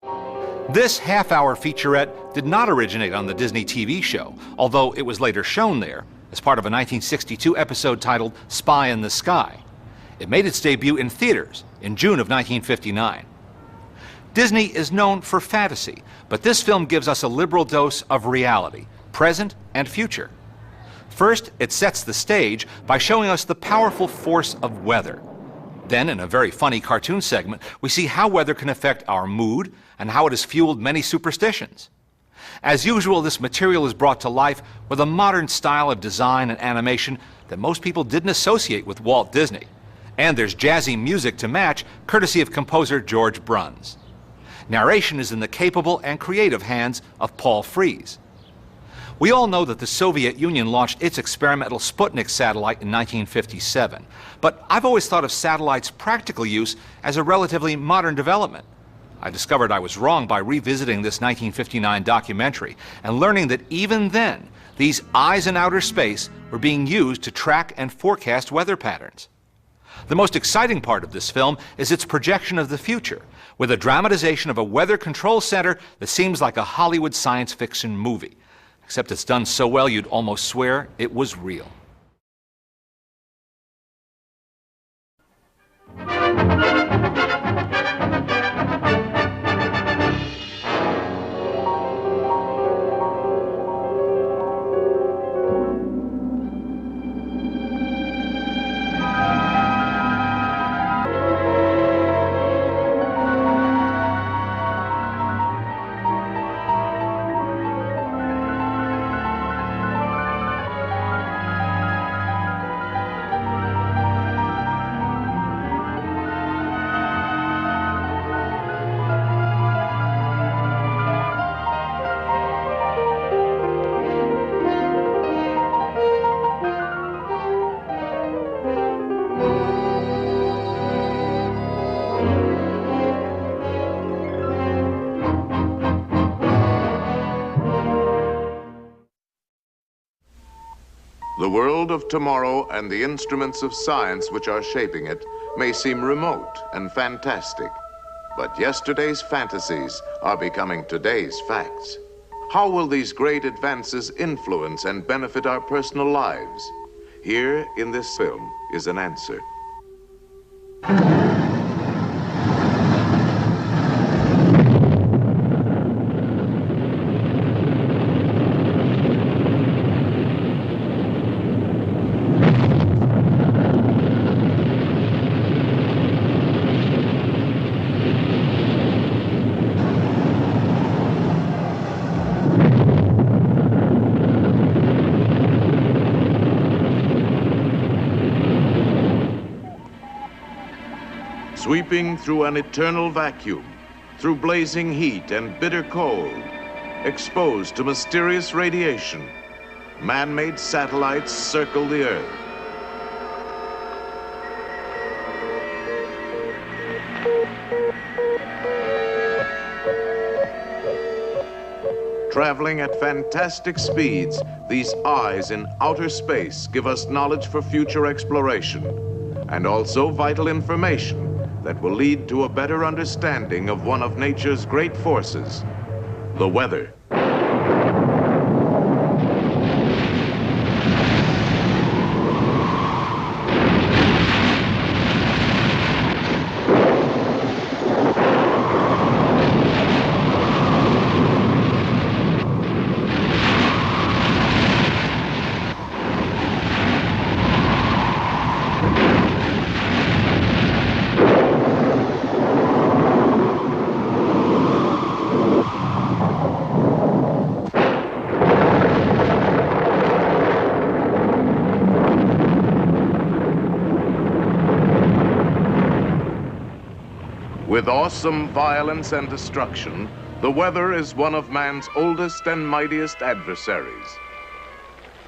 This half-hour featurette did not originate on the Disney TV show, although it was later shown there as part of a 1962 episode titled Spy in the Sky. It made its debut in theaters in June of 1959. Disney is known for fantasy, but this film gives us a liberal dose of reality, present and future. First, it sets the stage by showing us the powerful force of weather. Then, in a very funny cartoon segment, we see how weather can affect our mood and how it has fueled many superstitions. As usual, this material is brought to life with a modern style of design and animation that most people didn't associate with Walt Disney. And there's jazzy music to match, courtesy of composer George Bruns. Narration is in the capable and creative hands of Paul Frees. We all know that the Soviet Union launched its experimental Sputnik satellite in 1957, but I've always thought of satellites' practical use as a relatively modern development. I discovered I was wrong by revisiting this 1959 documentary and learning that even then, these eyes in outer space were being used to track and forecast weather patterns. The most exciting part of this film is its projection of the future, with a dramatization of a weather control center that seems like a Hollywood science fiction movie. Except it's done so well you'd almost swear it was real. The world of tomorrow and the instruments of science which are shaping it may seem remote and fantastic, but yesterday's fantasies are becoming today's facts. How will these great advances influence and benefit our personal lives? Here in this film is an answer. Sweeping through an eternal vacuum, through blazing heat and bitter cold, exposed to mysterious radiation, man-made satellites circle the Earth. Traveling at fantastic speeds, these eyes in outer space give us knowledge for future exploration, and also vital information that will lead to a better understanding of one of nature's great forces, the weather. With awesome violence and destruction, the weather is one of man's oldest and mightiest adversaries.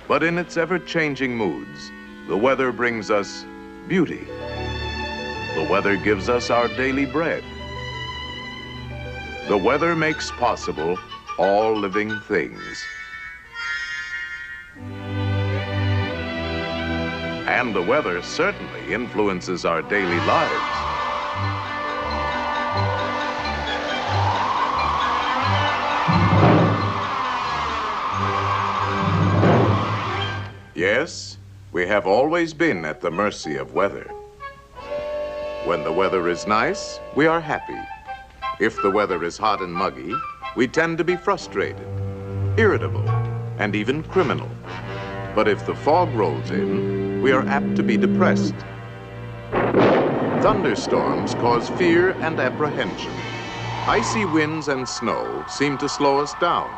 But in its ever-changing moods, the weather brings us beauty. The weather gives us our daily bread. The weather makes possible all living things. And the weather certainly influences our daily lives. We have always been at the mercy of weather. When the weather is nice, we are happy. If the weather is hot and muggy, we tend to be frustrated, irritable, and even criminal. But if the fog rolls in, we are apt to be depressed. Thunderstorms cause fear and apprehension. Icy winds and snow seem to slow us down.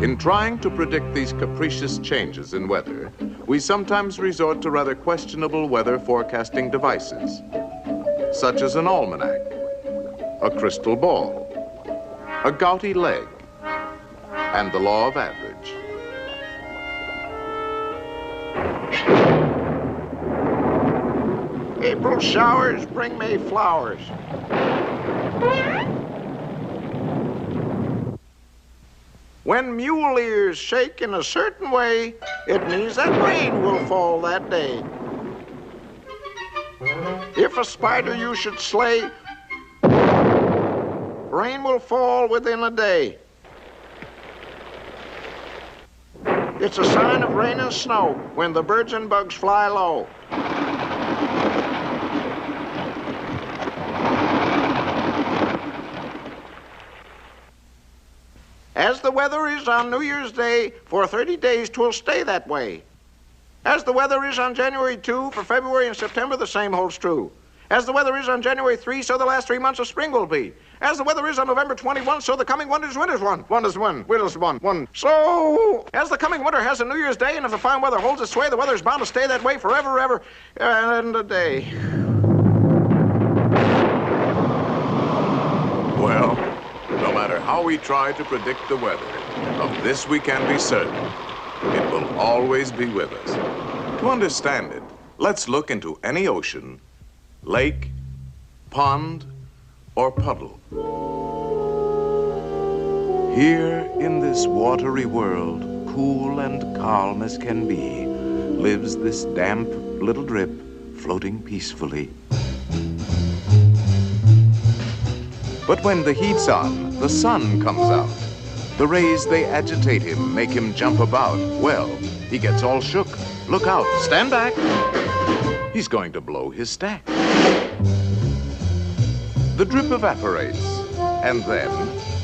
In trying to predict these capricious changes in weather, we sometimes resort to rather questionable weather forecasting devices, such as an almanac, a crystal ball, a gouty leg, and the law of average. April showers bring May flowers. When mule ears shake in a certain way, it means that rain will fall that day. If a spider you should slay, rain will fall within a day. It's a sign of rain and snow when the birds and bugs fly low. As the weather is on New Year's Day, for 30 days 'twill stay that way. As the weather is on January 2, for February and September the same holds true. As the weather is on January 3, so the last 3 months of spring will be. As the weather is on November 21, so the coming winter's one. So, as the coming winter has a New Year's Day, and if the fine weather holds its sway, the weather's bound to stay that way forever, ever, and a day. Well, no matter how we try to predict the weather, of this we can be certain. It will always be with us. To understand it, let's look into any ocean, lake, pond, or puddle. Here in this watery world, cool and calm as can be, lives this damp little drip floating peacefully. But when the heat's on, the sun comes out. The rays, they agitate him, make him jump about. Well, he gets all shook. Look out, stand back. He's going to blow his stack. The drip evaporates, and then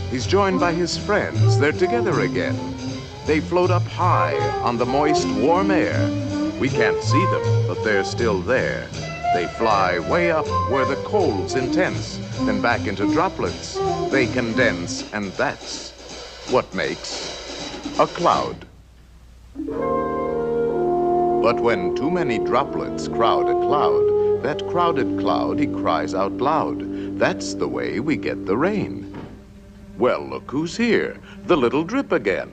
he's joined by his friends. They're together again. They float up high on the moist, warm air. We can't see them, but they're still there. They fly way up where the cold's intense, then back into droplets. They condense, and that's what makes a cloud. But when too many droplets crowd a cloud, that crowded cloud, he cries out loud. That's the way we get the rain. Well, look who's here, the little drip again.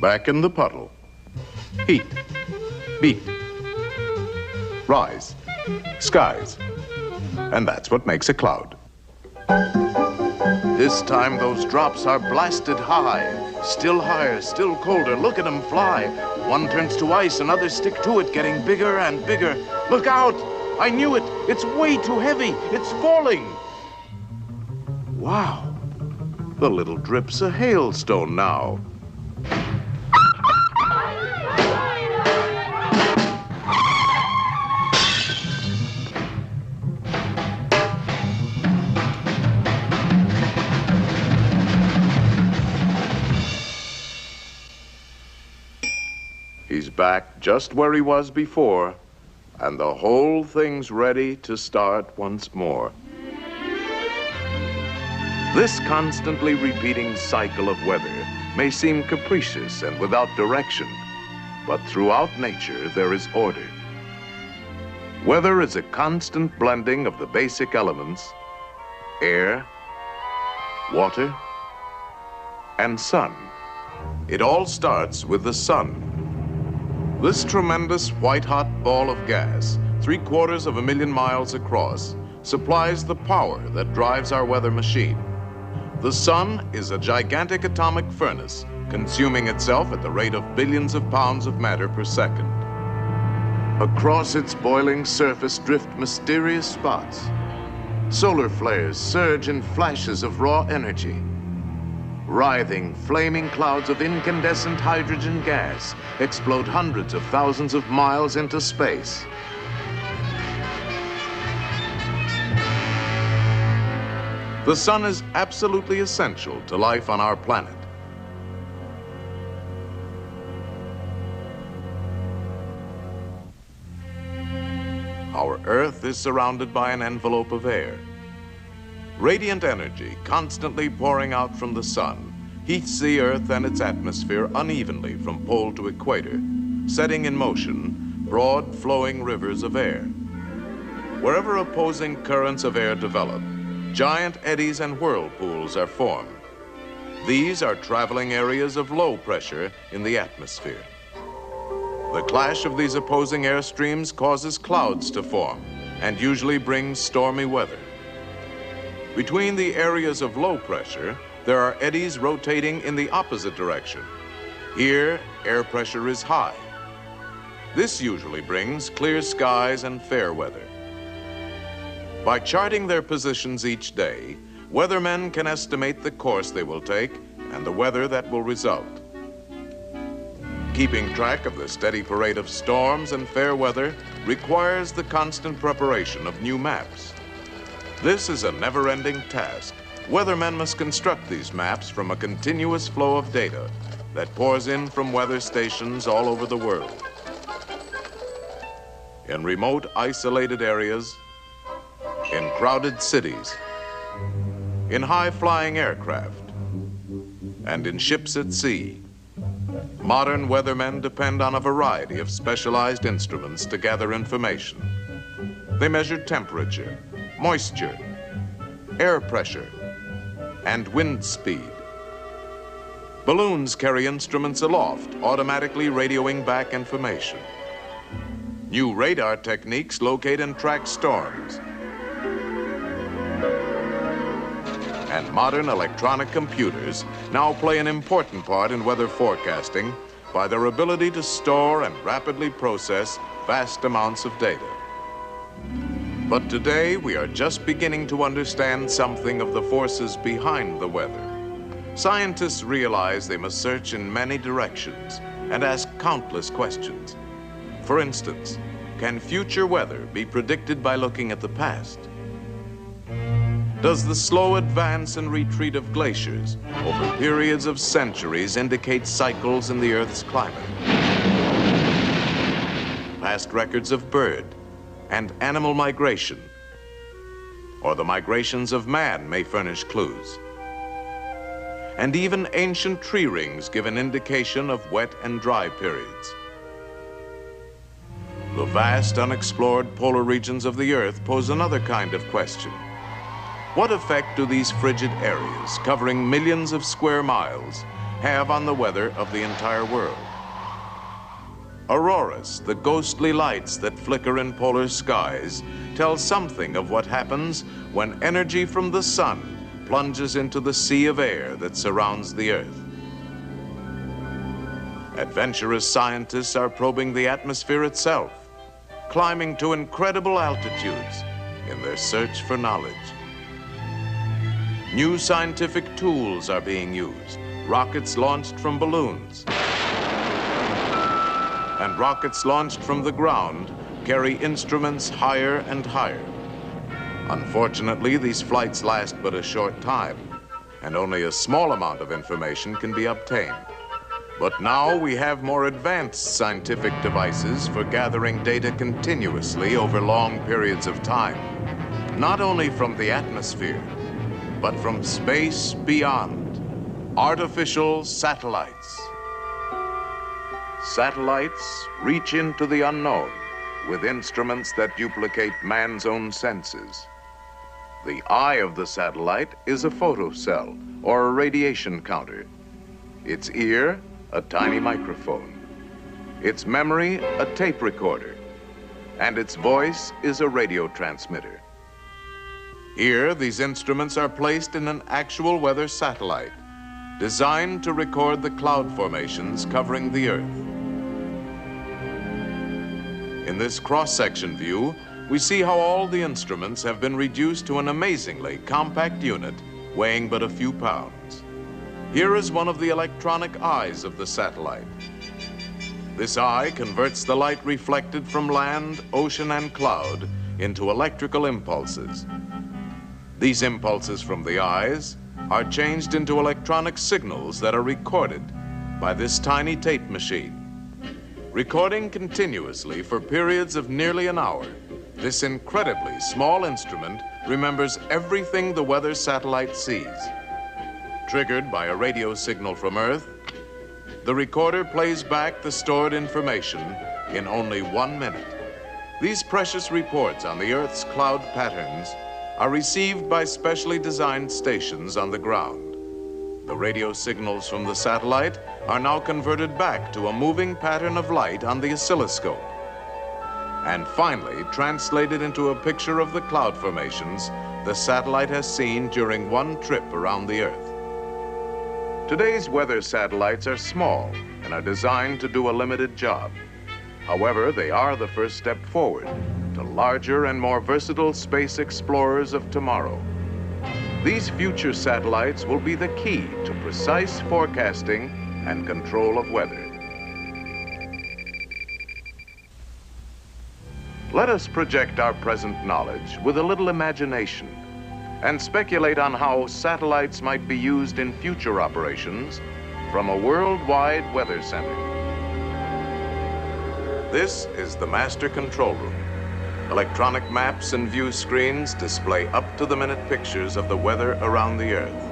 Back in the puddle. Heat, beat, rise, skies. And that's what makes a cloud. This time those drops are blasted high. Still higher, still colder. Look at them fly. One turns to ice, another stick to it, getting bigger and bigger. Look out! I knew it. It's way too heavy. It's falling. Wow. The little drip's a hailstone now. He's back just where he was before, and the whole thing's ready to start once more. This constantly repeating cycle of weather may seem capricious and without direction, but throughout nature there is order. Weather is a constant blending of the basic elements: air, water, and sun. It all starts with the sun. This tremendous white-hot ball of gas, 750,000 miles across, supplies the power that drives our weather machine. The sun is a gigantic atomic furnace, consuming itself at the rate of billions of pounds of matter per second. Across its boiling surface drift mysterious spots. Solar flares surge in flashes of raw energy. Writhing, flaming clouds of incandescent hydrogen gas explode hundreds of thousands of miles into space. The sun is absolutely essential to life on our planet. Our Earth is surrounded by an envelope of air. Radiant energy, constantly pouring out from the sun, heats the Earth and its atmosphere unevenly from pole to equator, setting in motion broad, flowing rivers of air. Wherever opposing currents of air develop, giant eddies and whirlpools are formed. These are traveling areas of low pressure in the atmosphere. The clash of these opposing air streams causes clouds to form and usually brings stormy weather. Between the areas of low pressure, there are eddies rotating in the opposite direction. Here, air pressure is high. This usually brings clear skies and fair weather. By charting their positions each day, weathermen can estimate the course they will take and the weather that will result. Keeping track of the steady parade of storms and fair weather requires the constant preparation of new maps. This is a never-ending task. Weathermen must construct these maps from a continuous flow of data that pours in from weather stations all over the world. In remote, isolated areas, in crowded cities, in high-flying aircraft, and in ships at sea, modern weathermen depend on a variety of specialized instruments to gather information. They measure temperature, moisture, air pressure, and wind speed. Balloons carry instruments aloft, automatically radioing back information. New radar techniques locate and track storms. And modern electronic computers now play an important part in weather forecasting by their ability to store and rapidly process vast amounts of data. But today, we are just beginning to understand something of the forces behind the weather. Scientists realize they must search in many directions and ask countless questions. For instance, can future weather be predicted by looking at the past? Does the slow advance and retreat of glaciers over periods of centuries indicate cycles in the Earth's climate? Past records of bird and animal migration, or the migrations of man, may furnish clues. And even ancient tree rings give an indication of wet and dry periods. The vast unexplored polar regions of the Earth pose another kind of question. What effect do these frigid areas, covering millions of square miles, have on the weather of the entire world? Auroras, the ghostly lights that flicker in polar skies, tell something of what happens when energy from the sun plunges into the sea of air that surrounds the Earth. Adventurous scientists are probing the atmosphere itself, climbing to incredible altitudes in their search for knowledge. New scientific tools are being used, rockets launched from balloons. And rockets launched from the ground carry instruments higher and higher. Unfortunately, these flights last but a short time, and only a small amount of information can be obtained. But now we have more advanced scientific devices for gathering data continuously over long periods of time, not only from the atmosphere, but from space beyond. Artificial satellites. Satellites reach into the unknown with instruments that duplicate man's own senses. The eye of the satellite is a photocell or a radiation counter. Its ear, a tiny microphone. Its memory, a tape recorder. And its voice is a radio transmitter. Here, these instruments are placed in an actual weather satellite, designed to record the cloud formations covering the Earth. In this cross-section view, we see how all the instruments have been reduced to an amazingly compact unit, weighing but a few pounds. Here is one of the electronic eyes of the satellite. This eye converts the light reflected from land, ocean, and cloud into electrical impulses. These impulses from the eyes are changed into electronic signals that are recorded by this tiny tape machine. Recording continuously for periods of nearly an hour, this incredibly small instrument remembers everything the weather satellite sees. Triggered by a radio signal from Earth, the recorder plays back the stored information in only 1 minute. These precious reports on the Earth's cloud patterns are received by specially designed stations on the ground. The radio signals from the satellite are now converted back to a moving pattern of light on the oscilloscope, and finally translated into a picture of the cloud formations the satellite has seen during one trip around the Earth. Today's weather satellites are small and are designed to do a limited job. However, they are the first step forward to larger and more versatile space explorers of tomorrow. These future satellites will be the key to precise forecasting and control of weather. Let us project our present knowledge with a little imagination and speculate on how satellites might be used in future operations from a worldwide weather center. This is the master control room. Electronic maps and view screens display up-to-the-minute pictures of the weather around the Earth.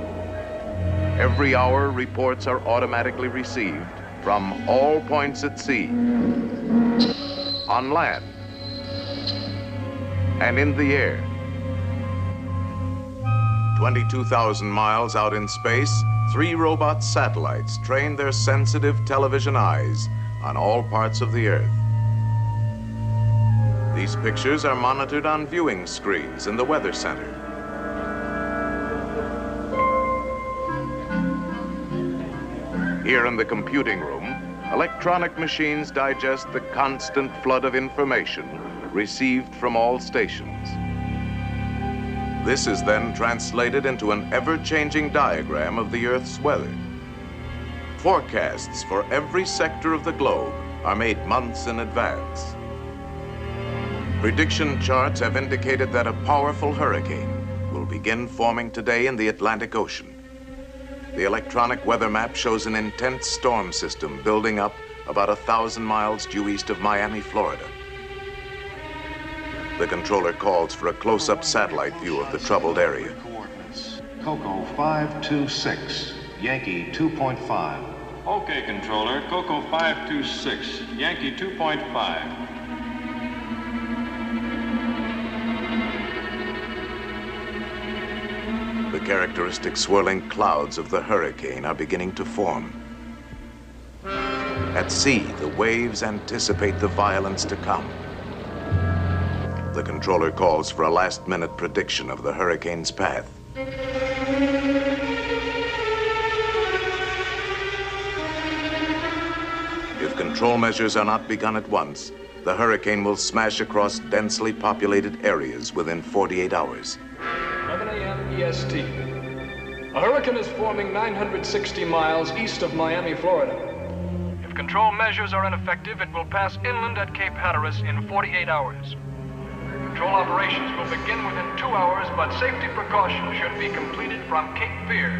Every hour, reports are automatically received from all points at sea, on land, and in the air. 22,000 miles out in space, 3 robot satellites train their sensitive television eyes on all parts of the Earth. These pictures are monitored on viewing screens in the Weather Center. Here in the computing room, electronic machines digest the constant flood of information received from all stations. This is then translated into an ever-changing diagram of the Earth's weather. Forecasts for every sector of the globe are made months in advance. Prediction charts have indicated that a powerful hurricane will begin forming today in the Atlantic Ocean. The electronic weather map shows an intense storm system building up about 1,000 miles due east of Miami, Florida. The controller calls for a close-up satellite view of the troubled area. Coordinates. Coco 526, Yankee 2.5. Okay, controller. Coco 526, Yankee 2.5. The characteristic swirling clouds of the hurricane are beginning to form. At sea, the waves anticipate the violence to come. The controller calls for a last-minute prediction of the hurricane's path. If control measures are not begun at once, the hurricane will smash across densely populated areas within 48 hours. 11 a.m. EST. A hurricane is forming 960 miles east of Miami, Florida. If control measures are ineffective, it will pass inland at Cape Hatteras in 48 hours. Control operations will begin within 2 hours, but safety precautions should be completed from Cape Fear,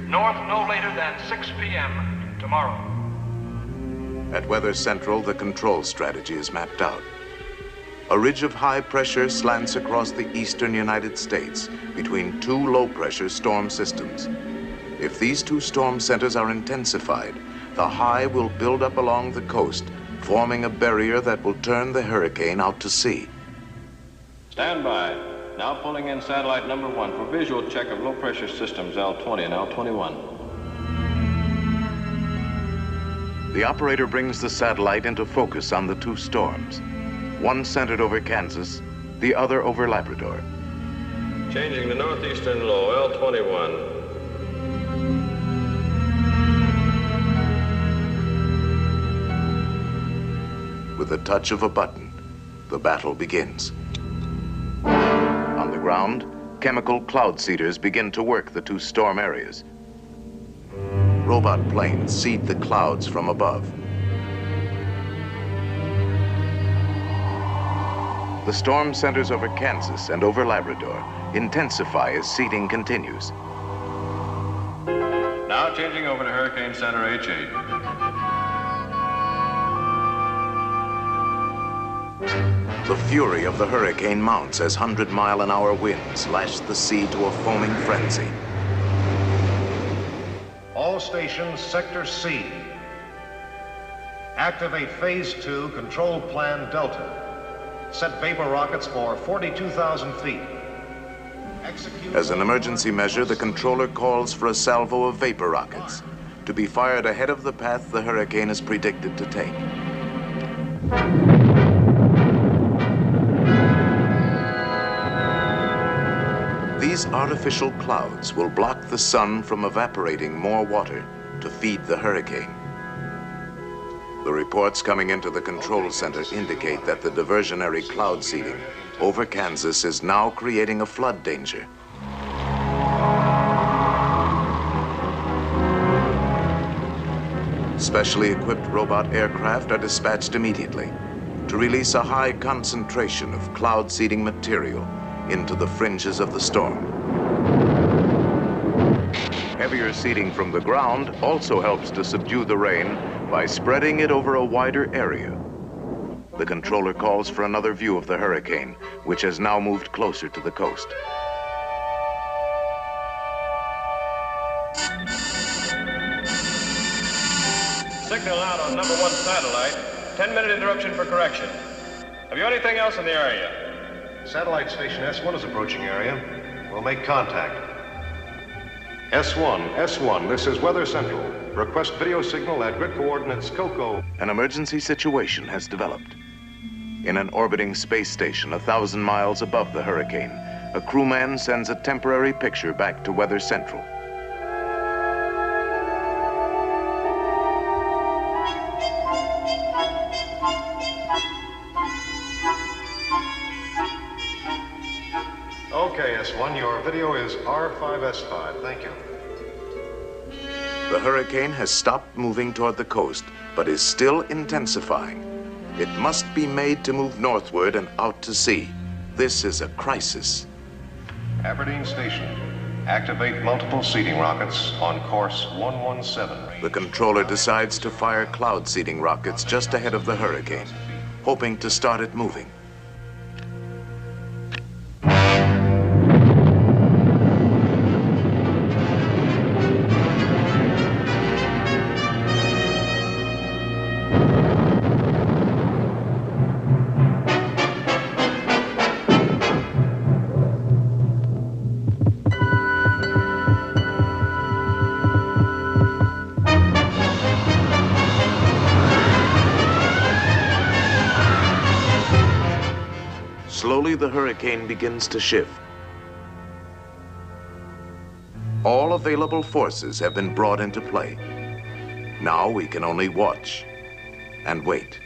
north no later than 6 p.m. tomorrow. At Weather Central, the control strategy is mapped out. A ridge of high pressure slants across the eastern United States between 2 low-pressure storm systems. If these 2 storm centers are intensified, the high will build up along the coast, forming a barrier that will turn the hurricane out to sea. Stand by. Now pulling in satellite number 1 for visual check of low-pressure systems L20 and L21. The operator brings the satellite into focus on the 2 storms. One centered over Kansas, the other over Labrador. Changing the northeastern low, L21. With the touch of a button, the battle begins. On the ground, chemical cloud seeders begin to work the two storm areas. Robot planes seed the clouds from above. The storm centers over Kansas and over Labrador intensify as seeding continues. Now changing over to Hurricane Center H8. The fury of the hurricane mounts as 100-mile-an-hour winds lash the sea to a foaming frenzy. All stations, Sector C. Activate Phase 2, Control Plan Delta. Set vapor rockets for 42,000 feet. Execute. As an emergency measure, the controller calls for a salvo of vapor rockets to be fired ahead of the path the hurricane is predicted to take. These artificial clouds will block the sun from evaporating more water to feed the hurricane. The reports coming into the control center indicate that the diversionary cloud seeding over Kansas is now creating a flood danger. Specially equipped robot aircraft are dispatched immediately to release a high concentration of cloud seeding material into the fringes of the storm. Heavier seeding from the ground also helps to subdue the rain by spreading it over a wider area. The controller calls for another view of the hurricane, which has now moved closer to the coast. Signal out on number 1 satellite. 10-minute interruption for correction. Have you anything else in the area? Satellite station S1 is approaching area. We'll make contact. S1, this is Weather Central. Request video signal at grid coordinates COCO. An emergency situation has developed. In an orbiting space station 1,000 miles above the hurricane, a crewman sends a temporary picture back to Weather Central. Okay, S1, your video is R5S5. Thank you. The hurricane has stopped moving toward the coast, but is still intensifying. It must be made to move northward and out to sea. This is a crisis. Aberdeen Station, activate multiple seeding rockets on course 117. The controller decides to fire cloud seeding rockets just ahead of the hurricane, hoping to start it moving. Slowly, the hurricane begins to shift. All available forces have been brought into play. Now we can only watch and wait.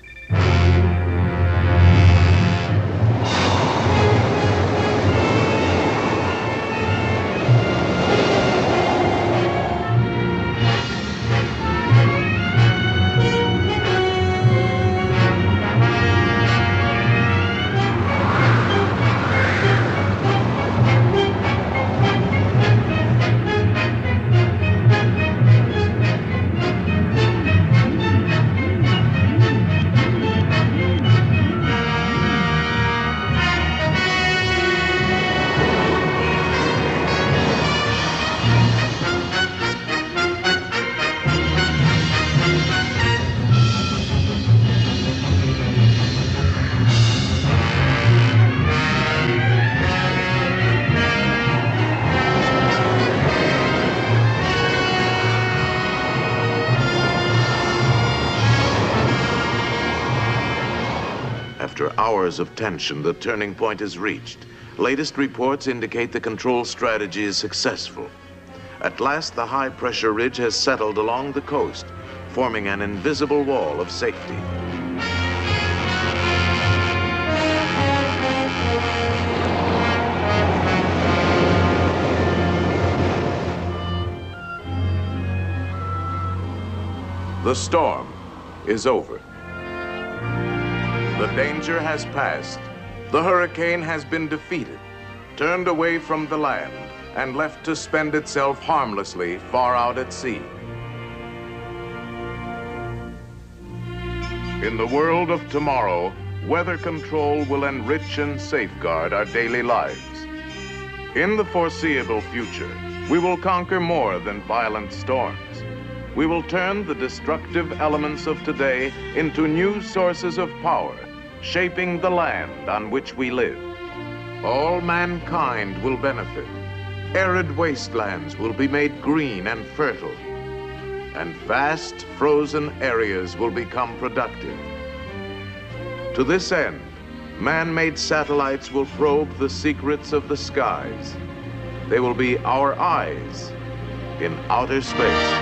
After hours of tension, the turning point is reached. Latest reports indicate the control strategy is successful. At last, the high-pressure ridge has settled along the coast, forming an invisible wall of safety. The storm is over. The danger has passed. The hurricane has been defeated, turned away from the land, and left to spend itself harmlessly far out at sea. In the world of tomorrow, weather control will enrich and safeguard our daily lives. In the foreseeable future, we will conquer more than violent storms. We will turn the destructive elements of today into new sources of power, shaping the land on which we live. All mankind will benefit. Arid wastelands will be made green and fertile, and vast frozen areas will become productive. To this end, man-made satellites will probe the secrets of the skies. They will be our eyes in outer space.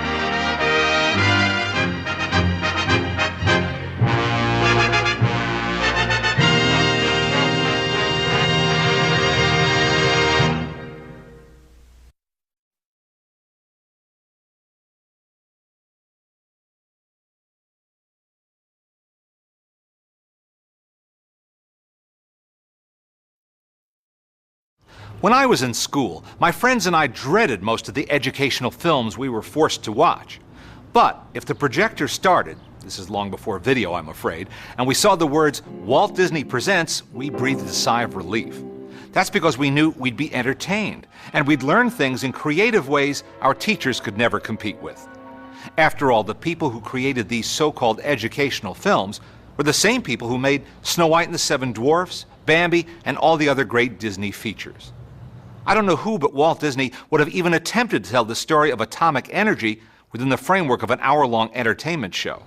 When I was in school, my friends and I dreaded most of the educational films we were forced to watch. But if the projector started, this is long before video, I'm afraid, and we saw the words, "Walt Disney Presents," we breathed a sigh of relief. That's because we knew we'd be entertained, and we'd learn things in creative ways our teachers could never compete with. After all, the people who created these so-called educational films were the same people who made Snow White and the Seven Dwarfs, Bambi, and all the other great Disney features. I don't know who but Walt Disney would have even attempted to tell the story of atomic energy within the framework of an hour-long entertainment show.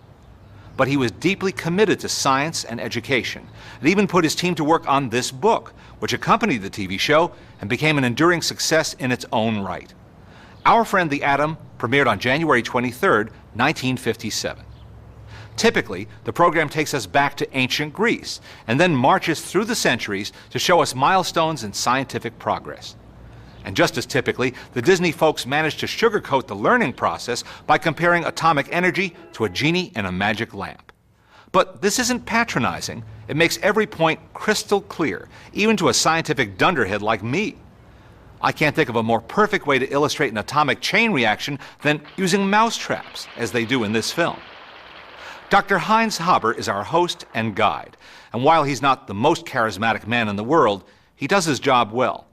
But he was deeply committed to science and education, and even put his team to work on this book, which accompanied the TV show and became an enduring success in its own right. Our Friend the Atom premiered on January 23, 1957. Typically, the program takes us back to ancient Greece and then marches through the centuries to show us milestones in scientific progress. And just as typically, the Disney folks managed to sugarcoat the learning process by comparing atomic energy to a genie in a magic lamp. But this isn't patronizing. It makes every point crystal clear, even to a scientific dunderhead like me. I can't think of a more perfect way to illustrate an atomic chain reaction than using mousetraps, as they do in this film. Dr. Heinz Haber is our host and guide, and while he's not the most charismatic man in the world, he does his job well.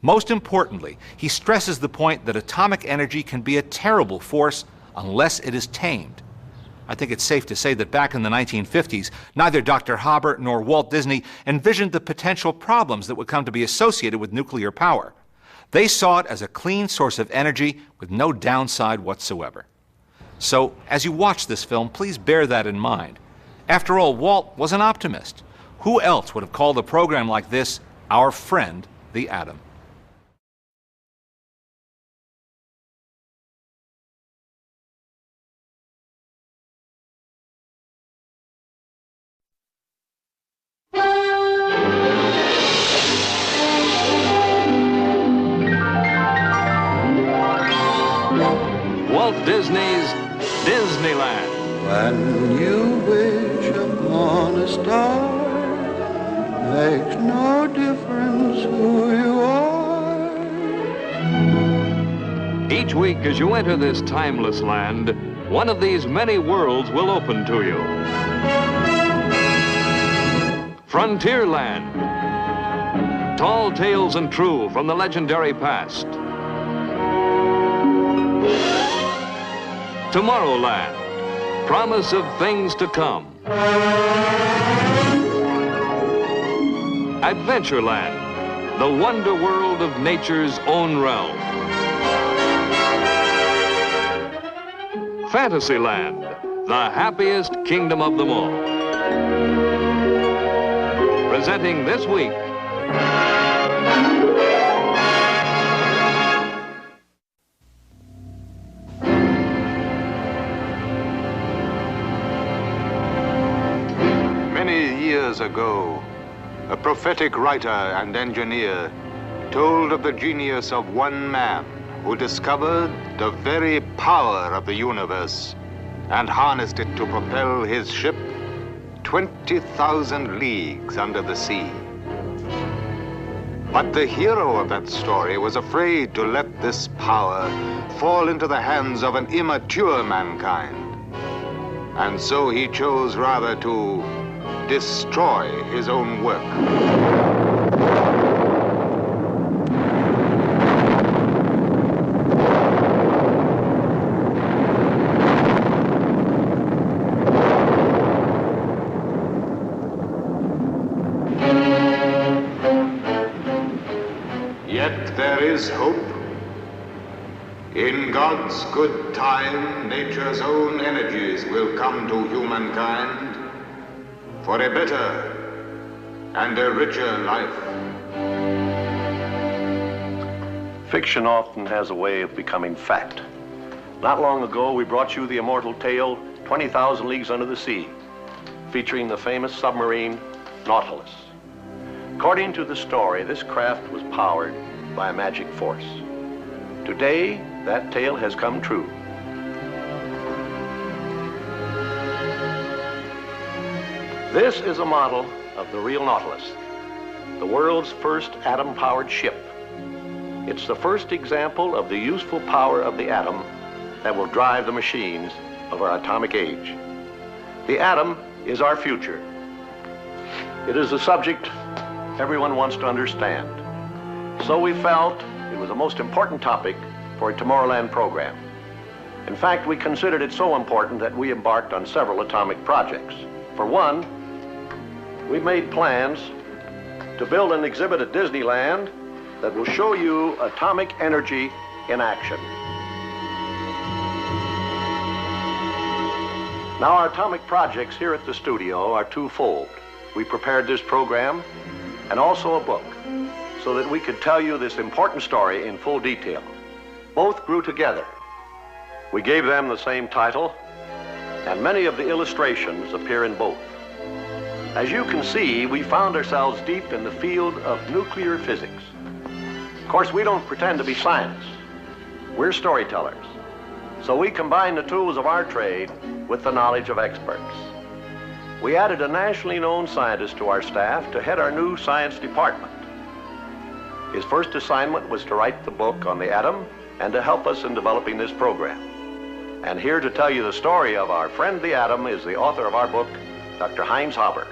Most importantly, he stresses the point that atomic energy can be a terrible force unless it is tamed. I think it's safe to say that back in the 1950s, neither Dr. Haber nor Walt Disney envisioned the potential problems that would come to be associated with nuclear power. They saw it as a clean source of energy with no downside whatsoever. So, as you watch this film, please bear that in mind. After all, Walt was an optimist. Who else would have called a program like this Our Friend the Atom? Walt Disney's Disneyland. When you wish upon a star, makes no difference who you are. Each week as you enter this timeless land, one of these many worlds will open to you. Frontierland. Tall tales and true from the legendary past. Tomorrowland. Promise of things to come. Adventureland. The wonder world of nature's own realm. Fantasyland. The happiest kingdom of them all. Presenting this week, Many years ago, a prophetic writer and engineer told of the genius of one man who discovered the very power of the universe and harnessed it to propel his ship 20,000 leagues under the sea. But the hero of that story was afraid to let this power fall into the hands of an immature mankind. And so he chose rather to destroy his own work. Yet there is hope. In God's good time, nature's own energies will come to humankind for a better and a richer life. Fiction often has a way of becoming fact. Not long ago, we brought you the immortal tale, 20,000 Leagues Under the Sea, featuring the famous submarine Nautilus. According to the story, this craft was powered by a magic force. Today, that tale has come true. This is a model of the real Nautilus, the world's first atom-powered ship. It's the first example of the useful power of the atom that will drive the machines of our atomic age. The atom is our future. It is a subject everyone wants to understand. So we felt it was the most important topic for a Tomorrowland program. In fact, we considered it so important that we embarked on several atomic projects. For one, we made plans to build an exhibit at Disneyland that will show you atomic energy in action. Now, our atomic projects here at the studio are twofold. We prepared this program and also a book so that we could tell you this important story in full detail. Both grew together. We gave them the same title, and many of the illustrations appear in both. As you can see, we found ourselves deep in the field of nuclear physics. Of course, we don't pretend to be scientists. We're storytellers. So we combine the tools of our trade with the knowledge of experts. We added a nationally known scientist to our staff to head our new science department. His first assignment was to write the book on the atom and to help us in developing this program. And here to tell you the story of our friend the atom is the author of our book, Dr. Heinz Haber.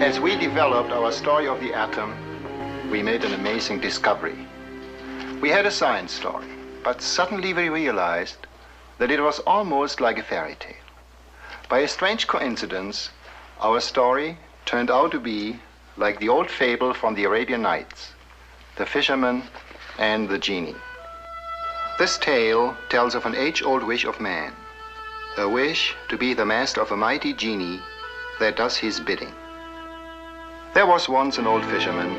As we developed our story of the atom, we made an amazing discovery. We had a science story, but suddenly we realized that it was almost like a fairy tale. By a strange coincidence, our story turned out to be like the old fable from the Arabian Nights, the fisherman and the genie. This tale tells of an age-old wish of man, a wish to be the master of a mighty genie that does his bidding. There was once an old fisherman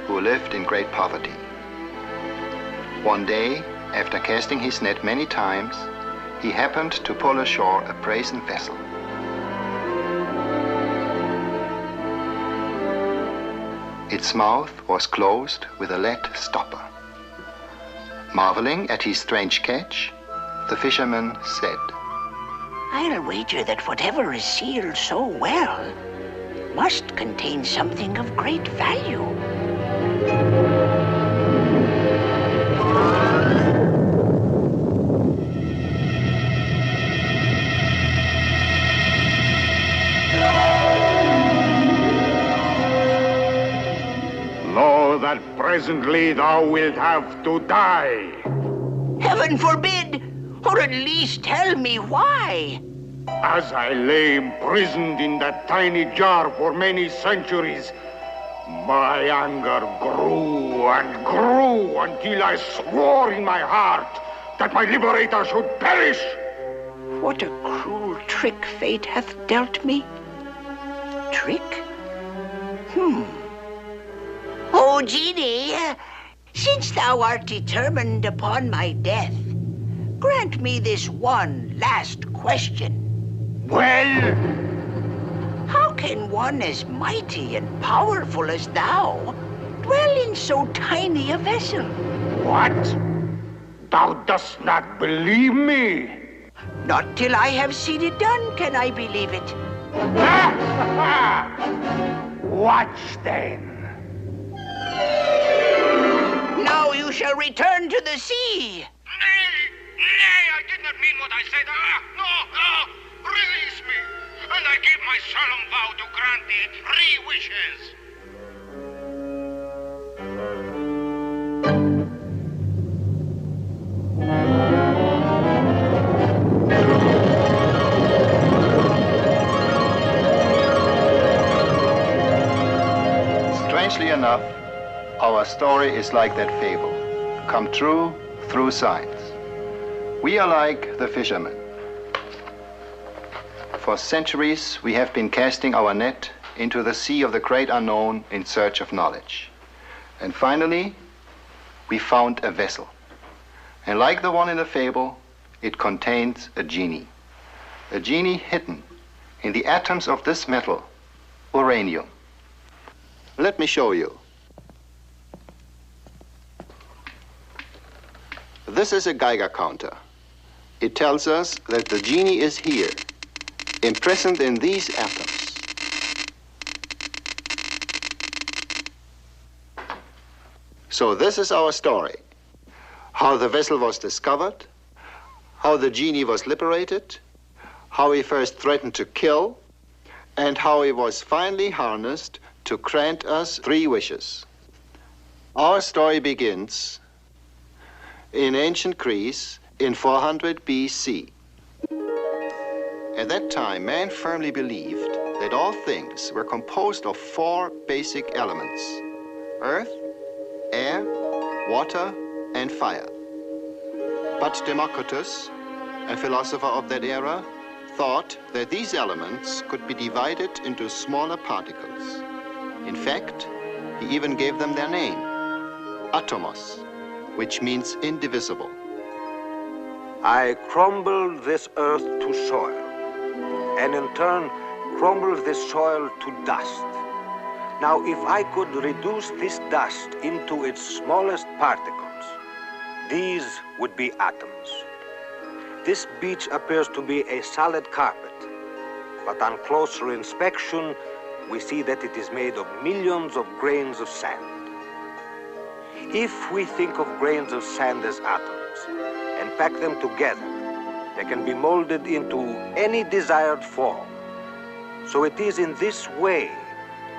who lived in great poverty. One day, after casting his net many times, he happened to pull ashore a brazen vessel. Its mouth was closed with a lead stopper. Marveling at his strange catch, the fisherman said, "I'll wager that whatever is sealed so well must contain something of great value." Know that presently thou wilt have to die. Heaven forbid, or at least tell me why. As I lay imprisoned in that tiny jar for many centuries, my anger grew and grew until I swore in my heart that my liberator should perish. What a cruel trick fate hath dealt me. Trick? O genie, since thou art determined upon my death, grant me this one last question. Well? How can one as mighty and powerful as thou dwell in so tiny a vessel? What? Thou dost not believe me? Not till I have seen it done can I believe it. Watch then. Now you shall return to the sea. Nay, I did not mean what I said. No, release me, and I give my solemn vow to grant thee 3 wishes. Strangely enough, our story is like that fable, come true through science. We are like the fishermen. For centuries, we have been casting our net into the sea of the great unknown in search of knowledge. And finally, we found a vessel. And like the one in the fable, it contains a genie hidden in the atoms of this metal, uranium. Let me show you. This is a Geiger counter. It tells us that the genie is here, imprisoned in these atoms. So this is our story. How the vessel was discovered, how the genie was liberated, how he first threatened to kill, and how he was finally harnessed to grant us 3 wishes. Our story begins in ancient Greece in 400 BC. At that time, man firmly believed that all things were composed of 4 basic elements: earth, air, water, and fire. But Democritus, a philosopher of that era, thought that these elements could be divided into smaller particles. In fact, he even gave them their name, atomos, which means indivisible. I crumble this earth to soil, and in turn crumble this soil to dust. Now, if I could reduce this dust into its smallest particles, these would be atoms. This beach appears to be a solid carpet, but on closer inspection, we see that it is made of millions of grains of sand. If we think of grains of sand as atoms and pack them together, they can be molded into any desired form. So it is in this way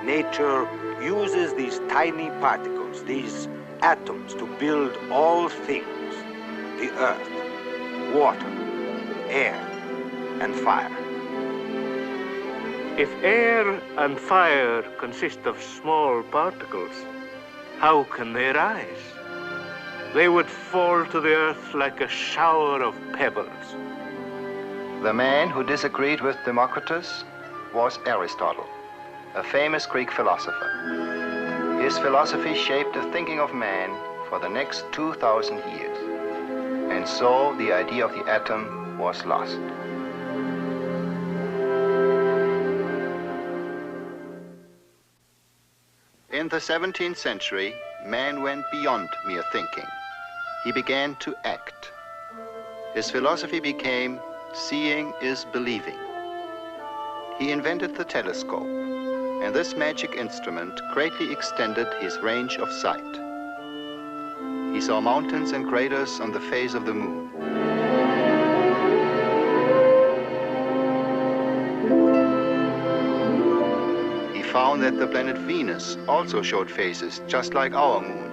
nature uses these tiny particles, these atoms, to build all things: the earth, water, air, and fire. If air and fire consist of small particles, how can they rise? They would fall to the earth like a shower of pebbles. The man who disagreed with Democritus was Aristotle, a famous Greek philosopher. His philosophy shaped the thinking of man for the next 2,000 years. And so the idea of the atom was lost. In the 17th century, man went beyond mere thinking. He began to act. His philosophy became, seeing is believing. He invented the telescope, and this magic instrument greatly extended his range of sight. He saw mountains and craters on the face of the moon. He found that the planet Venus also showed faces just like our moon,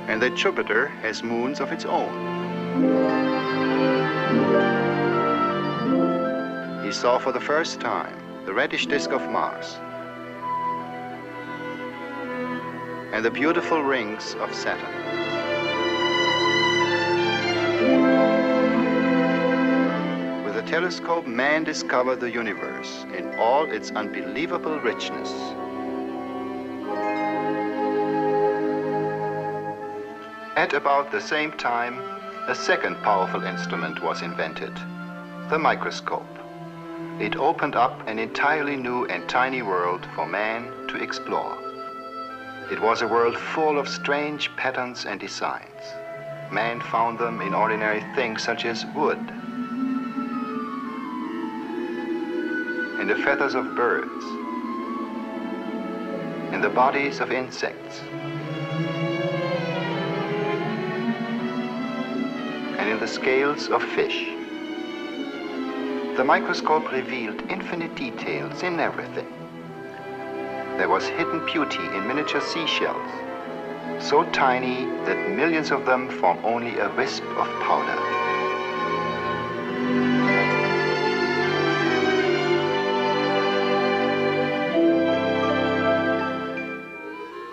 and that Jupiter has moons of its own. He saw for the first time the reddish disk of Mars and the beautiful rings of Saturn. With a telescope, man discovered the universe in all its unbelievable richness. At about the same time, a second powerful instrument was invented, the microscope. It opened up an entirely new and tiny world for man to explore. It was a world full of strange patterns and designs. man found them in ordinary things such as wood, in the feathers of birds, in the bodies of insects, and in the scales of fish. The microscope revealed infinite details in everything. There was hidden beauty in miniature seashells, so tiny that millions of them form only a wisp of powder.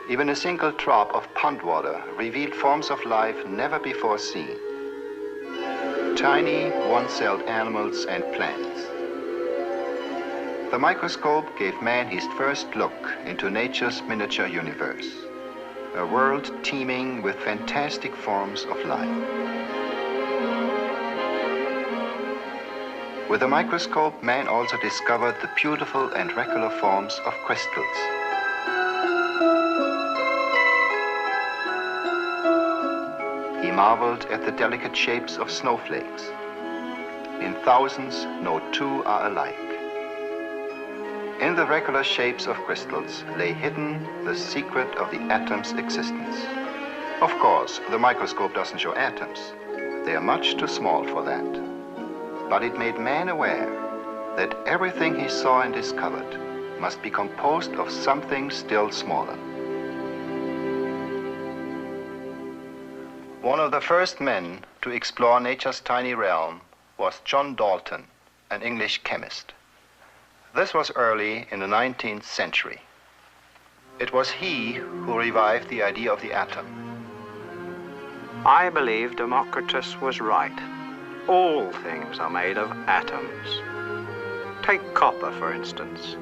Even a single drop of pond water revealed forms of life never before seen. Tiny, one-celled animals and plants. The microscope gave man his first look into nature's miniature universe, a world teeming with fantastic forms of life. With the microscope, man also discovered the beautiful and regular forms of crystals. He marveled at the delicate shapes of snowflakes. In thousands, no two are alike. In the regular shapes of crystals lay hidden the secret of the atom's existence. Of course, the microscope doesn't show atoms. They are much too small for that. But it made man aware that everything he saw and discovered must be composed of something still smaller. One of the first men to explore nature's tiny realm was John Dalton, an English chemist. This was early in the 19th century. It was he who revived the idea of the atom. I believe Democritus was right. All things are made of atoms. Take copper, for instance.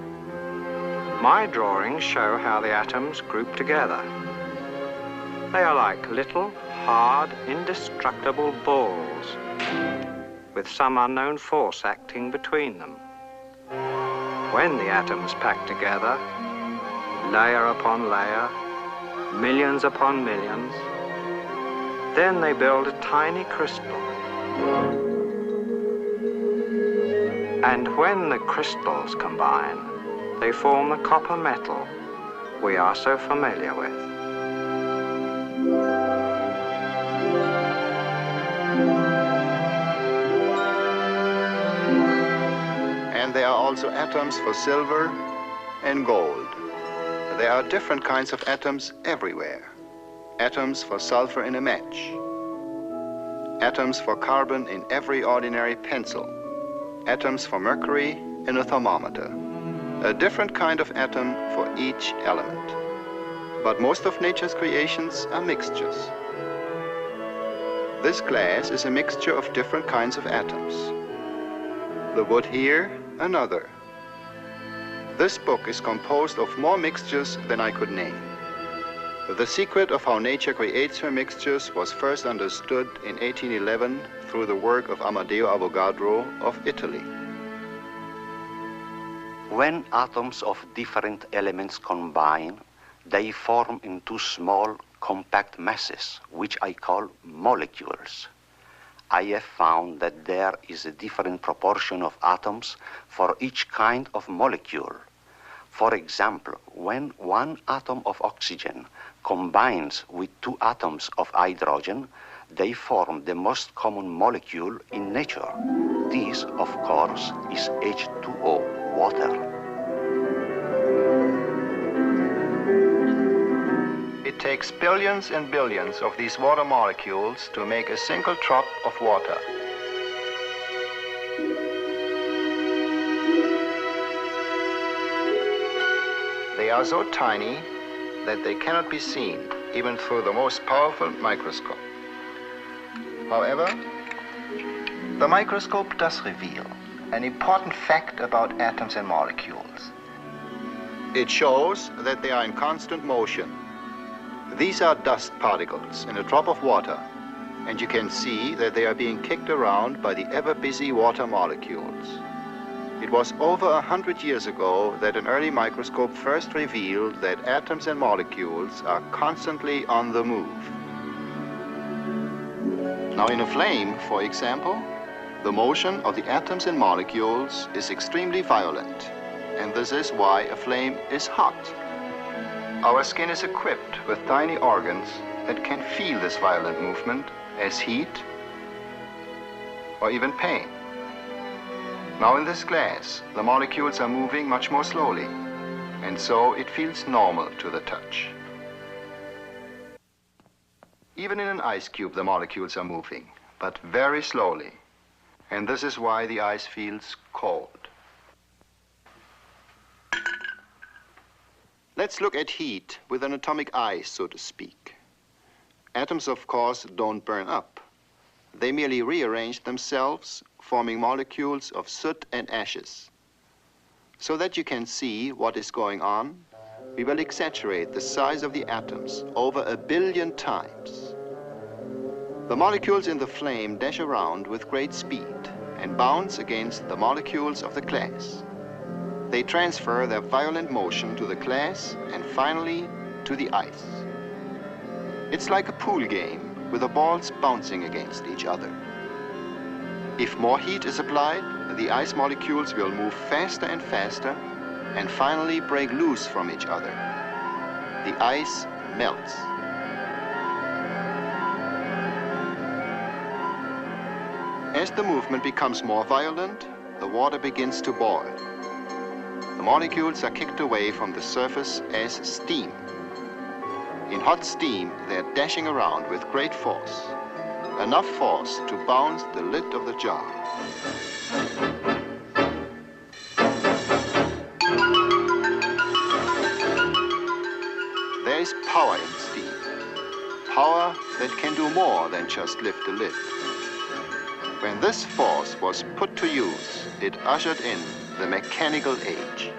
My drawings show how the atoms group together. They are like little, hard, indestructible balls, with some unknown force acting between them. When the atoms pack together, layer upon layer, millions upon millions, then they build a tiny crystal. And when the crystals combine, they form the copper metal we are so familiar with. And there are also atoms for silver and gold. There are different kinds of atoms everywhere. Atoms for sulfur in a match. Atoms for carbon in every ordinary pencil. Atoms for mercury in a thermometer. A different kind of atom for each element. But most of nature's creations are mixtures. This glass is a mixture of different kinds of atoms. The wood here, another. This book is composed of more mixtures than I could name. The secret of how nature creates her mixtures was first understood in 1811 through the work of Amadeo Avogadro of Italy. When atoms of different elements combine, they form into small, compact masses, which I call molecules. I have found that there is a different proportion of atoms for each kind of molecule. For example, when one atom of oxygen combines with two atoms of hydrogen, they form the most common molecule in nature. This, of course, is H2O, water. It takes billions and billions of these water molecules to make a single drop of water. They are so tiny that they cannot be seen, even through the most powerful microscope. However, the microscope does reveal an important fact about atoms and molecules. It shows that they are in constant motion. These are dust particles in a drop of water, and you can see that they are being kicked around by the ever-busy water molecules. It was over 100 years ago that an early microscope first revealed that atoms and molecules are constantly on the move. Now in a flame, for example, the motion of the atoms and molecules is extremely violent, and this is why a flame is hot. Our skin is equipped with tiny organs that can feel this violent movement as heat or even pain. Now in this glass, the molecules are moving much more slowly, and so it feels normal to the touch. Even in an ice cube, the molecules are moving, but very slowly, and this is why the ice feels cold. Let's look at heat with an atomic eye, so to speak. Atoms, of course, don't burn up. They merely rearrange themselves, forming molecules of soot and ashes. So that you can see what is going on, we will exaggerate the size of the atoms over 1 billion times. The molecules in the flame dash around with great speed and bounce against the molecules of the glass. They transfer their violent motion to the glass and finally to the ice. It's like a pool game with the balls bouncing against each other. If more heat is applied, the ice molecules will move faster and faster and finally break loose from each other. The ice melts. As the movement becomes more violent, the water begins to boil. The molecules are kicked away from the surface as steam. In hot steam, they're dashing around with great force. Enough force to bounce the lid of the jar. There is power in steam. Power that can do more than just lift the lid. When this force was put to use, it ushered in the mechanical age.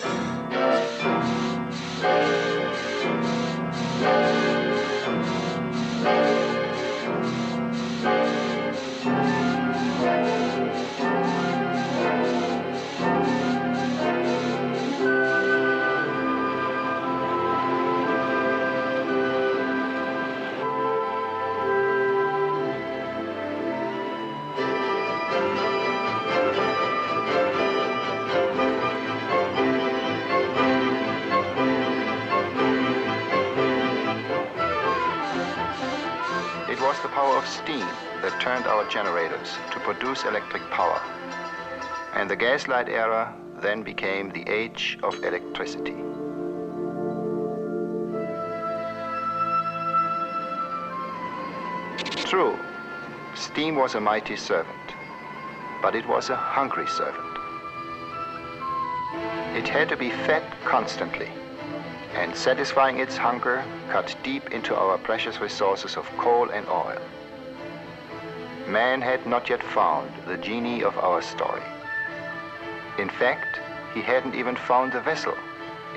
Steam that turned our generators to produce electric power. And the gaslight era then became the age of electricity. True, steam was a mighty servant, but it was a hungry servant. It had to be fed constantly, and satisfying its hunger cut deep into our precious resources of coal and oil. Man had not yet found the genie of our story. In fact, he hadn't even found the vessel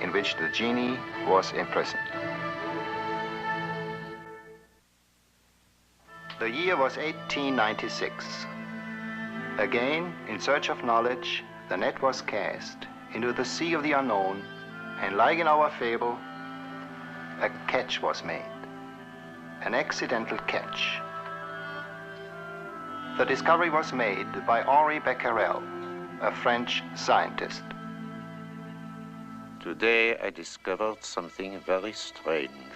in which the genie was imprisoned. The year was 1896. Again, in search of knowledge, the net was cast into the sea of the unknown, and like in our fable, a catch was made, an accidental catch. The discovery was made by Henri Becquerel, a French scientist. Today I discovered something very strange.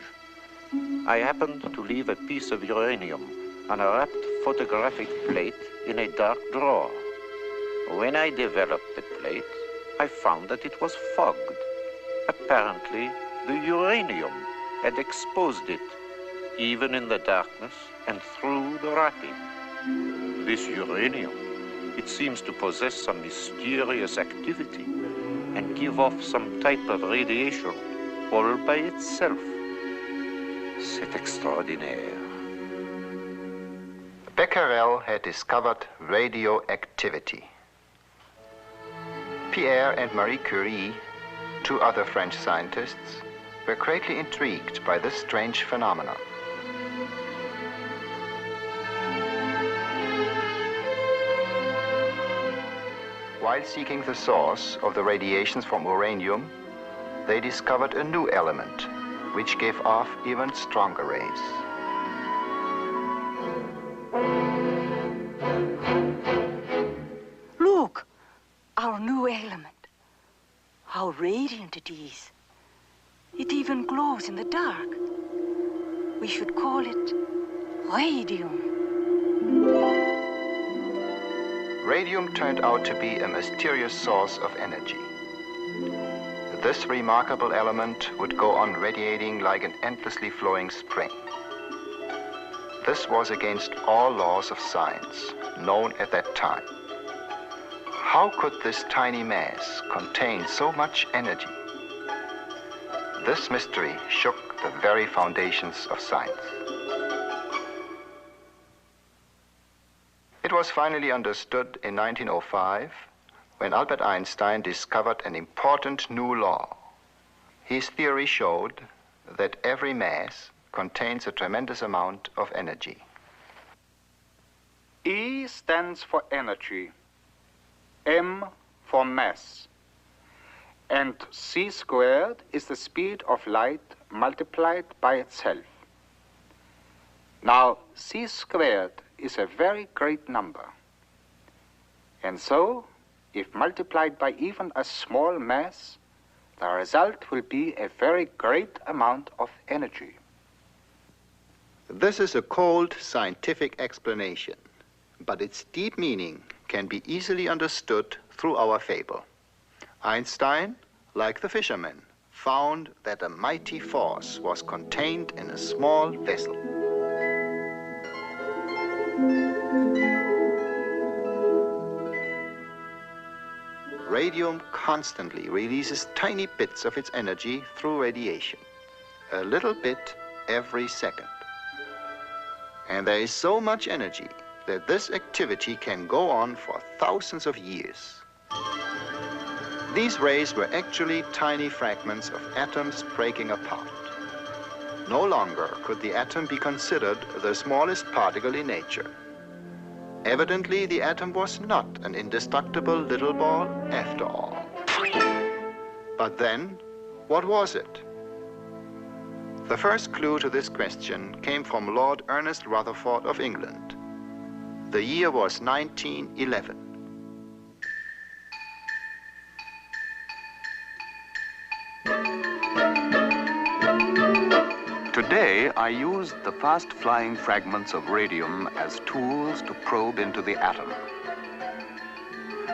I happened to leave a piece of uranium on a wrapped photographic plate in a dark drawer. When I developed the plate, I found that it was fogged. Apparently, the uranium had exposed it, even in the darkness and through the wrapping. This uranium, it seems to possess some mysterious activity and give off some type of radiation all by itself. C'est extraordinaire. Becquerel had discovered radioactivity. Pierre and Marie Curie, two other French scientists, were greatly intrigued by this strange phenomenon. While seeking the source of the radiations from uranium, they discovered a new element which gave off even stronger rays. new element. How radiant it is. It even glows in the dark. We should call it radium. Radium turned out to be a mysterious source of energy. This remarkable element would go on radiating like an endlessly flowing spring. This was against all laws of science known at that time. How could this tiny mass contain so much energy? This mystery shook the very foundations of science. It was finally understood in 1905 when Albert Einstein discovered an important new law. His theory showed that every mass contains a tremendous amount of energy. E stands for energy, M for mass, and c squared is the speed of light multiplied by itself. Now, c squared is a very great number. And so, if multiplied by even a small mass, the result will be a very great amount of energy. This is a cold scientific explanation, but its deep meaning can be easily understood through our fable. Einstein, like the fisherman, found that a mighty force was contained in a small vessel. Radium constantly releases tiny bits of its energy through radiation, a little bit every second. And there is so much energy that this activity can go on for thousands of years. These rays were actually tiny fragments of atoms breaking apart. No longer could the atom be considered the smallest particle in nature. Evidently, the atom was not an indestructible little ball after all. But then, what was it? The first clue to this question came from Lord Ernest Rutherford of England. The year was 1911. Today, I used the fast-flying fragments of radium as tools to probe into the atom.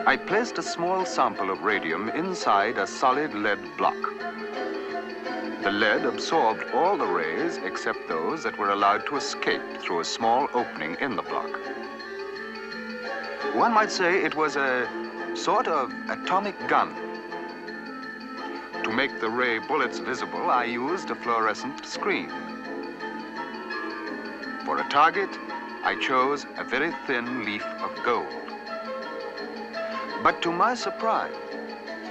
I placed a small sample of radium inside a solid lead block. The lead absorbed all the rays except those that were allowed to escape through a small opening in the block. One might say it was a sort of atomic gun. To make the ray bullets visible, I used a fluorescent screen. For a target, I chose a very thin leaf of gold. But to my surprise,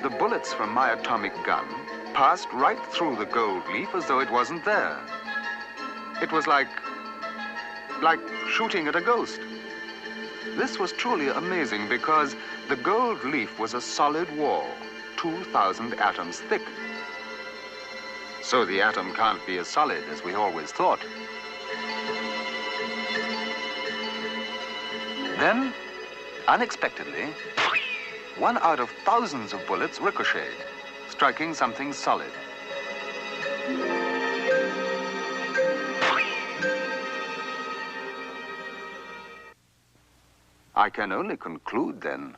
the bullets from my atomic gun passed right through the gold leaf as though it wasn't there. It was like shooting at a ghost. This was truly amazing because the gold leaf was a solid wall, 2,000 atoms thick. So the atom can't be as solid as we always thought. Then, unexpectedly, one out of thousands of bullets ricocheted, striking something solid. I can only conclude, then,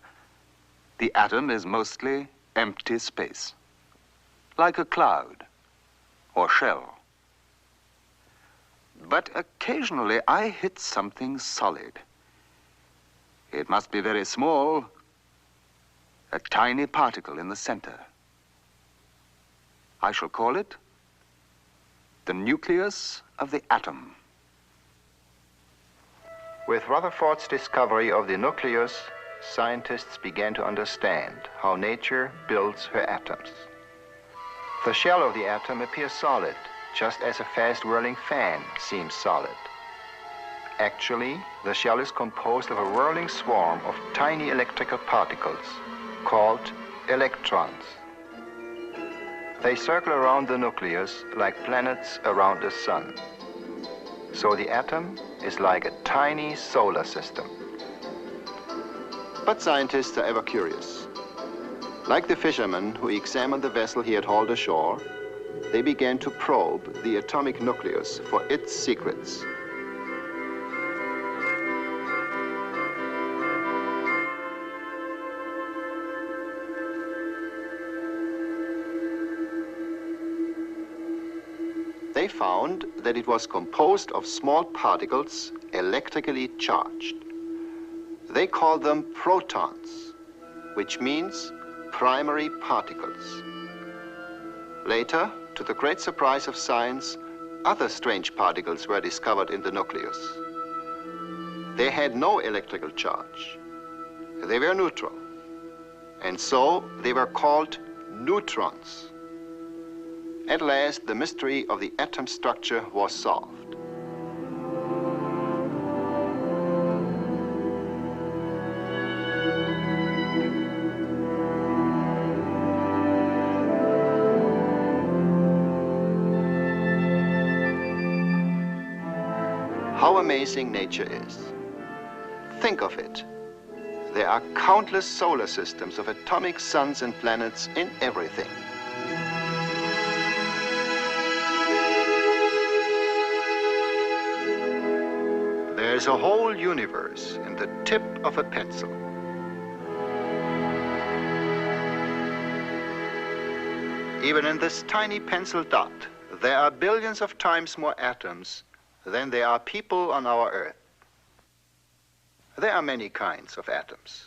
the atom is mostly empty space, like a cloud or shell. But occasionally I hit something solid. It must be very small, a tiny particle in the center. I shall call it the nucleus of the atom. With Rutherford's discovery of the nucleus, scientists began to understand how nature builds her atoms. The shell of the atom appears solid, just as a fast-whirling fan seems solid. Actually, the shell is composed of a whirling swarm of tiny electrical particles called electrons. They circle around the nucleus like planets around the sun. So the atom is like a tiny solar system. But scientists are ever curious. Like the fisherman who examined the vessel he had hauled ashore, they began to probe the atomic nucleus for its secrets. They found that it was composed of small particles electrically charged. They called them protons, which means primary particles. Later, to the great surprise of science, other strange particles were discovered in the nucleus. They had no electrical charge. They were neutral, and so they were called neutrons. At last, the mystery of the atom structure was solved. How amazing nature is. Think of it. There are countless solar systems of atomic suns and planets in everything. There's a whole universe in the tip of a pencil. Even in this tiny pencil dot, there are billions of times more atoms than there are people on our Earth. There are many kinds of atoms.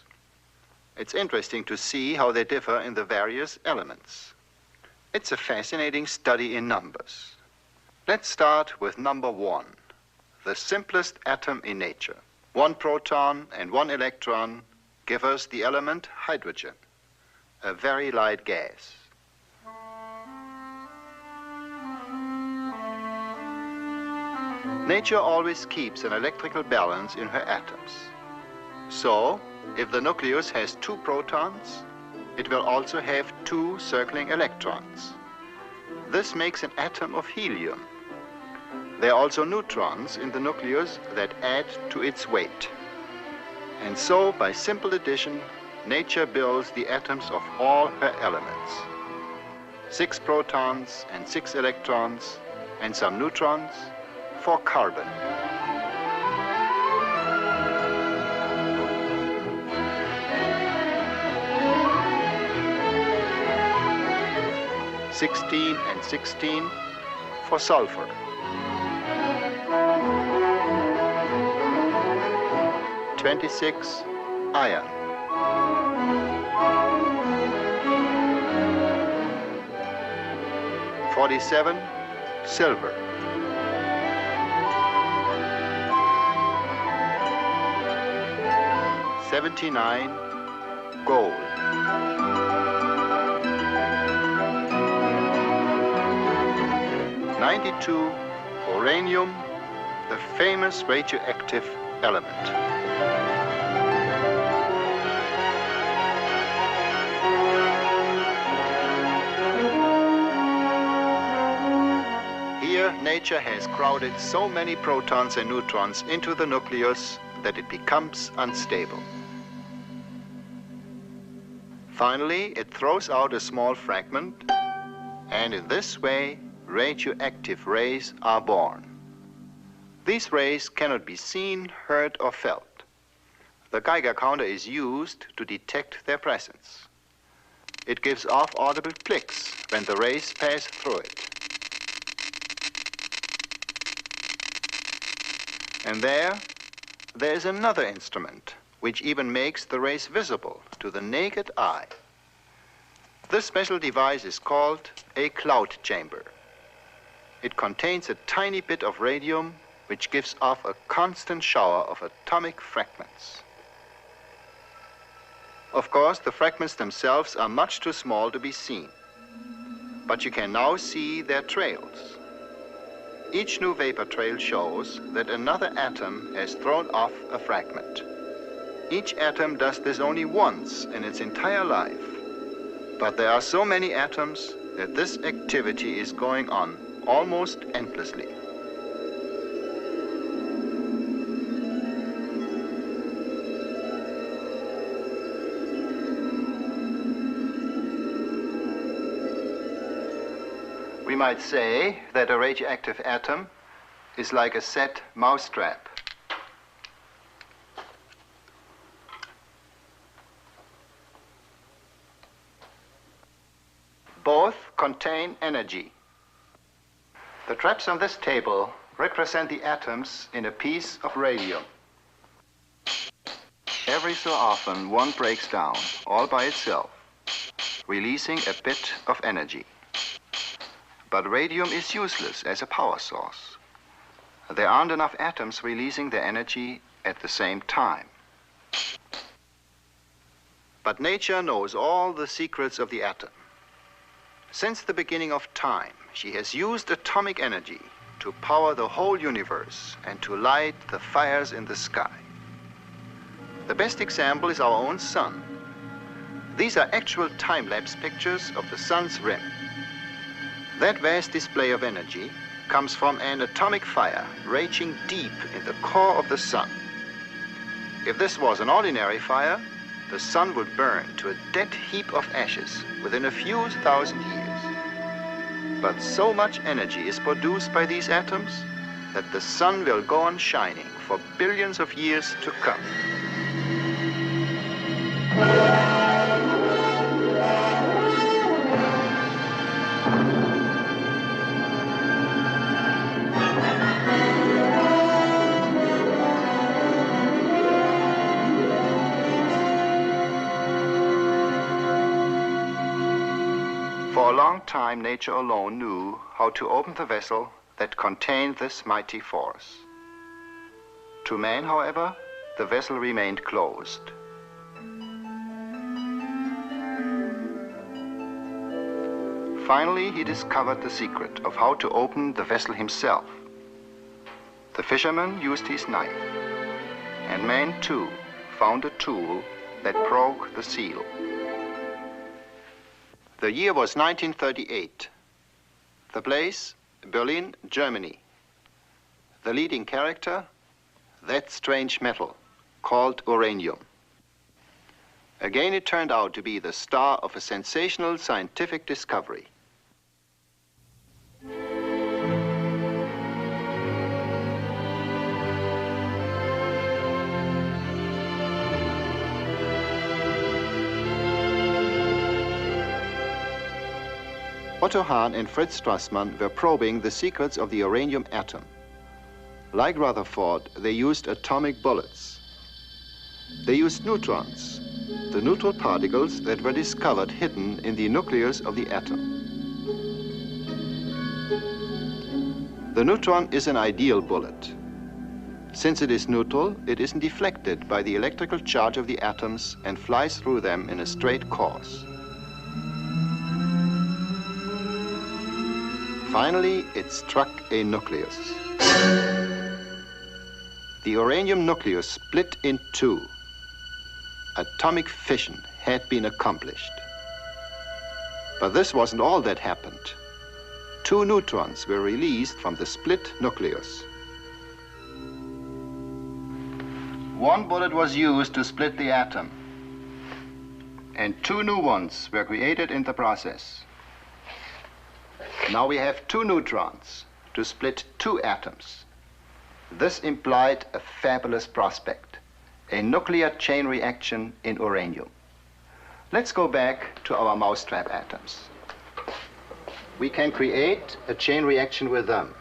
It's interesting to see how they differ in the various elements. It's a fascinating study in numbers. Let's start with number 1, the simplest atom in nature. 1 proton and 1 electron give us the element hydrogen, a very light gas. Nature always keeps an electrical balance in her atoms. So, if the nucleus has 2 protons, it will also have 2 circling electrons. This makes an atom of helium. There are also neutrons in the nucleus that add to its weight. And so, by simple addition, nature builds the atoms of all her elements. 6 protons and 6 electrons and some neutrons for carbon. "16 and 16 for sulfur. "26 iron. "47 silver. "79 gold. "92 uranium, the famous radioactive element. Here, nature has crowded so many protons and neutrons into the nucleus that it becomes unstable. Finally, it throws out a small fragment, and in this way, radioactive rays are born. These rays cannot be seen, heard, or felt. The Geiger counter is used to detect their presence. It gives off audible clicks when the rays pass through it. And there is another instrument which even makes the rays visible to the naked eye. This special device is called a cloud chamber. It contains a tiny bit of radium which gives off a constant shower of atomic fragments. Of course, the fragments themselves are much too small to be seen, but you can now see their trails. Each new vapor trail shows that another atom has thrown off a fragment. Each atom does this only once in its entire life. But there are so many atoms that this activity is going on almost endlessly. We might say that a radioactive atom is like a set mousetrap. Both contain energy. The traps on this table represent the atoms in a piece of radium. Every so often, one breaks down all by itself, releasing a bit of energy. But radium is useless as a power source. There aren't enough atoms releasing their energy at the same time. But nature knows all the secrets of the atom. Since the beginning of time, she has used atomic energy to power the whole universe and to light the fires in the sky. The best example is our own sun. These are actual time-lapse pictures of the sun's rim. That vast display of energy comes from an atomic fire raging deep in the core of the sun. If this was an ordinary fire, the sun would burn to a dead heap of ashes within a few thousand years. But so much energy is produced by these atoms that the sun will go on shining for billions of years to come. For a long time, nature alone knew how to open the vessel that contained this mighty force. To man, however, the vessel remained closed. Finally, he discovered the secret of how to open the vessel himself. The fisherman used his knife, and man, too, found a tool that broke the seal. The year was 1938. The place, Berlin, Germany. The leading character, that strange metal called uranium. Again, it turned out to be the star of a sensational scientific discovery. Otto Hahn and Fritz Strassmann were probing the secrets of the uranium atom. Like Rutherford, they used atomic bullets. They used neutrons, the neutral particles that were discovered hidden in the nucleus of the atom. The neutron is an ideal bullet. Since it is neutral, it isn't deflected by the electrical charge of the atoms and flies through them in a straight course. Finally, it struck a nucleus. The uranium nucleus split in two. Atomic fission had been accomplished. But this wasn't all that happened. Two neutrons were released from the split nucleus. One bullet was used to split the atom, and two new ones were created in the process. Now we have two neutrons to split two atoms. This implied a fabulous prospect, a nuclear chain reaction in uranium. Let's go back to our mousetrap atoms. We can create a chain reaction with them.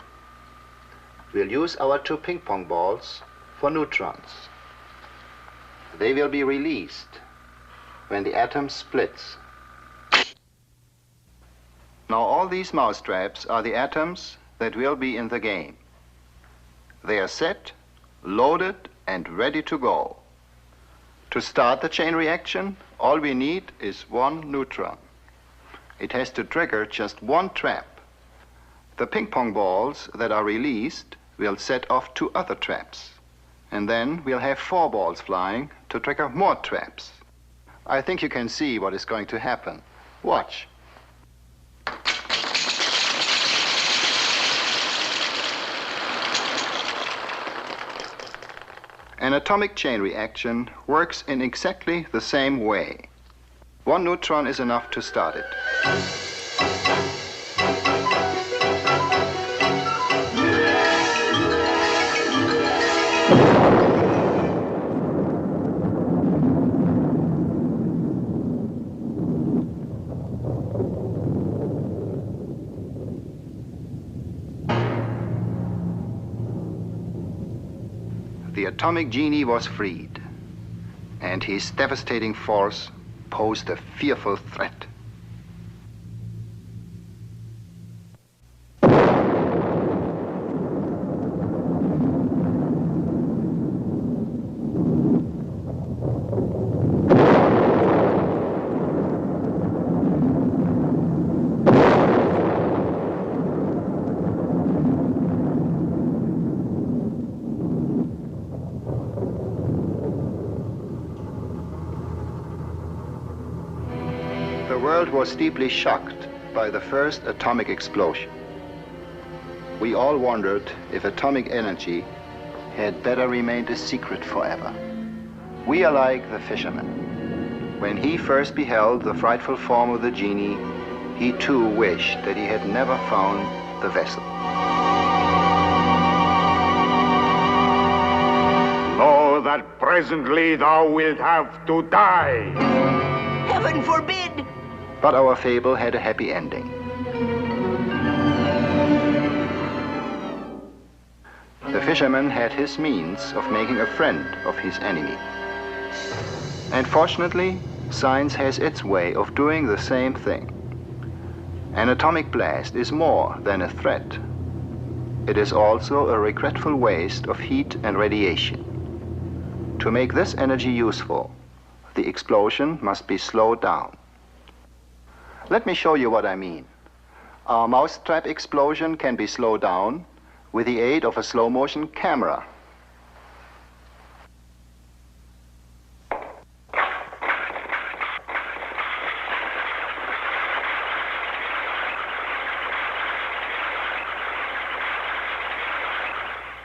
We'll use our two ping pong balls for neutrons. They will be released when the atom splits. Now all these mousetraps are the atoms that will be in the game. They are set, loaded, and ready to go. To start the chain reaction, all we need is one neutron. It has to trigger just one trap. The ping pong balls that are released will set off two other traps. And then we'll have four balls flying to trigger more traps. I think you can see what is going to happen. Watch. An atomic chain reaction works in exactly the same way. One neutron is enough to start it. the atomic genie was freed, and his devastating force posed a fearful threat. The world was deeply shocked by the first atomic explosion. We all wondered if atomic energy had better remained a secret forever. We are like the fisherman. When he first beheld the frightful form of the genie, he too wished that he had never found the vessel. Know that presently thou wilt have to die. Heaven forbid! But our fable had a happy ending. The fisherman had his means of making a friend of his enemy. And fortunately, science has its way of doing the same thing. An atomic blast is more than a threat. It is also a regretful waste of heat and radiation. To make this energy useful, the explosion must be slowed down. Let me show you what I mean. Our mousetrap explosion can be slowed down with the aid of a slow-motion camera.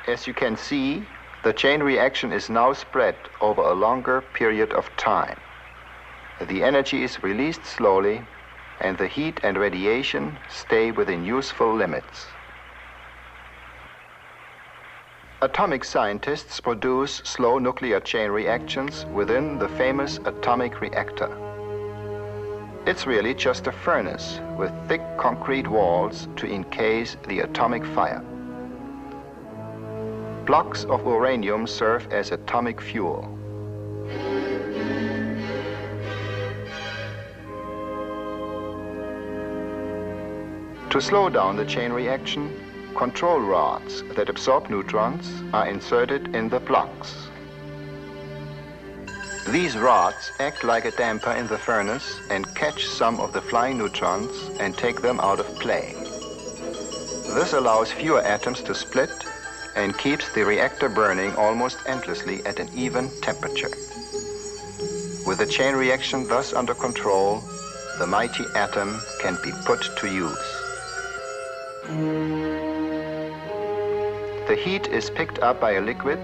As you can see, the chain reaction is now spread over a longer period of time. The energy is released slowly, and the heat and radiation stay within useful limits. Atomic scientists produce slow nuclear chain reactions within the famous atomic reactor. It's really just a furnace with thick concrete walls to encase the atomic fire. Blocks of uranium serve as atomic fuel. To slow down the chain reaction, control rods that absorb neutrons are inserted in the blocks. These rods act like a damper in the furnace and catch some of the flying neutrons and take them out of play. This allows fewer atoms to split and keeps the reactor burning almost endlessly at an even temperature. With the chain reaction thus under control, the mighty atom can be put to use. The heat is picked up by a liquid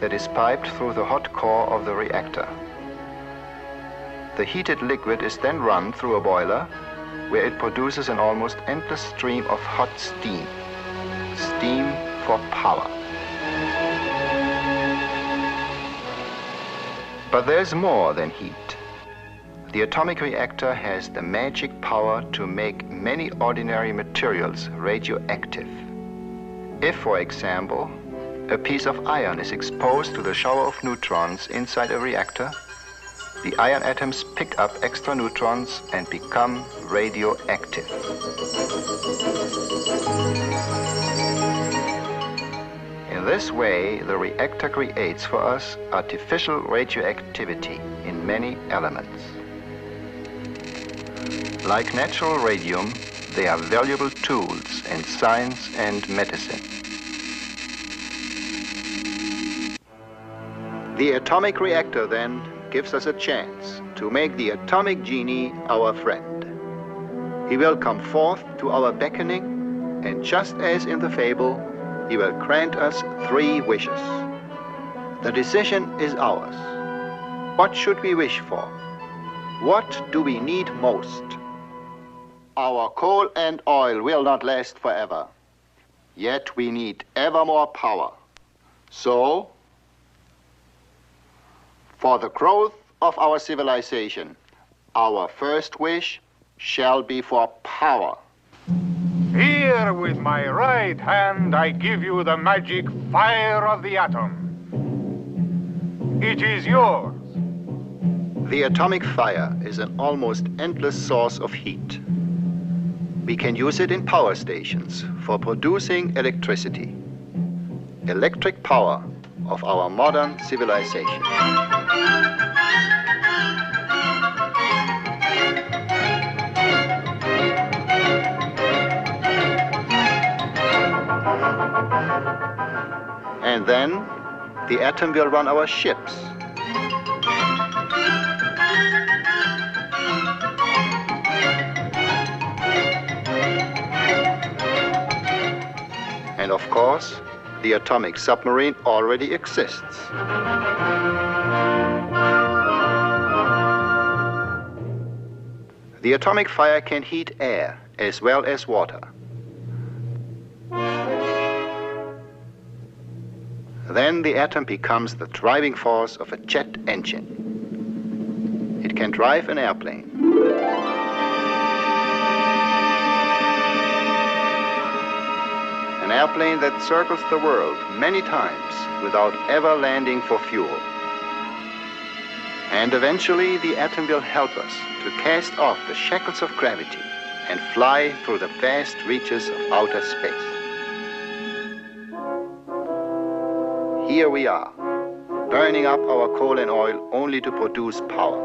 that is piped through the hot core of the reactor. The heated liquid is then run through a boiler where it produces an almost endless stream of hot steam. Steam for power. But there's more than heat. The atomic reactor has the magic power to make many ordinary materials radioactive. If, for example, a piece of iron is exposed to the shower of neutrons inside a reactor, the iron atoms pick up extra neutrons and become radioactive. In this way, the reactor creates for us artificial radioactivity in many elements. Like natural radium, they are valuable tools in science and medicine. The atomic reactor, then, gives us a chance to make the atomic genie our friend. He will come forth to our beckoning, and just as in the fable, he will grant us 3 wishes. The decision is ours. What should we wish for? What do we need most? Our coal and oil will not last forever. Yet we need ever more power. So, for the growth of our civilization, our first wish shall be for power. Here with my right hand I give you the magic fire of the atom. It is yours. The atomic fire is an almost endless source of heat. We can use it in power stations for producing electricity. Electric power of our modern civilization. And then, the atom will run our ships. And of course, the atomic submarine already exists. The atomic fire can heat air as well as water. Then the atom becomes the driving force of a jet engine. It can drive an airplane. An airplane that circles the world many times without ever landing for fuel. And eventually the atom will help us to cast off the shackles of gravity and fly through the vast reaches of outer space. Here we are, burning up our coal and oil only to produce power.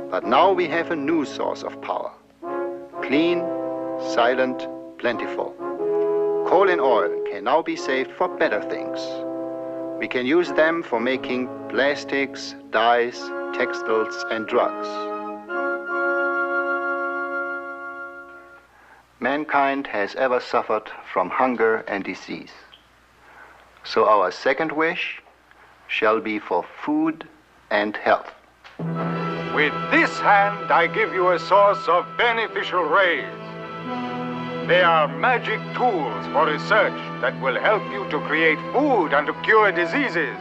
But now we have a new source of power. Clean, silent, plentiful. Coal and oil can now be saved for better things. We can use them for making plastics, dyes, textiles, and drugs. Mankind has ever suffered from hunger and disease. So our second wish shall be for food and health. With this hand, I give you a source of beneficial rays. They are magic tools for research that will help you to create food and to cure diseases.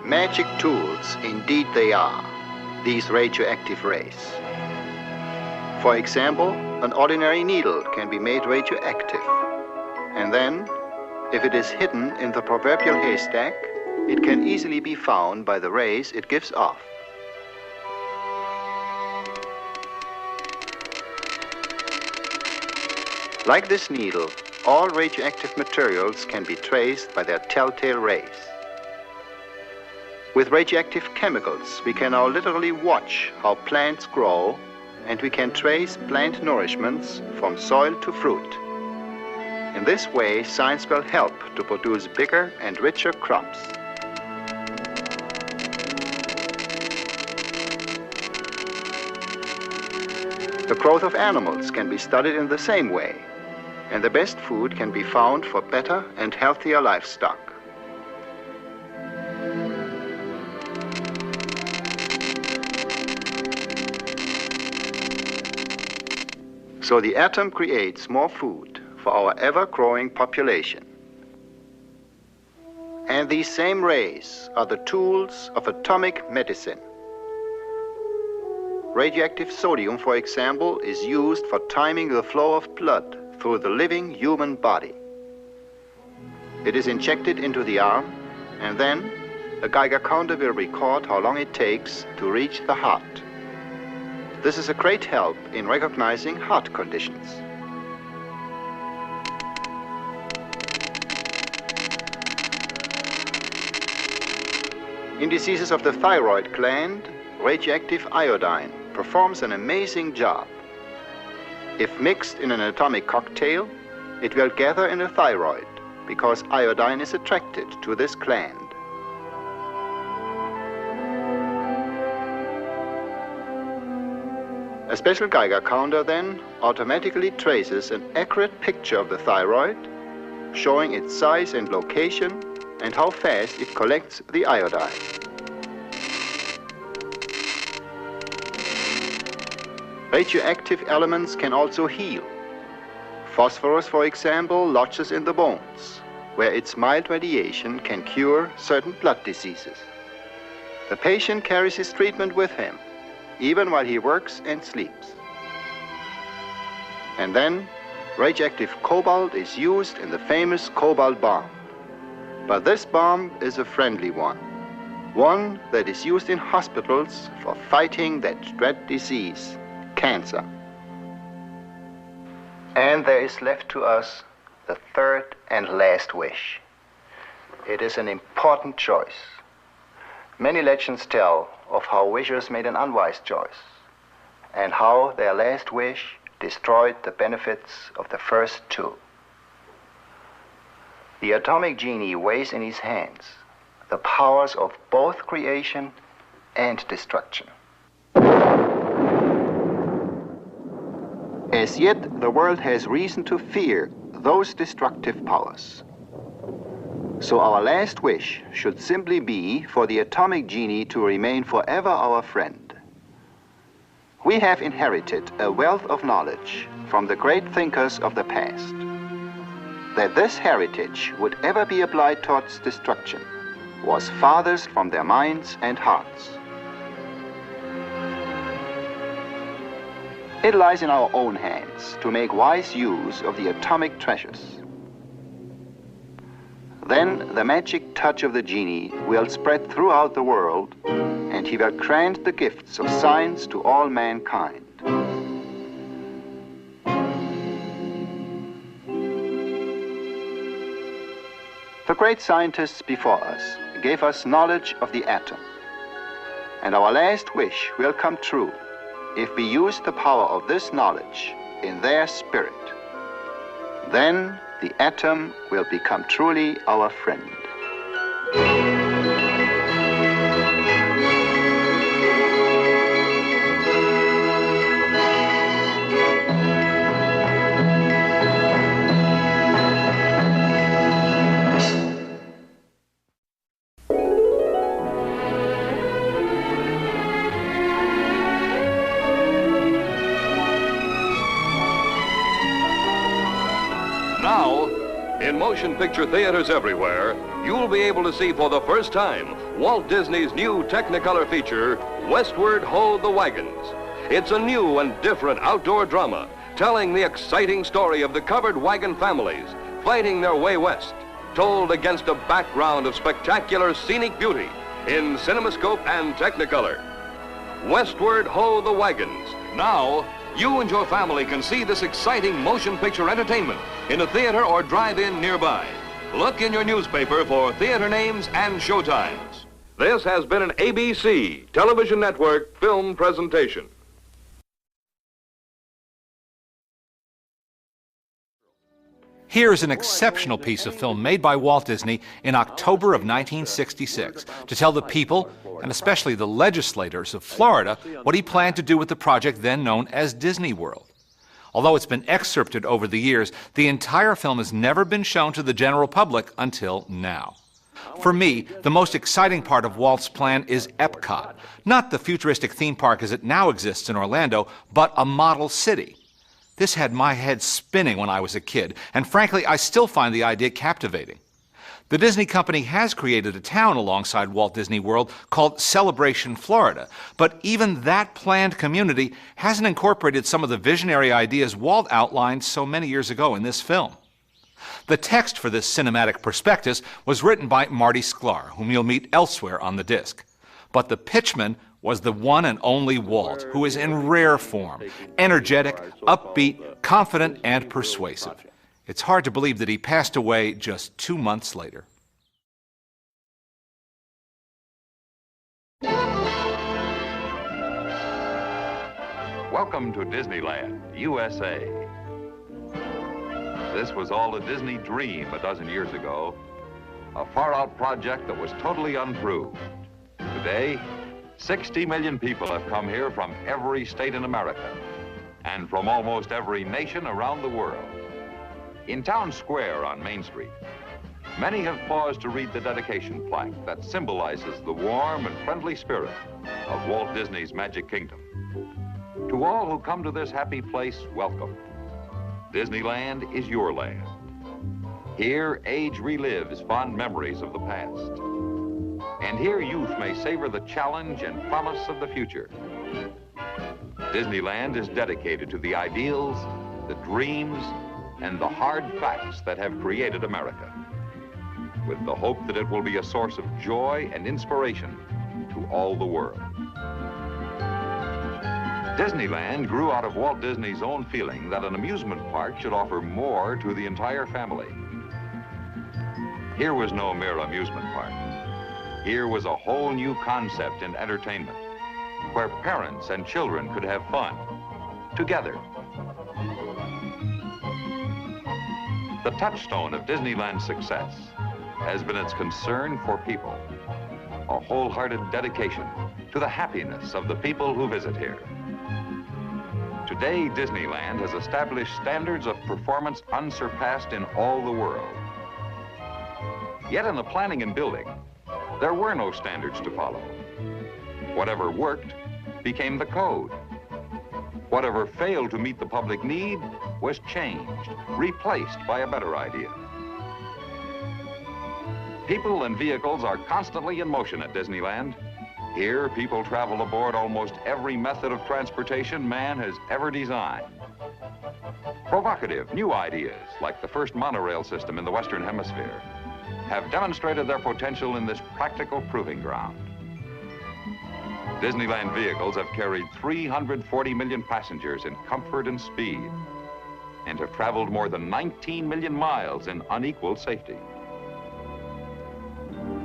Magic tools, indeed they are, these radioactive rays. For example, an ordinary needle can be made radioactive. And then, if it is hidden in the proverbial haystack, it can easily be found by the rays it gives off. Like this needle, all radioactive materials can be traced by their telltale rays. With radioactive chemicals, we can now literally watch how plants grow, and we can trace plant nourishments from soil to fruit. In this way, science will help to produce bigger and richer crops. The growth of animals can be studied in the same way, and the best food can be found for better and healthier livestock. So the atom creates more food for our ever-growing population. And these same rays are the tools of atomic medicine. Radioactive sodium, for example, is used for timing the flow of blood through the living human body. It is injected into the arm, and then a Geiger counter will record how long it takes to reach the heart. This is a great help in recognizing heart conditions. In diseases of the thyroid gland, radioactive iodine performs an amazing job. If mixed in an atomic cocktail, it will gather in the thyroid because iodine is attracted to this gland. A special Geiger counter then automatically traces an accurate picture of the thyroid, showing its size and location and how fast it collects the iodine. Radioactive elements can also heal. Phosphorus, for example, lodges in the bones, where its mild radiation can cure certain blood diseases. The patient carries his treatment with him, even while he works and sleeps. And then, radioactive cobalt is used in the famous cobalt bomb. But this bomb is a friendly one. One that is used in hospitals for fighting that dread disease, cancer. And there is left to us the third and last wish. It is an important choice. Many legends tell of how wishers made an unwise choice, and how their last wish destroyed the benefits of the first two. The atomic genie weighs in his hands the powers of both creation and destruction. As yet, the world has reason to fear those destructive powers. So our last wish should simply be for the atomic genie to remain forever our friend. We have inherited a wealth of knowledge from the great thinkers of the past. That this heritage would ever be applied towards destruction was farthest from their minds and hearts. It lies in our own hands to make wise use of the atomic treasures. Then the magic touch of the genie will spread throughout the world, and he will grant the gifts of science to all mankind. The great scientists before us gave us knowledge of the atom, and our last wish will come true if we use the power of this knowledge in their spirit. Then the atom will become truly our friend. In motion picture theaters everywhere, you'll be able to see for the first time Walt Disney's new Technicolor feature, Westward Ho the Wagons. It's a new and different outdoor drama telling the exciting story of the covered wagon families fighting their way west, told against a background of spectacular scenic beauty in CinemaScope and Technicolor. Westward Ho the Wagons. Now, you and your family can see this exciting motion picture entertainment in a theater or drive-in nearby. Look in your newspaper for theater names and showtimes. This has been an ABC Television Network film presentation. Here's an exceptional piece of film made by Walt Disney in October of 1966 to tell the people, and especially the legislators of Florida, what he planned to do with the project then known as Disney World. Although it's been excerpted over the years, the entire film has never been shown to the general public until now. For me, the most exciting part of Walt's plan is EPCOT, not the futuristic theme park as it now exists in Orlando, but a model city. This had my head spinning when I was a kid, and frankly, I still find the idea captivating. The Disney company has created a town alongside Walt Disney World called Celebration, Florida, but even that planned community hasn't incorporated some of the visionary ideas Walt outlined so many years ago in this film. The text for this cinematic prospectus was written by Marty Sklar, whom you'll meet elsewhere on the disc. But the pitchman was the one and only Walt, who is in rare form, energetic, upbeat, confident, and persuasive. It's hard to believe that he passed away just 2 months later. Welcome to Disneyland, USA. This was all a Disney dream a dozen years ago, a far-out project that was totally unproved. Today, 60 million people have come here from every state in America and from almost every nation around the world. In Town Square on Main Street, many have paused to read the dedication plaque that symbolizes the warm and friendly spirit of Walt Disney's Magic Kingdom. To all who come to this happy place, welcome. Disneyland is your land. Here, age relives fond memories of the past. And here youth may savor the challenge and promise of the future. Disneyland is dedicated to the ideals, the dreams, and the hard facts that have created America. with the hope that it will be a source of joy and inspiration to all the world. Disneyland grew out of Walt Disney's own feeling that an amusement park should offer more to the entire family. Here was no mere amusement park. Here was a whole new concept in entertainment, where parents and children could have fun together. The touchstone of Disneyland's success has been its concern for people, a wholehearted dedication to the happiness of the people who visit here. Today, Disneyland has established standards of performance unsurpassed in all the world. Yet in the planning and building, there were no standards to follow. Whatever worked became the code. Whatever failed to meet the public need was changed, replaced by a better idea. People and vehicles are constantly in motion at Disneyland. Here, people travel aboard almost every method of transportation man has ever designed. Provocative new ideas, like the first monorail system in the Western Hemisphere, have demonstrated their potential in this practical proving ground. Disneyland vehicles have carried 340 million passengers in comfort and speed, and have traveled more than 19 million miles in unequaled safety.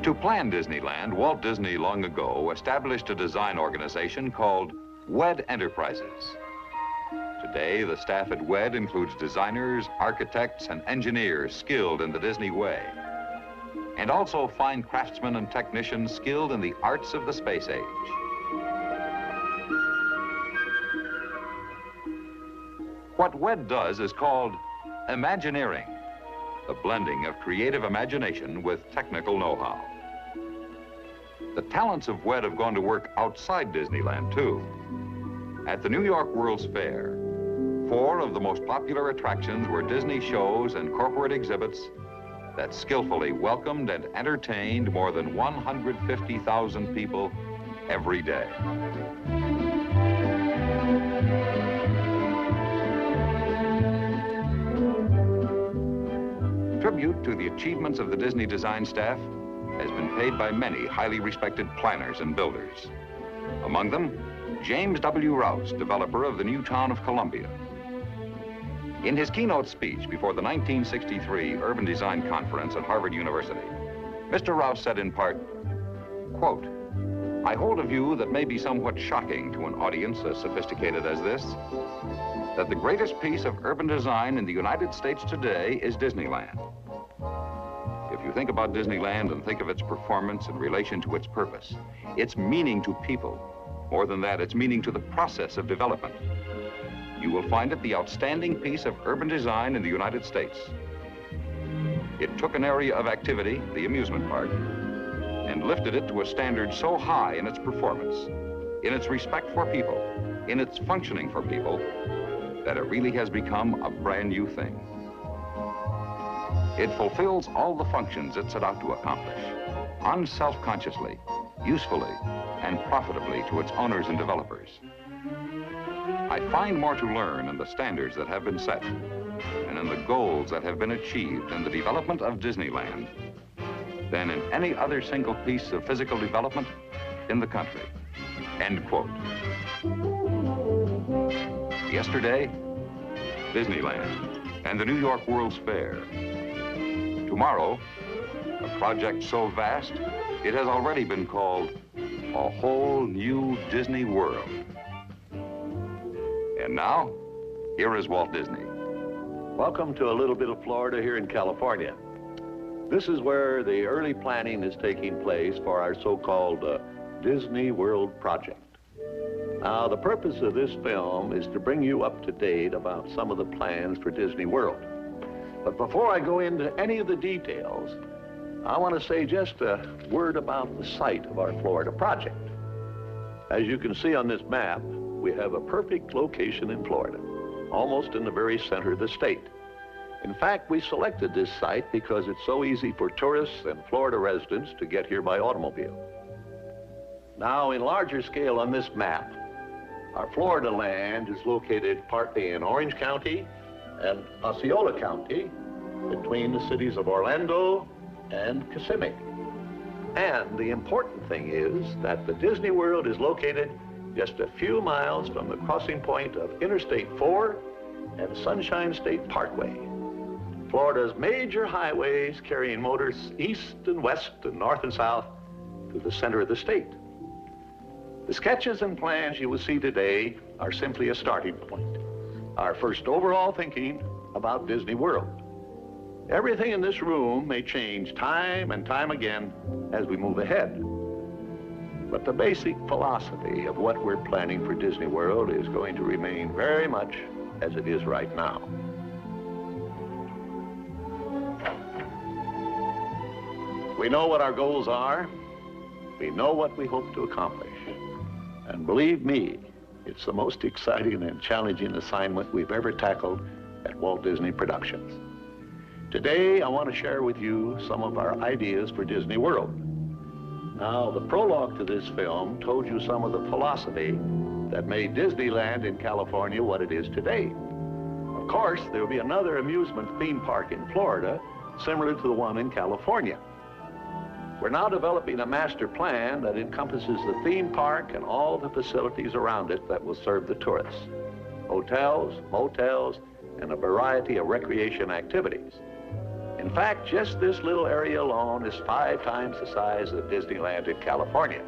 To plan Disneyland, Walt Disney long ago established a design organization called WED Enterprises. Today, the staff at WED includes designers, architects, and engineers skilled in the Disney way, and also fine craftsmen and technicians skilled in the arts of the space age. What WED does is called Imagineering, the blending of creative imagination with technical know-how. The talents of WED have gone to work outside Disneyland, too. At the New York World's Fair, 4 of the most popular attractions were Disney shows and corporate exhibits that skillfully welcomed and entertained more than 150,000 people every day. Tribute to the achievements of the Disney design staff has been paid by many highly respected planners and builders. Among them, James W. Rouse, developer of the new town of Columbia. In his keynote speech before the 1963 Urban Design Conference at Harvard University, Mr. Rouse said in part, quote, "I hold a view that may be somewhat shocking to an audience as sophisticated as this, that the greatest piece of urban design in the United States today is Disneyland. If you think about Disneyland and think of its performance in relation to its purpose, its meaning to people, more than that, its meaning to the process of development, you will find it the outstanding piece of urban design in the United States. It took an area of activity, the amusement park, and lifted it to a standard so high in its performance, in its respect for people, in its functioning for people, that it really has become a brand new thing. It fulfills all the functions it set out to accomplish, unself-consciously, usefully, and profitably to its owners and developers. I find more to learn in the standards that have been set and in the goals that have been achieved in the development of Disneyland than in any other single piece of physical development in the country." End quote. Yesterday, Disneyland and the New York World's Fair. Tomorrow, a project so vast, it has already been called a whole new Disney World. And now, here is Walt Disney. Welcome to a little bit of Florida here in California. This is where the early planning is taking place for our so-called Disney World project. Now, the purpose of this film is to bring you up to date about some of the plans for Disney World. But before I go into any of the details, I want to say just a word about the site of our Florida project. As you can see on this map, we have a perfect location in Florida, almost in the very center of the state. In fact, we selected this site because it's so easy for tourists and Florida residents to get here by automobile. Now, in larger scale on this map, our Florida land is located partly in Orange County and Osceola County, between the cities of Orlando and Kissimmee. And the important thing is that the Disney World is located just a few miles from the crossing point of Interstate 4 and Sunshine State Parkway, Florida's major highways carrying motors east and west and north and south to the center of the state. The sketches and plans you will see today are simply a starting point, our first overall thinking about Disney World. Everything in this room may change time and time again as we move ahead. But the basic philosophy of what we're planning for Disney World is going to remain very much as it is right now. We know what our goals are. We know what we hope to accomplish. And believe me, it's the most exciting and challenging assignment we've ever tackled at Walt Disney Productions. Today, I want to share with you some of our ideas for Disney World. Now, the prologue to this film told you some of the philosophy that made Disneyland in California what it is today. Of course, there will be another amusement theme park in Florida, similar to the one in California. We're now developing a master plan that encompasses the theme park and all the facilities around it that will serve the tourists. Hotels, motels, and a variety of recreation activities. In fact, just this little area alone is 5 times the size of Disneyland in California.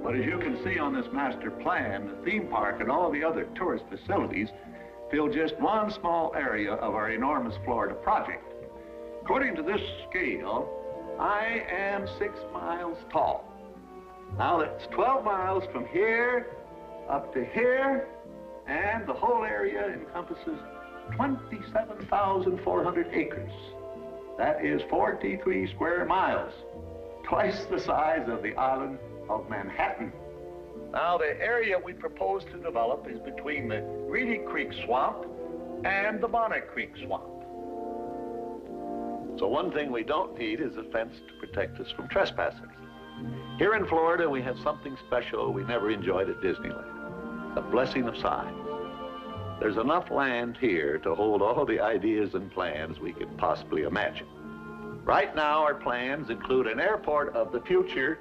But as you can see on this master plan, the theme park and all the other tourist facilities fill just one small area of our enormous Florida project. According to this scale, I am 6 miles tall. Now that's 12 miles from here up to here, and the whole area encompasses 27,400 acres. That is 43 square miles, twice the size of the island of Manhattan. Now, the area we propose to develop is between the Reedy Creek Swamp and the Bonnet Creek Swamp. So one thing we don't need is a fence to protect us from trespassers. Here in Florida, we have something special we never enjoyed at Disneyland. The blessing of size. There's enough land here to hold all the ideas and plans we could possibly imagine. Right now, our plans include an airport of the future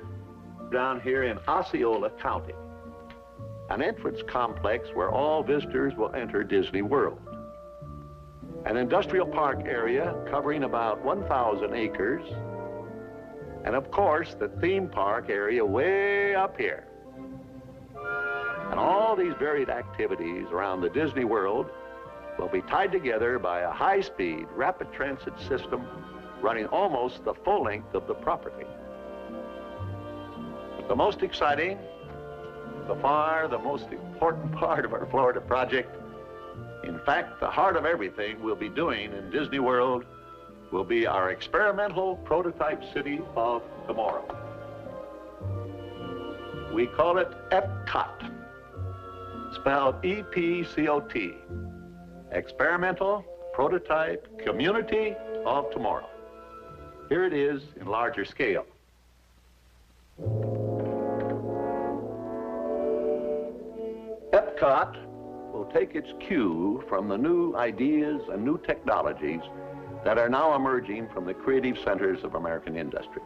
down here in Osceola County, an entrance complex where all visitors will enter Disney World, an industrial park area covering about 1,000 acres, and of course, the theme park area way up here. And all these varied activities around the Disney World will be tied together by a high-speed, rapid transit system running almost the full length of the property. But the most exciting, by far the most important part of our Florida project, in fact, the heart of everything we'll be doing in Disney World, will be our experimental prototype city of tomorrow. We call it EPCOT. Spelled E-P-C-O-T, Experimental Prototype Community of Tomorrow. Here it is in larger scale. EPCOT will take its cue from the new ideas and new technologies that are now emerging from the creative centers of American industry.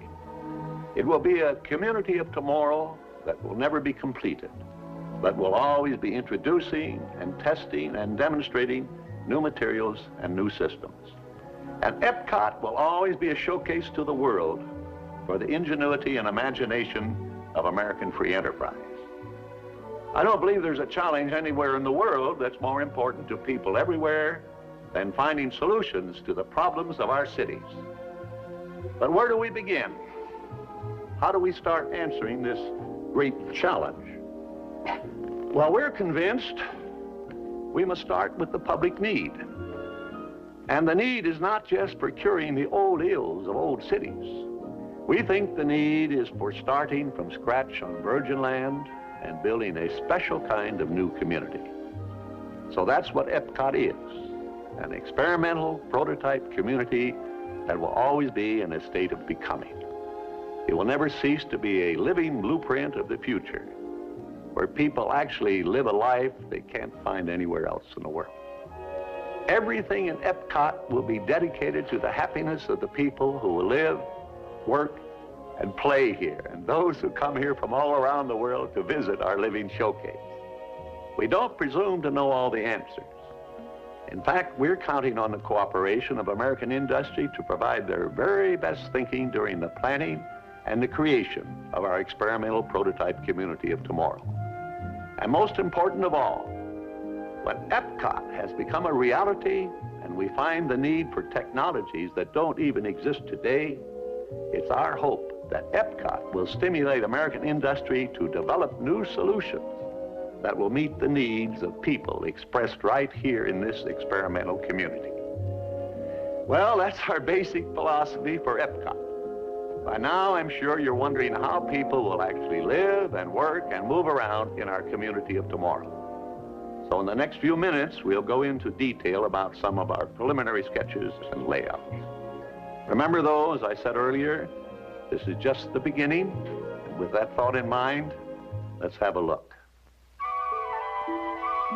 It will be a community of tomorrow that will never be completed, but will always be introducing and testing and demonstrating new materials and new systems. And EPCOT will always be a showcase to the world for the ingenuity and imagination of American free enterprise. I don't believe there's a challenge anywhere in the world that's more important to people everywhere than finding solutions to the problems of our cities. But where do we begin? How do we start answering this great challenge? Well, we're convinced we must start with the public need. And the need is not just for curing the old ills of old cities. We think the need is for starting from scratch on virgin land and building a special kind of new community. So that's what EPCOT is, an experimental prototype community that will always be in a state of becoming. It will never cease to be a living blueprint of the future. where people actually live a life they can't find anywhere else in the world. Everything in EPCOT will be dedicated to the happiness of the people who will live, work, and play here, and those who come here from all around the world to visit our living showcase. We don't presume to know all the answers. In fact, we're counting on the cooperation of American industry to provide their very best thinking during the planning and the creation of our experimental prototype community of tomorrow. And most important of all, when EPCOT has become a reality and we find the need for technologies that don't even exist today, it's our hope that EPCOT will stimulate American industry to develop new solutions that will meet the needs of people expressed right here in this experimental community. Well, that's our basic philosophy for EPCOT. By now, I'm sure you're wondering how people will actually live and work and move around in our community of tomorrow. So in the next few minutes, we'll go into detail about some of our preliminary sketches and layouts. Remember though, as I said earlier, this is just the beginning, and with that thought in mind, let's have a look.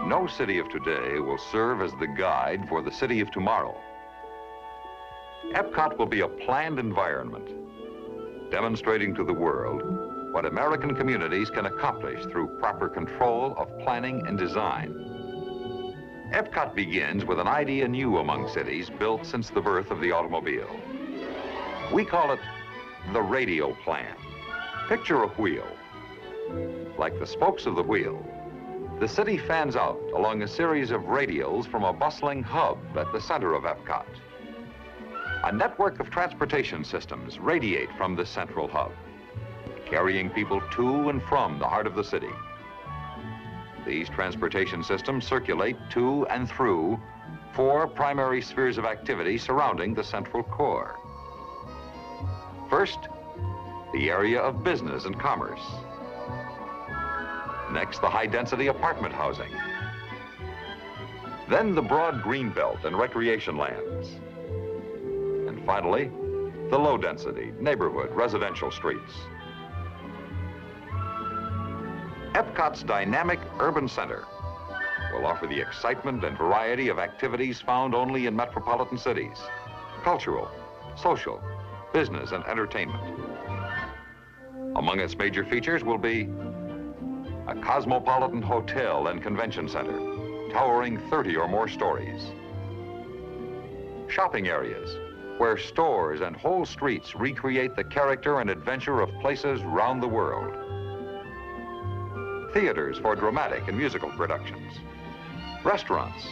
No city of today will serve as the guide for the city of tomorrow. EPCOT will be a planned environment, demonstrating to the world what American communities can accomplish through proper control of planning and design. EPCOT begins with an idea new among cities built since the birth of the automobile. We call it the radio plan. Picture a wheel. Like the spokes of the wheel, the city fans out along a series of radials from a bustling hub at the center of EPCOT. A network of transportation systems radiate from this central hub, carrying people to and from the heart of the city. These transportation systems circulate to and through 4 primary spheres of activity surrounding the central core. First, the area of business and commerce. Next, the high-density apartment housing. Then the broad greenbelt and recreation lands. And finally, the low-density neighborhood residential streets. EPCOT's dynamic urban center will offer the excitement and variety of activities found only in metropolitan cities: cultural, social, business, and entertainment. Among its major features will be a cosmopolitan hotel and convention center, towering 30 or more stories. Shopping areas, where stores and whole streets recreate the character and adventure of places round the world. Theaters for dramatic and musical productions. Restaurants,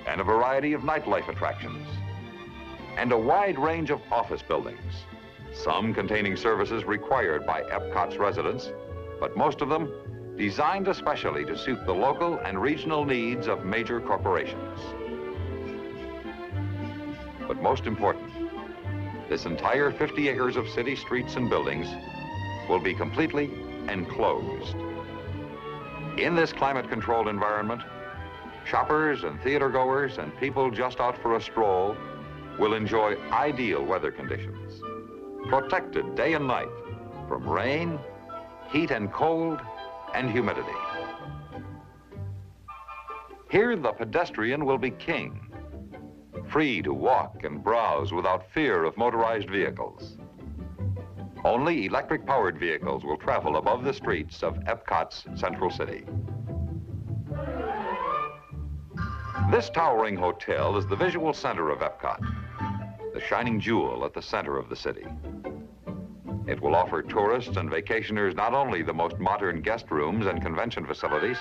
and a variety of nightlife attractions. And a wide range of office buildings, some containing services required by EPCOT's residents, but most of them designed especially to suit the local and regional needs of major corporations. But most important, this entire 50 acres of city streets and buildings will be completely enclosed. In this climate-controlled environment, shoppers and theater-goers and people just out for a stroll will enjoy ideal weather conditions, protected day and night from rain, heat and cold, and humidity. Here, the pedestrian will be king, free to walk and browse without fear of motorized vehicles. Only electric-powered vehicles will travel above the streets of EPCOT's central city. This towering hotel is the visual center of EPCOT, the shining jewel at the center of the city. It will offer tourists and vacationers not only the most modern guest rooms and convention facilities,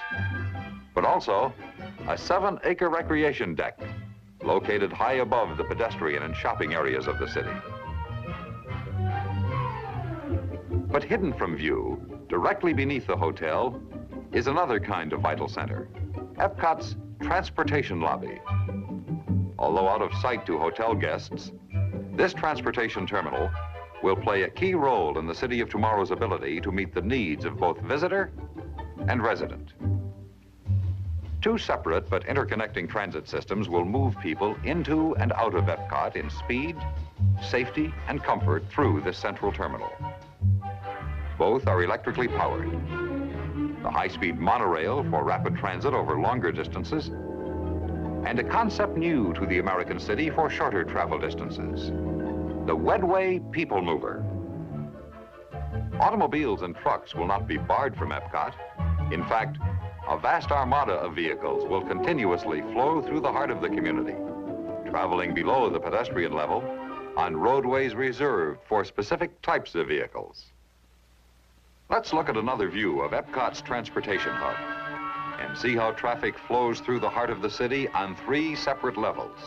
but also a 7-acre recreation deck located high above the pedestrian and shopping areas of the city. But hidden from view, directly beneath the hotel, is another kind of vital center, EPCOT's transportation lobby. Although out of sight to hotel guests, this transportation terminal will play a key role in the city of tomorrow's ability to meet the needs of both visitor and resident. 2 separate but interconnecting transit systems will move people into and out of EPCOT in speed, safety, and comfort through this central terminal. Both are electrically powered. the high-speed monorail for rapid transit over longer distances, and a concept new to the American city for shorter travel distances, the Wedway People Mover. Automobiles and trucks will not be barred from Epcot. In fact, a vast armada of vehicles will continuously flow through the heart of the community, traveling below the pedestrian level on roadways reserved for specific types of vehicles. Let's look at another view of Epcot's transportation hub and see how traffic flows through the heart of the city on 3 separate levels.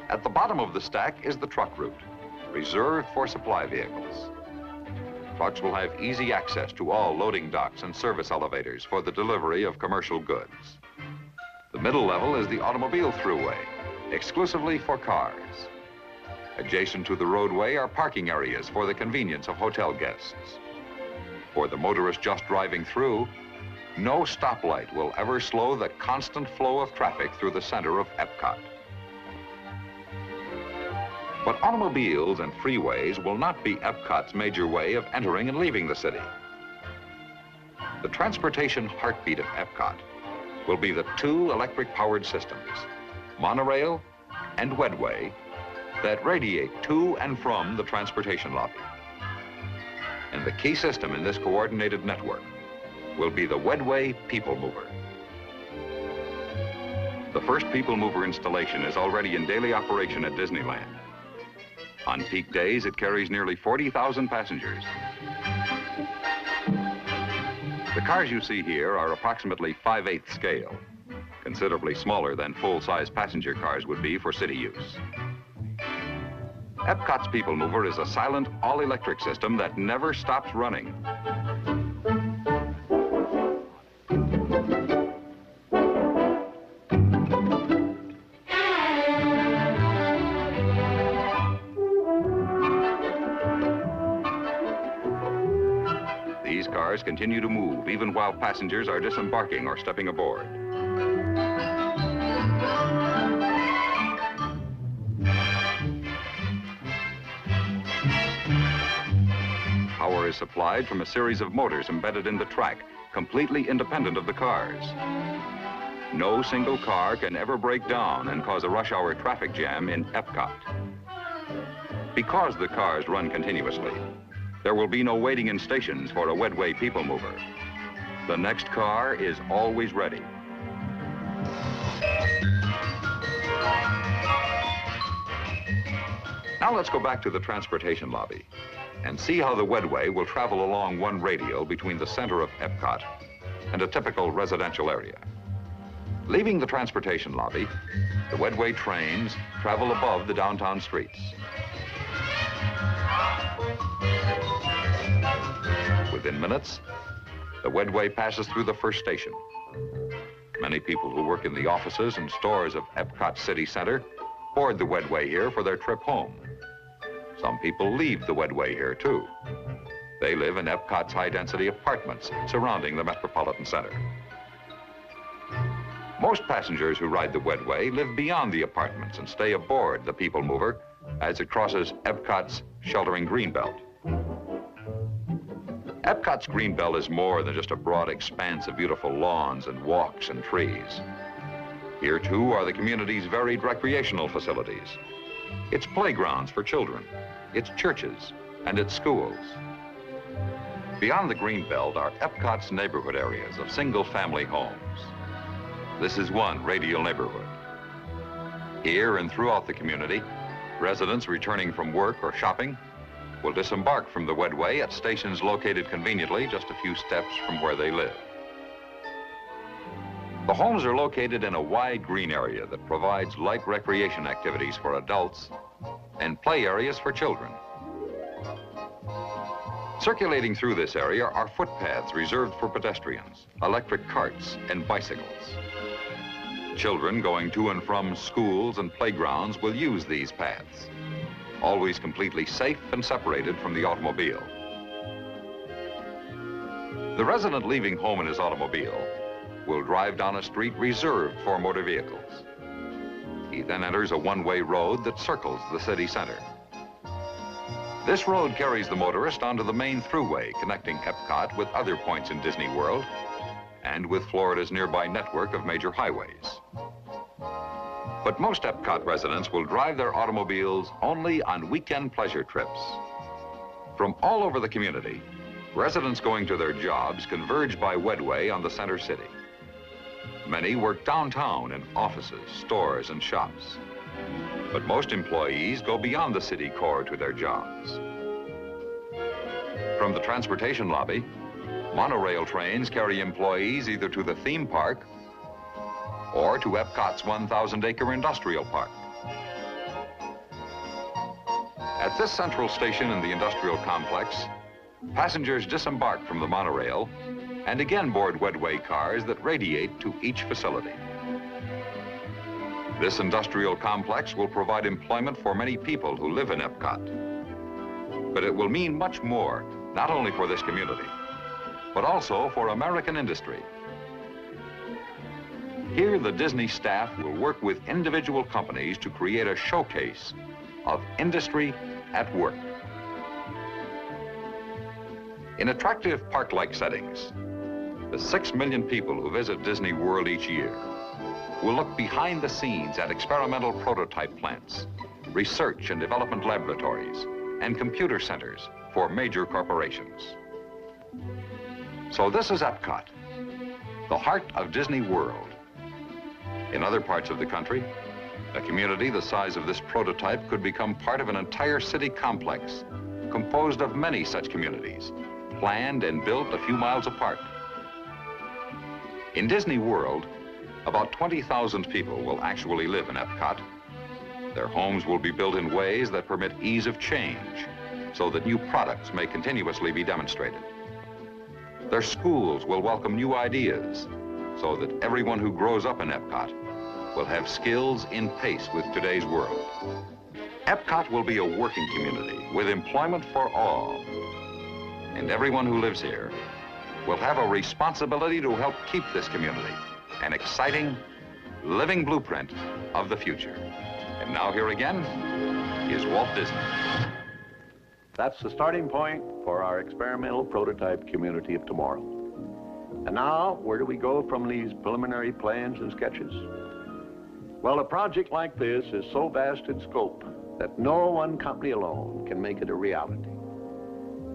At the bottom of the stack is the truck route, reserved for supply vehicles. Trucks will have easy access to all loading docks and service elevators for the delivery of commercial goods. The middle level is the automobile throughway, exclusively for cars. Adjacent to the roadway are parking areas for the convenience of hotel guests. For the motorist just driving through, no stoplight will ever slow the constant flow of traffic through the center of Epcot. But automobiles and freeways will not be Epcot's major way of entering and leaving the city. The transportation heartbeat of Epcot will be the 2 electric-powered systems, monorail and Wedway, that radiate to and from the transportation lobby. And the key system in this coordinated network will be the Wedway People Mover. The first People Mover installation is already in daily operation at Disneyland. On peak days, it carries nearly 40,000 passengers. The cars you see here are approximately 5/8 scale, considerably smaller than full-size passenger cars would be for city use. Epcot's People Mover is a silent, all-electric system that never stops running. These cars continue to move even while passengers are disembarking or stepping aboard. Power is supplied from a series of motors embedded in the track, completely independent of the cars. No single car can ever break down and cause a rush hour traffic jam in Epcot. Because the cars run continuously, there will be no waiting in stations for a Wedway People Mover. The next car is always ready. Now let's go back to the transportation lobby and see how the Wedway will travel along one radial between the center of Epcot and a typical residential area. Leaving the transportation lobby, the Wedway trains travel above the downtown streets. Within minutes, the Wedway passes through the first station. Many people who work in the offices and stores of Epcot City Center board the Wedway here for their trip home. Some people leave the Wedway here, too. They live in Epcot's high-density apartments surrounding the Metropolitan Center. Most passengers who ride the Wedway live beyond the apartments and stay aboard the People Mover as it crosses Epcot's sheltering greenbelt. Epcot's greenbelt is more than just a broad expanse of beautiful lawns and walks and trees. Here, too, are the community's varied recreational facilities. Its playgrounds for children, its churches, and its schools. Beyond the greenbelt are Epcot's neighborhood areas of single-family homes. This is one radial neighborhood. Here and throughout the community, residents returning from work or shopping will disembark from the Wedway at stations located conveniently just a few steps from where they live. The homes are located in a wide green area that provides light recreation activities for adults and play areas for children. Circulating through this area are footpaths reserved for pedestrians, electric carts, and bicycles. Children going to and from schools and playgrounds will use these paths, always completely safe and separated from the automobile. The resident leaving home in his automobile will drive down a street reserved for motor vehicles. He then enters a one-way road that circles the city center. This road carries the motorist onto the main throughway connecting Epcot with other points in Disney World and with Florida's nearby network of major highways. But most EPCOT residents will drive their automobiles only on weekend pleasure trips. From all over the community, residents going to their jobs converge by Wedway on the center city. Many work downtown in offices, stores, and shops. But most employees go beyond the city core to their jobs. From the transportation lobby, monorail trains carry employees either to the theme park or to EPCOT's 1,000-acre industrial park. At this central station in the industrial complex, passengers disembark from the monorail and again board Wedway cars that radiate to each facility. This industrial complex will provide employment for many people who live in EPCOT. But it will mean much more, not only for this community, but also for American industry. Here, the Disney staff will work with individual companies to create a showcase of industry at work. In attractive park-like settings, the 6 million people who visit Disney World each year will look behind the scenes at experimental prototype plants, research and development laboratories, and computer centers for major corporations. So this is EPCOT, the heart of Disney World. In other parts of the country, a community the size of this prototype could become part of an entire city complex composed of many such communities, planned and built a few miles apart. In Disney World, about 20,000 people will actually live in EPCOT. Their homes will be built in ways that permit ease of change, so that new products may continuously be demonstrated. Their schools will welcome new ideas, so that everyone who grows up in EPCOT will have skills in pace with today's world. EPCOT will be a working community with employment for all. And everyone who lives here will have a responsibility to help keep this community an exciting, living blueprint of the future. And now here again is Walt Disney. That's the starting point for our experimental prototype community of tomorrow. And now, where do we go from these preliminary plans and sketches? Well, a project like this is so vast in scope that no one company alone can make it a reality.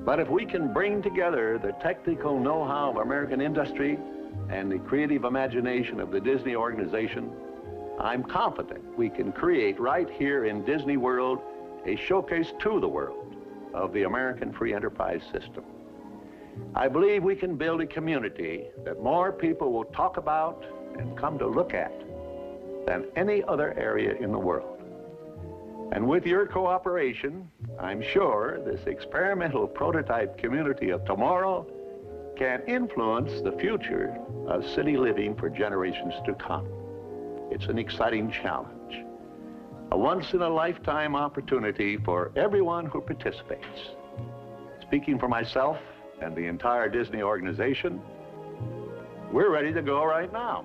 But if we can bring together the technical know-how of American industry and the creative imagination of the Disney organization, I'm confident we can create right here in Disney World a showcase to the world of the American free enterprise system. I believe we can build a community that more people will talk about and come to look at than any other area in the world. And with your cooperation, I'm sure this experimental prototype community of tomorrow can influence the future of city living for generations to come. It's an exciting challenge, a once-in-a-lifetime opportunity for everyone who participates. Speaking for myself and the entire Disney organization, we're ready to go right now.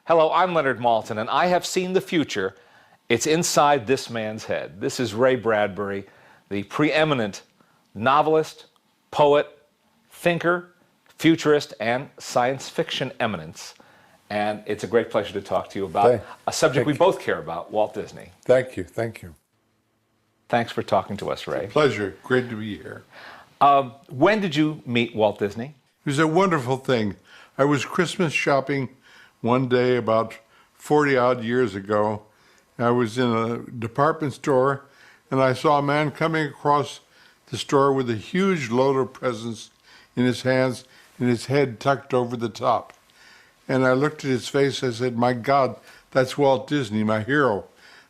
Hello, I'm Leonard Maltin, and I have seen the future. It's inside this man's head. This is Ray Bradbury, the preeminent novelist, poet, thinker, futurist, and science fiction eminence. And it's a great pleasure to talk to you about a subject we both care about, Walt Disney. Thank you. Thank you. Thanks for talking to us, Ray. It's a pleasure. Great to be here. When did you meet Walt Disney? It was a wonderful thing. I was Christmas shopping one day about 40-odd years ago. I was in a department store, and I saw a man coming across the store with a huge load of presents in his hands and his head tucked over the top. And I looked at his face, I said, my God, that's Walt Disney, my hero.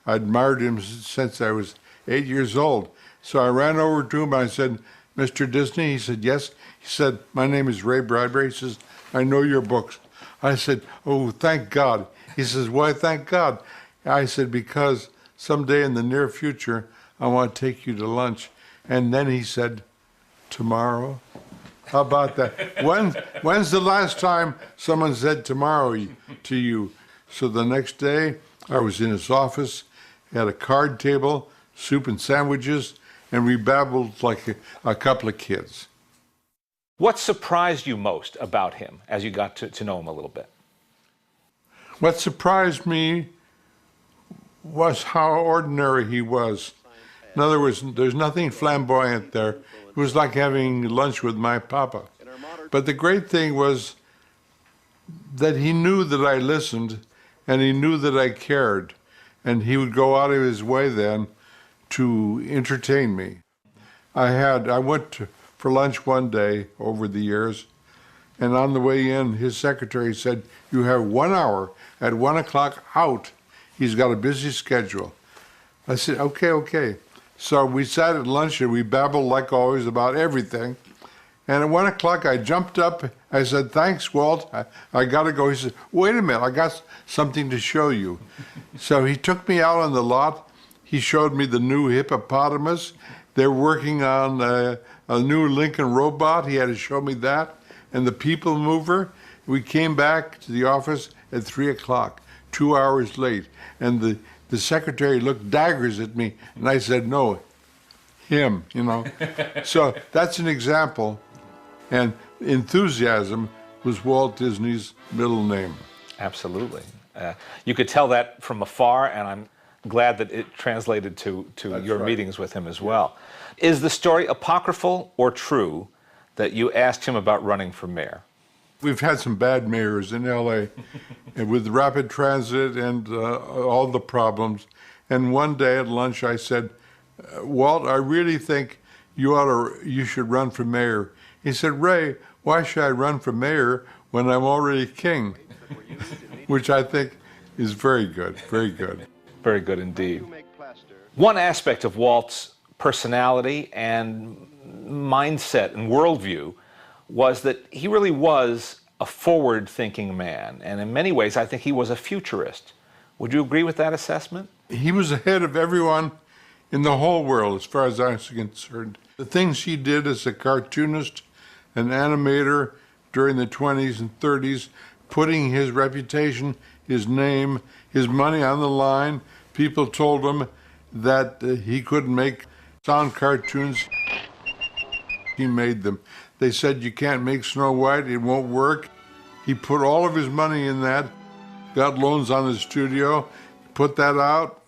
I admired him since I was 8 years old. So I ran over to him and I said, Mr. Disney? He said, yes. He said, my name is Ray Bradbury. He says, I know your books. I said, oh, thank God. He says, why thank God? I said, because someday in the near future, I want to take you to lunch. And then he said, tomorrow? How about that? When's the last time someone said tomorrow to you? So the next day, I was in his office, had a card table, soup and sandwiches, and we babbled like a couple of kids. What surprised you most about him as you got to know him a little bit? What surprised me was how ordinary he was. In other words, there's nothing flamboyant there. It was like having lunch with my papa. But the great thing was that he knew that I listened, and he knew that I cared, and he would go out of his way then to entertain me. I went for lunch one day over the years, and on the way in, his secretary said, you have 1 hour at 1 o'clock out. He's got a busy schedule. I said, okay. So we sat at lunch and we babbled like always about everything. And at 1 o'clock, I jumped up. I said, thanks, Walt. I got to go. He said, wait a minute, I got something to show you. So he took me out on the lot. He showed me the new hippopotamus. They're working on a new Lincoln robot. He had to show me that. And the people mover. We came back to the office at 3 o'clock, 2 hours late. And the secretary looked daggers at me. And I said, no, him, you know. So that's an example. And enthusiasm was Walt Disney's middle name. Absolutely. You could tell that from afar, and I'm glad that it translated to your meetings with him as well. Is the story apocryphal or true that you asked him about running for mayor? We've had some bad mayors in L.A. and with rapid transit and all the problems. And one day at lunch I said, Walt, I really think you should run for mayor. He said, Ray, why should I run for mayor when I'm already king? Which I think is very good, very good. Very good indeed. One aspect of Walt's personality and mindset and worldview was that he really was a forward-thinking man. And in many ways, I think he was a futurist. Would you agree with that assessment? He was ahead of everyone in the whole world, as far as I was concerned. The things he did as a cartoonist, an animator during the 20s and 30s, putting his reputation, his name, his money on the line. People told him that he couldn't make sound cartoons. He made them. They said, you can't make Snow White, it won't work. He put all of his money in that, got loans on his studio, put that out,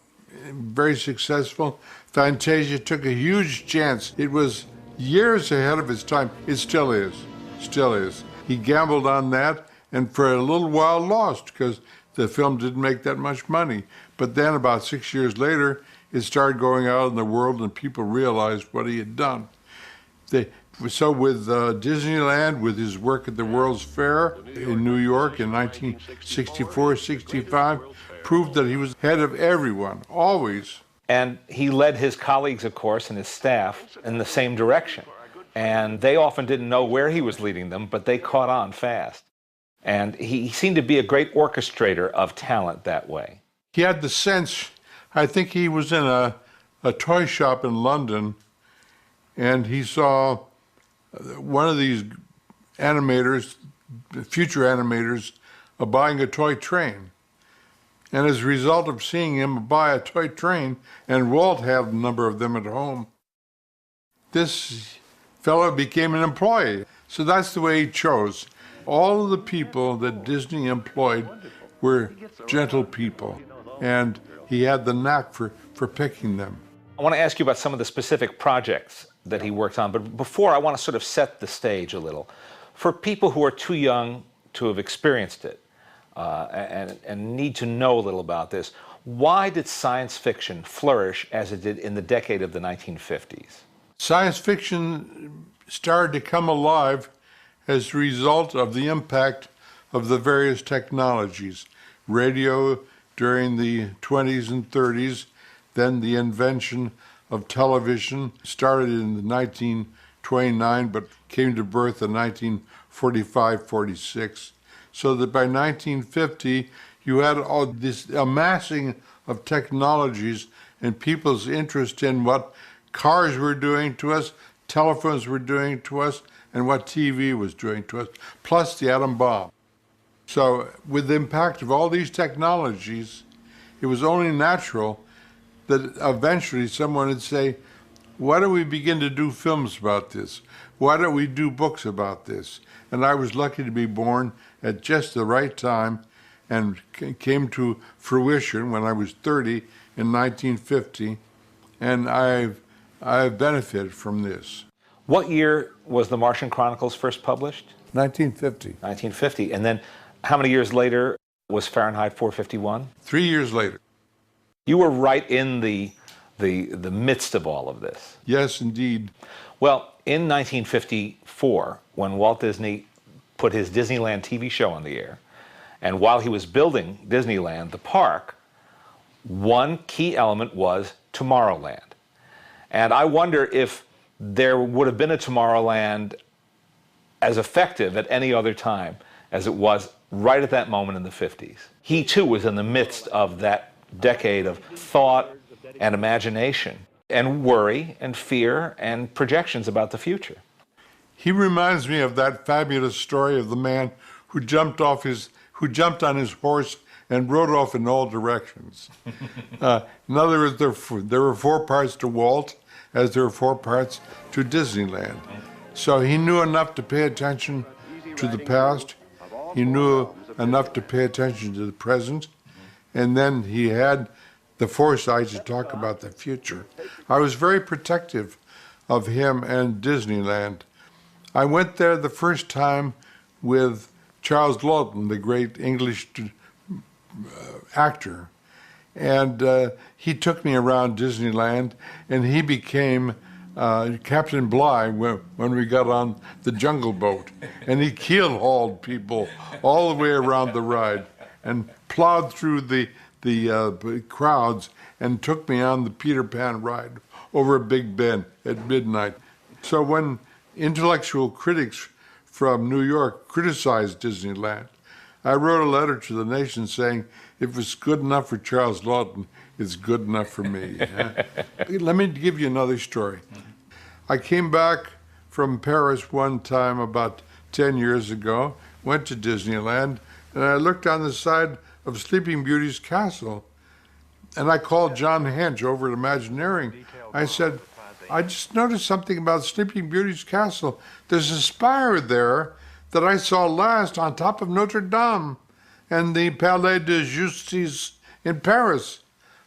very successful. Fantasia took a huge chance. It was years ahead of its time. It still is, still is. He gambled on that and for a little while lost because the film didn't make that much money. But then about 6 years later, it started going out in the world and people realized what he had done. So with Disneyland, with his work at the World's Fair in New York in 1964-65, proved that he was ahead of everyone, always. And he led his colleagues, of course, and his staff in the same direction. And they often didn't know where he was leading them, but they caught on fast. And he seemed to be a great orchestrator of talent that way. He had the sense, I think he was in a toy shop in London, and he saw one of these animators, future animators, buying a toy train. And as a result of seeing him buy a toy train, and Walt had a number of them at home, this fellow became an employee. So that's the way he chose. All of the people that Disney employed were gentle people, and he had the knack for picking them. I want to ask you about some of the specific projects that he worked on, but before I want to sort of set the stage a little. For people who are too young to have experienced it and need to know a little about this, why did science fiction flourish as it did in the decade of the 1950s? Science fiction started to come alive as a result of the impact of the various technologies. Radio during the 20s and 30s, then the invention of television started in 1929 but came to birth in 1945-46. So that by 1950 You had all this amassing of technologies and people's interest in what cars were doing to us, telephones were doing to us, and what TV was doing to us, plus the atom bomb. So with the impact of all these technologies, it was only natural that eventually someone would say, why don't we begin to do films about this? Why don't we do books about this? And I was lucky to be born at just the right time and came to fruition when I was 30 in 1950, and I've benefited from this. What year was The Martian Chronicles first published? 1950. 1950. And then how many years later was Fahrenheit 451? 3 years later. You were right in the midst of all of this. Yes, indeed. Well, in 1954, when Walt Disney put his Disneyland TV show on the air, and while he was building Disneyland, the park, one key element was Tomorrowland. And I wonder if there would have been a Tomorrowland as effective at any other time as it was right at that moment in the 50s. He too was in the midst of that decade of thought and imagination and worry and fear and projections about the future. He reminds me of that fabulous story of the man who jumped on his horse and rode off in all directions. In other words, there were 4 parts to Walt, as there were 4 parts to Disneyland. So he knew enough to pay attention to the past, he knew enough to pay attention to the present, and then he had the foresight to talk about the future. I was very protective of him and Disneyland. I went there the first time with Charles Laughton, the great English actor, and he took me around Disneyland, and he became Captain Bligh when we got on the Jungle Boat, and he keel-hauled people all the way around the ride and plowed through the crowds and took me on the Peter Pan ride over Big Ben at midnight. So when intellectual critics from New York criticized Disneyland, I wrote a letter to the nation saying, if it's good enough for Charles Laughton, it's good enough for me. Let me give you another story. I came back from Paris one time about 10 years ago, went to Disneyland, and I looked on the side of Sleeping Beauty's castle, and I called John Hench over at Imagineering. I said, I just noticed something about Sleeping Beauty's castle. There's a spire there that I saw last on top of Notre Dame and the Palais de Justice in Paris.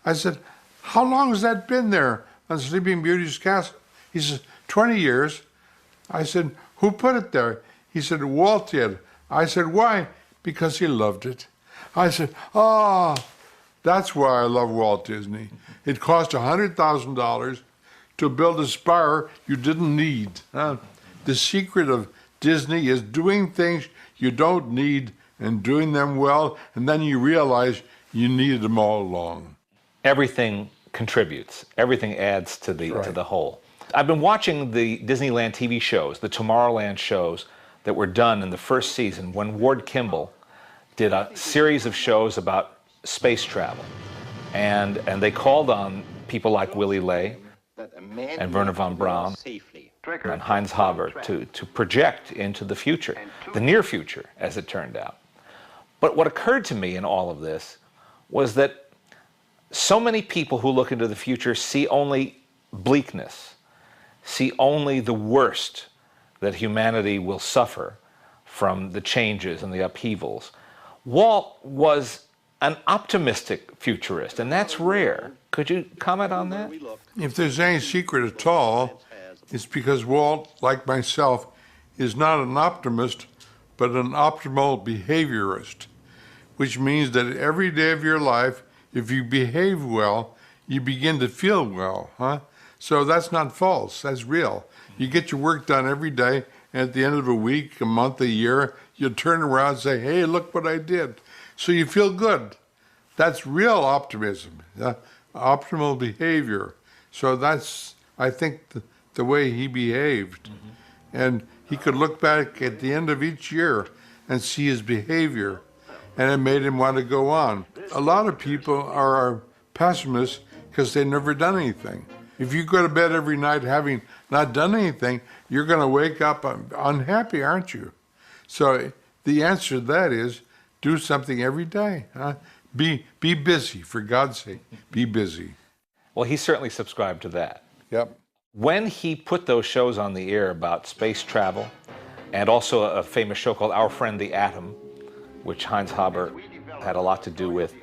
I said, how long has that been there on Sleeping Beauty's castle? He said, 20 years. I said, who put it there? He said, Walt did. I said, why? Because he loved it. I said, that's why I love Walt Disney. It cost $100,000 to build a spire you didn't need. The secret of Disney is doing things you don't need and doing them well, and then you realize you needed them all along. Everything contributes. Everything adds to the whole. I've been watching the Disneyland TV shows, the Tomorrowland shows that were done in the first season when Ward Kimball did a series of shows about space travel. And they called on people like Willy Ley and Werner von Braun and Heinz Haber to project into the future, the near future, as it turned out. But what occurred to me in all of this was that so many people who look into the future see only bleakness, see only the worst that humanity will suffer from the changes and the upheavals. Walt was an optimistic futurist, and that's rare. Could you comment on that? If there's any secret at all, it's because Walt, like myself, is not an optimist, but an optimal behaviorist, which means that every day of your life, if you behave well, you begin to feel well, So that's not false, that's real. You get your work done every day, and at the end of a week, a month, a year, you turn around and say, hey, look what I did. So you feel good. That's real optimism, optimal behavior. So that's, I think, the way he behaved. And he could look back at the end of each year and see his behavior and it made him want to go on. A lot of people are pessimists because they've never done anything. If you go to bed every night having not done anything, you're going to wake up unhappy, aren't you? So the answer to that is do something every day. Huh? Be busy, for God's sake. Be busy. Well, he certainly subscribed to that. Yep. When he put those shows on the air about space travel, and also a famous show called Our Friend the Atom, which Heinz Haber had a lot to do with,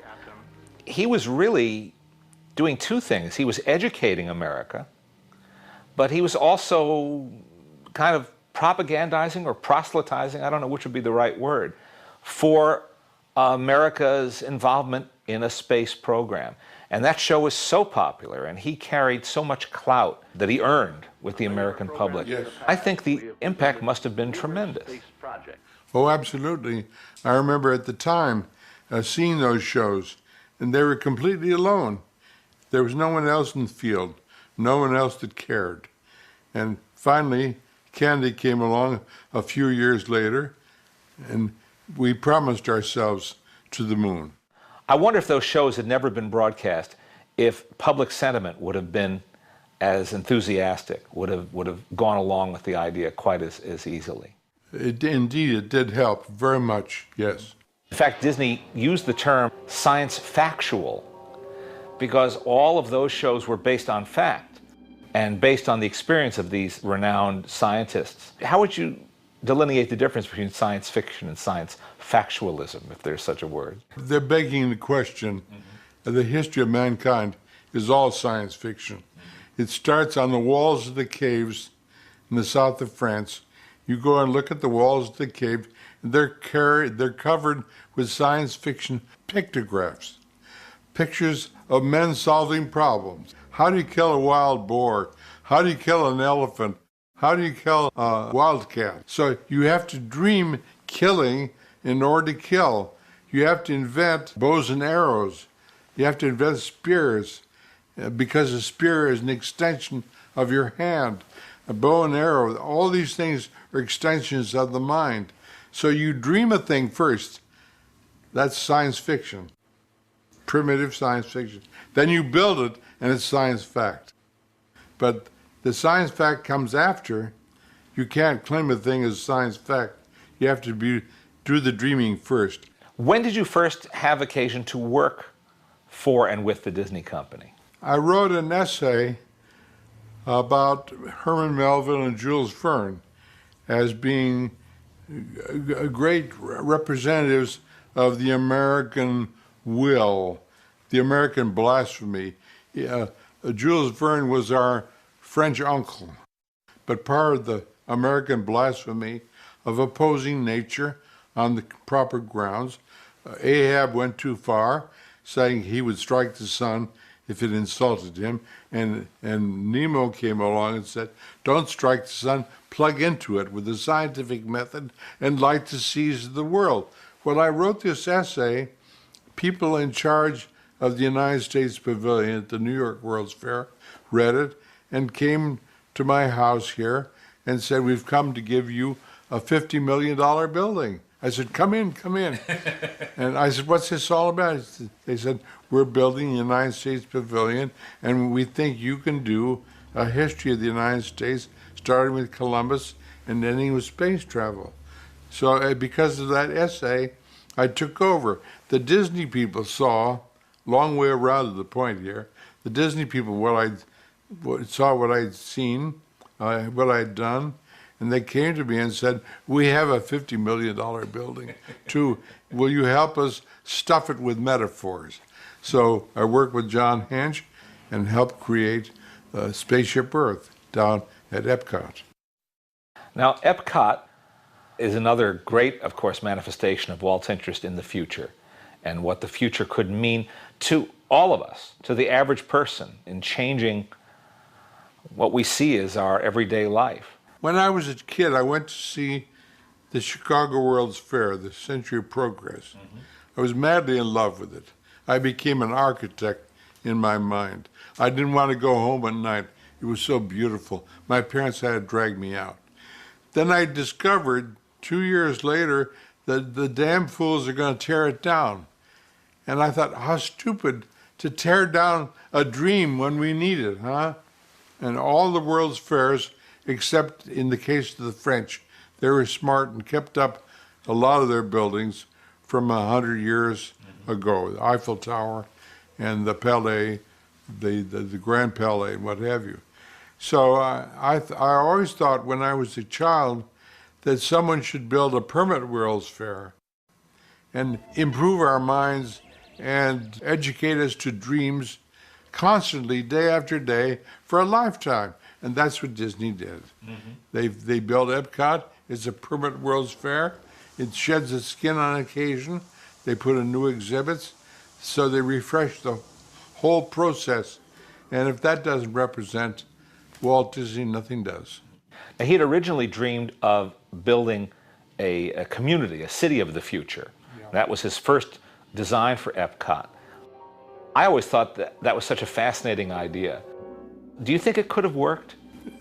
he was really doing two things. He was educating America, but he was also kind of propagandizing or proselytizing, I don't know which would be the right word, for America's involvement in a space program. And that show was so popular, and he carried so much clout that he earned with the American public. Yes. I think the impact must have been tremendous. Oh, absolutely. I remember at the time seeing those shows, and they were completely alone. There was no one else in the field, no one else that cared. And finally, Kennedy came along a few years later, and we promised ourselves to the moon. I wonder if those shows had never been broadcast, if public sentiment would have been as enthusiastic, would have gone along with the idea quite as easily. Indeed, it did help very much, yes. In fact, Disney used the term science factual because all of those shows were based on fact and based on the experience of these renowned scientists. How would you delineate the difference between science fiction and science factualism, if there's such a word? They're begging the question. The history of mankind is all science fiction. It starts on the walls of the caves in the south of France. You go and look at the walls of the cave, and they're covered with science fiction pictographs, pictures of men solving problems. How do you kill a wild boar? How do you kill an elephant? How do you kill a wildcat? So you have to dream killing in order to kill. You have to invent bows and arrows. You have to invent spears because a spear is an extension of your hand. A bow and arrow, all these things are extensions of the mind. So you dream a thing first. That's science fiction, primitive science fiction. Then you build it, and it's science fact. But the science fact comes after. You can't claim a thing as science fact. You have to do the dreaming first. When did you first have occasion to work for and with the Disney Company? I wrote an essay about Herman Melville and Jules Verne as being great representatives of the American will, the American blasphemy. Jules Verne was our French uncle, but part of the American blasphemy of opposing nature on the proper grounds. Ahab went too far, saying he would strike the sun if it insulted him, and Nemo came along and said, don't strike the sun, plug into it with the scientific method and light the seas of the world. When I wrote this essay, people in charge of the United States Pavilion at the New York World's Fair read it and came to my house here and said, we've come to give you a $50 million building. I said, come in, come in. And I said, what's this all about? They said, we're building the United States Pavilion, and we think you can do a history of the United States, starting with Columbus and ending with space travel. So because of that essay, I took over. The Disney people saw, long way around to the point here, the Disney people saw what I'd seen, what I'd done, and they came to me and said, we have a $50 million building, too. Will you help us stuff it with metaphors? So I worked with John Hench and helped create Spaceship Earth down at EPCOT. Now, EPCOT is another great, of course, manifestation of Walt's interest in the future and what the future could mean to all of us, to the average person, in changing what we see as our everyday life. When I was a kid, I went to see the Chicago World's Fair, the Century of Progress. I was madly in love with it. I became an architect in my mind. I didn't want to go home at night. It was so beautiful. My parents had to drag me out. Then I discovered 2 years later the damn fools are going to tear it down. And I thought, how stupid to tear down a dream when we need it, huh? And all the world's fairs, except in the case of the French, they were smart and kept up a lot of their buildings from 100 years ago, the Eiffel Tower and the Palais, the Grand Palais, and what have you. So I always thought when I was a child that someone should build a permanent World's Fair and improve our minds and educate us to dreams constantly, day after day, for a lifetime. And that's what Disney did. They built EPCOT. It's a permanent World's Fair. It sheds its skin on occasion. They put in new exhibits. So they refresh the whole process. And if that doesn't represent Walt Disney, nothing does. Now, he had originally dreamed of building a community, a city of the future. Yeah. That was his first design for EPCOT. I always thought that was such a fascinating idea. Do you think it could have worked?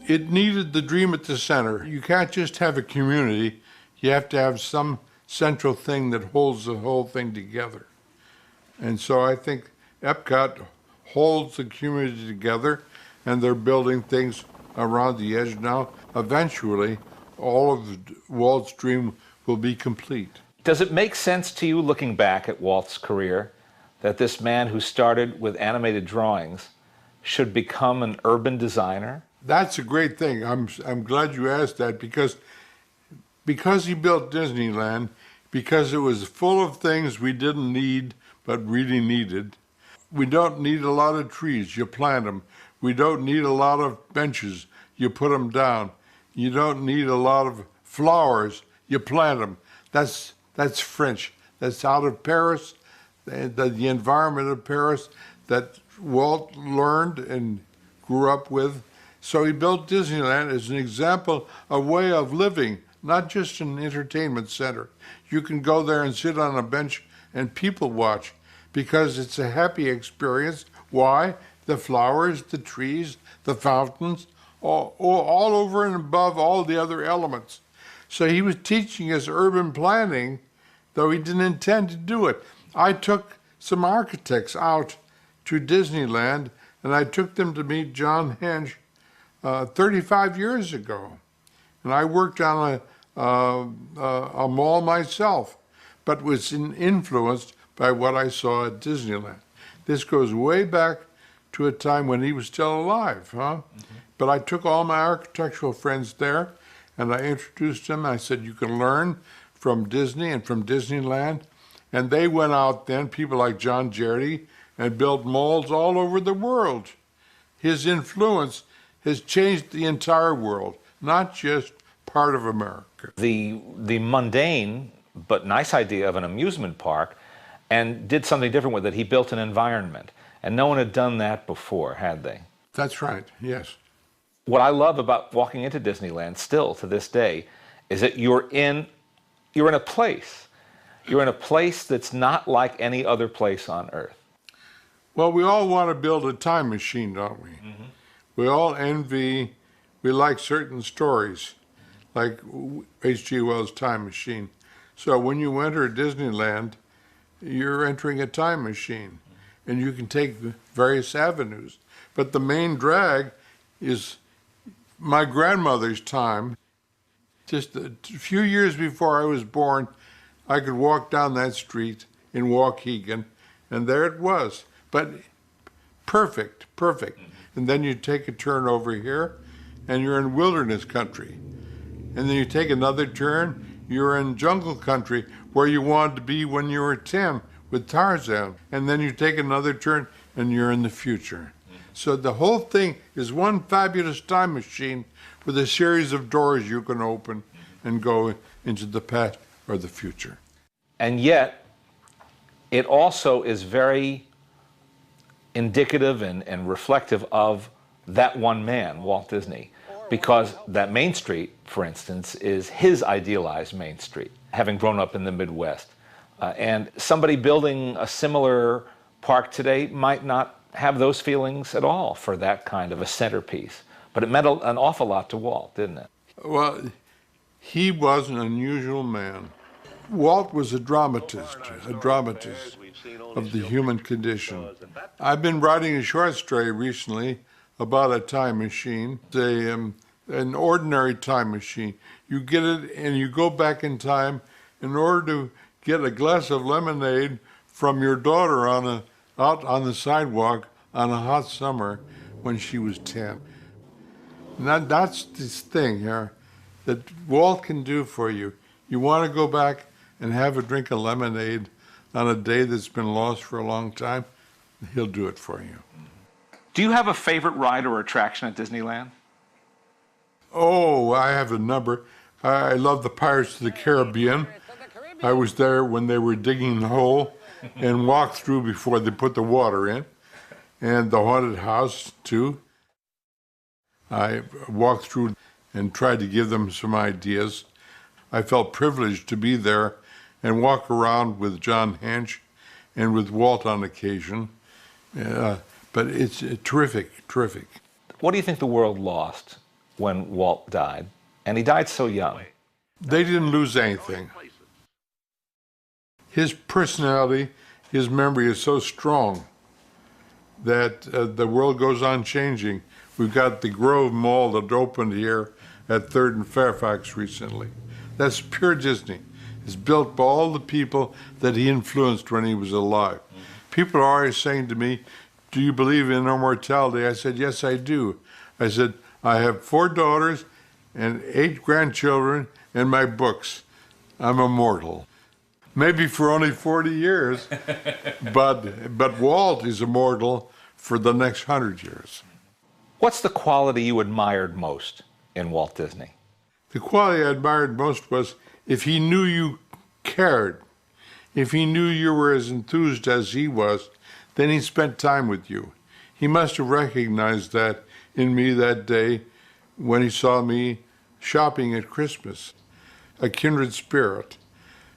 It needed the dream at the center. You can't just have a community. You have to have some central thing that holds the whole thing together. And so I think EPCOT holds the community together, and they're building things around the edge now. Eventually, all of Walt's dream will be complete. Does it make sense to you, looking back at Walt's career, that this man who started with animated drawings should become an urban designer? That's a great thing. I'm glad you asked that, because he built Disneyland, because it was full of things we didn't need but really needed. We don't need a lot of trees, you plant them. We don't need a lot of benches, you put them down. You don't need a lot of flowers, you plant them. That's French. That's out of Paris, the environment of Paris that Walt learned and grew up with. So he built Disneyland as an example, a way of living, not just an entertainment center. You can go there and sit on a bench and people watch, because it's a happy experience. Why? The flowers, the trees, the fountains, all over and above all the other elements. So he was teaching us urban planning, though he didn't intend to do it. I took some architects out to Disneyland, and I took them to meet John Hench 35 years ago. And I worked on a mall myself, but was influenced by what I saw at Disneyland. This goes way back to a time when he was still alive, huh? But I took all my architectural friends there, and I introduced them. I said, you can learn from Disney and from Disneyland. And they went out then, people like John Jardy, and built malls all over the world. His influence has changed the entire world, not just part of America. The mundane but nice idea of an amusement park, and did something different with it. He built an environment, and no one had done that before, had they? That's right, yes. What I love about walking into Disneyland still to this day is that you're in a place. You're in a place that's not like any other place on Earth. Well, we all want to build a time machine, don't we? We all envy, we like certain stories, like H.G. Wells' Time Machine. So when you enter Disneyland, you're entering a time machine, and you can take various avenues. But the main drag is my grandmother's time. Just a few years before I was born, I could walk down that street in Waukegan, and there it was. But perfect, perfect. And then you take a turn over here, and you're in wilderness country. And then you take another turn, you're in jungle country, where you wanted to be when you were 10 with Tarzan. And then you take another turn, and you're in the future. So the whole thing is one fabulous time machine with a series of doors you can open and go into the past or the future. And yet, it also is very indicative and reflective of that one man, Walt Disney, because that Main Street, for instance, is his idealized Main Street, having grown up in the Midwest. And somebody building a similar park today might not have those feelings at all for that kind of a centerpiece. But it meant an awful lot to Walt, didn't it? Well, he was an unusual man. Walt was a dramatist of the human condition. I've been writing a short story recently about a time machine, an ordinary time machine. You get it and you go back in time in order to get a glass of lemonade from your daughter out on the sidewalk on a hot summer when she was 10. And that's this thing here that Walt can do for you. You want to go back and have a drink of lemonade on a day that's been lost for a long time, he'll do it for you. Do you have a favorite ride or attraction at Disneyland? Oh, I have a number. I love the Pirates of the Caribbean. I was there when they were digging the hole and walked through before they put the water in. And the haunted house, too. I walked through and tried to give them some ideas. I felt privileged to be there and walk around with John Hench and with Walt on occasion. But it's terrific, terrific. What do you think the world lost when Walt died? And he died so young. They didn't lose anything. His personality, his memory is so strong that the world goes on changing. We've got the Grove Mall that opened here at 3rd and Fairfax recently. That's pure Disney. It's built by all the people that he influenced when he was alive. People are always saying to me, do you believe in immortality? I said, yes, I do. I said, I have 4 daughters and 8 grandchildren and my books. I'm immortal. Maybe for only 40 years, but Walt is immortal for the next 100 years. What's the quality you admired most in Walt Disney? The quality I admired most was if he knew you cared, if he knew you were as enthused as he was, then he spent time with you. He must have recognized that in me that day when he saw me shopping at Christmas, a kindred spirit.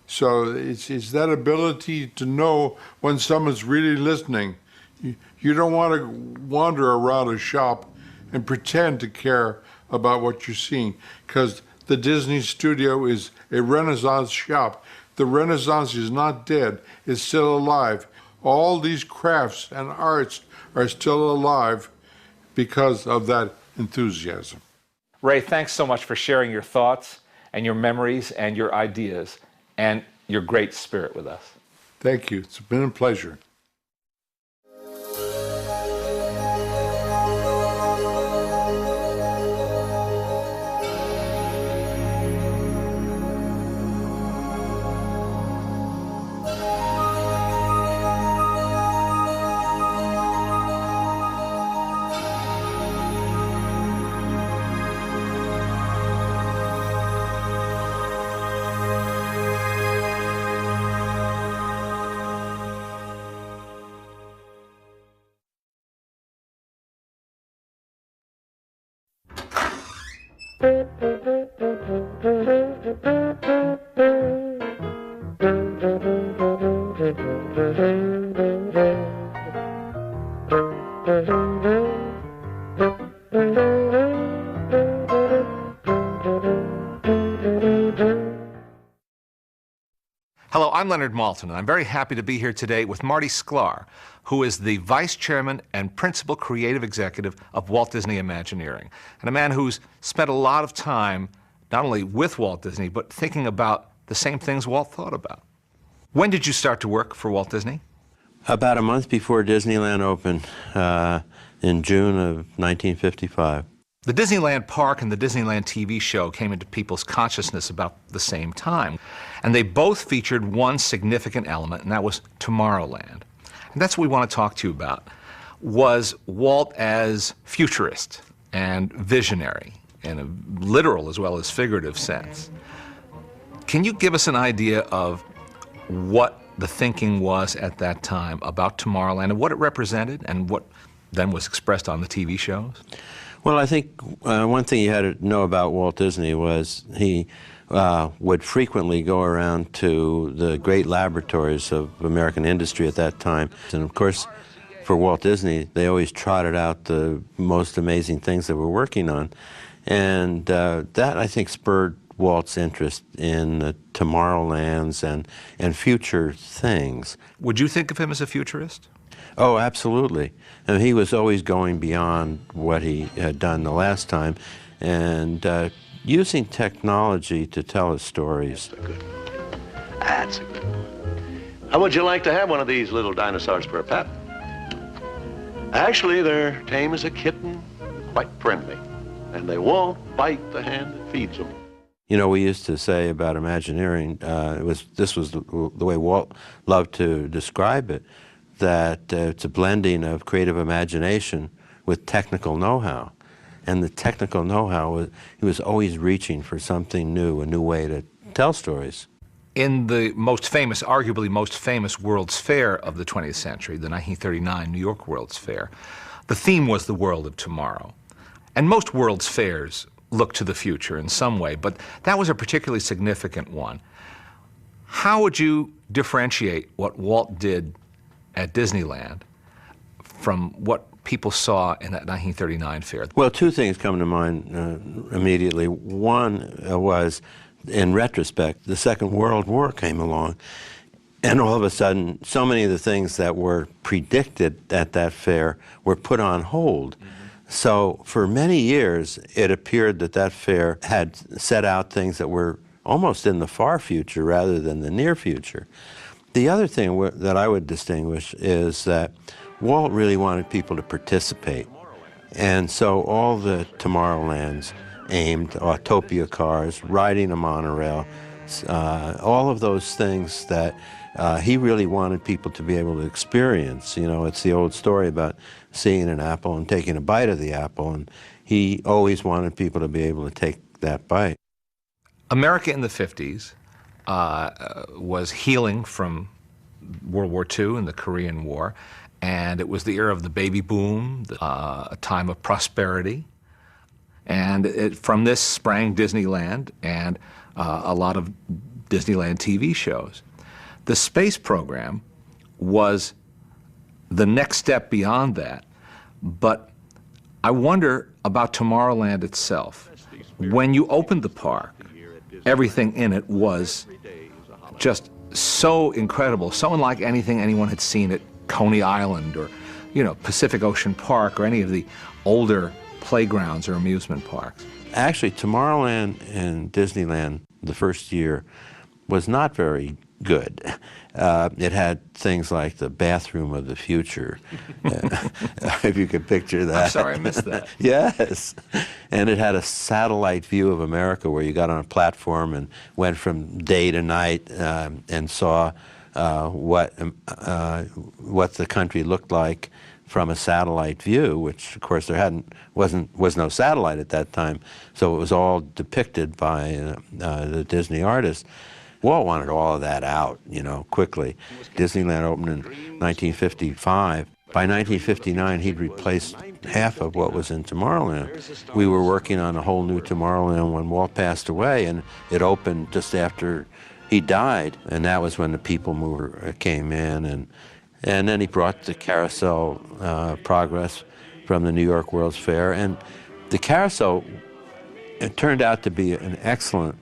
So it's that ability to know when someone's really listening. You don't want to wander around a shop and pretend to care about what you're seeing, because the Disney studio is a Renaissance shop. The Renaissance is not dead, it's still alive. All these crafts and arts are still alive because of that enthusiasm. Ray, thanks so much for sharing your thoughts and your memories and your ideas and your great spirit with us. Thank you. It's been a pleasure. Hello, I'm Leonard Maltin, and I'm very happy to be here today with Marty Sklar, who is the Vice Chairman and Principal Creative Executive of Walt Disney Imagineering, and a man who's spent a lot of time not only with Walt Disney, but thinking about the same things Walt thought about. When did you start to work for Walt Disney? About a month before Disneyland opened, in June of 1955. The Disneyland Park and the Disneyland TV show came into people's consciousness about the same time, and they both featured one significant element, and that was Tomorrowland. And that's what we want to talk to you about. Was Walt as futurist and visionary in a literal as well as figurative sense? Can you give us an idea of what the thinking was at that time about Tomorrowland and what it represented and what then was expressed on the TV shows? Well, I think one thing you had to know about Walt Disney was he would frequently go around to the great laboratories of American industry at that time. And of course, for Walt Disney, they always trotted out the most amazing things they were working on. And that, I think, spurred Walt's interest in Tomorrowlands and future things. Would you think of him as a futurist? Oh, absolutely. And he was always going beyond what he had done the last time and using technology to tell his stories. That's a good one. How would you like to have one of these little dinosaurs for a pet? Actually, they're tame as a kitten, quite friendly, and they won't bite the hand that feeds them. You know, we used to say about Imagineering, this was the way Walt loved to describe it, that it's a blending of creative imagination with technical know-how. And the technical know-how, he was always reaching for something new, a new way to tell stories. In the most famous, arguably most famous World's Fair of the 20th century, the 1939 New York World's Fair, the theme was the world of tomorrow. And most World's Fairs look to the future in some way, but that was a particularly significant one. How would you differentiate what Walt did at Disneyland from what people saw in that 1939 fair? Well, two things come to mind immediately. One was, in retrospect, the Second World War came along, and all of a sudden, so many of the things that were predicted at that fair were put on hold. So for many years, it appeared that that fair had set out things that were almost in the far future rather than the near future. The other thing that I would distinguish is that Walt really wanted people to participate. And so all the Tomorrowlands aimed, Autopia cars, riding a monorail, all of those things that he really wanted people to be able to experience. You know, it's the old story about seeing an apple and taking a bite of the apple, and he always wanted people to be able to take that bite. America in the 50s was healing from World War II and the Korean War, and it was the era of the baby boom, a time of prosperity. And from this sprang Disneyland and a lot of Disneyland TV shows. The space program was the next step beyond that, but I wonder about Tomorrowland itself. When you opened the park, everything in it was just so incredible, so unlike anything anyone had seen at Coney Island or, you know, Pacific Ocean Park or any of the older playgrounds or amusement parks. Actually, Tomorrowland and Disneyland the first year was not very good. It had things like the bathroom of the future, if you could picture that. I'm sorry, I missed that. Yes. And it had a satellite view of America where you got on a platform and went from day to night and saw what the country looked like from a satellite view, which of course there was no satellite at that time, so it was all depicted by the Disney artists. Walt wanted all of that out, you know, quickly. Disneyland opened in 1955. By 1959, he'd replaced half of what was in Tomorrowland. We were working on a whole new Tomorrowland when Walt passed away, and it opened just after he died, and that was when the People Mover came in, and then he brought the carousel progress from the New York World's Fair, and the carousel, it turned out to be an excellent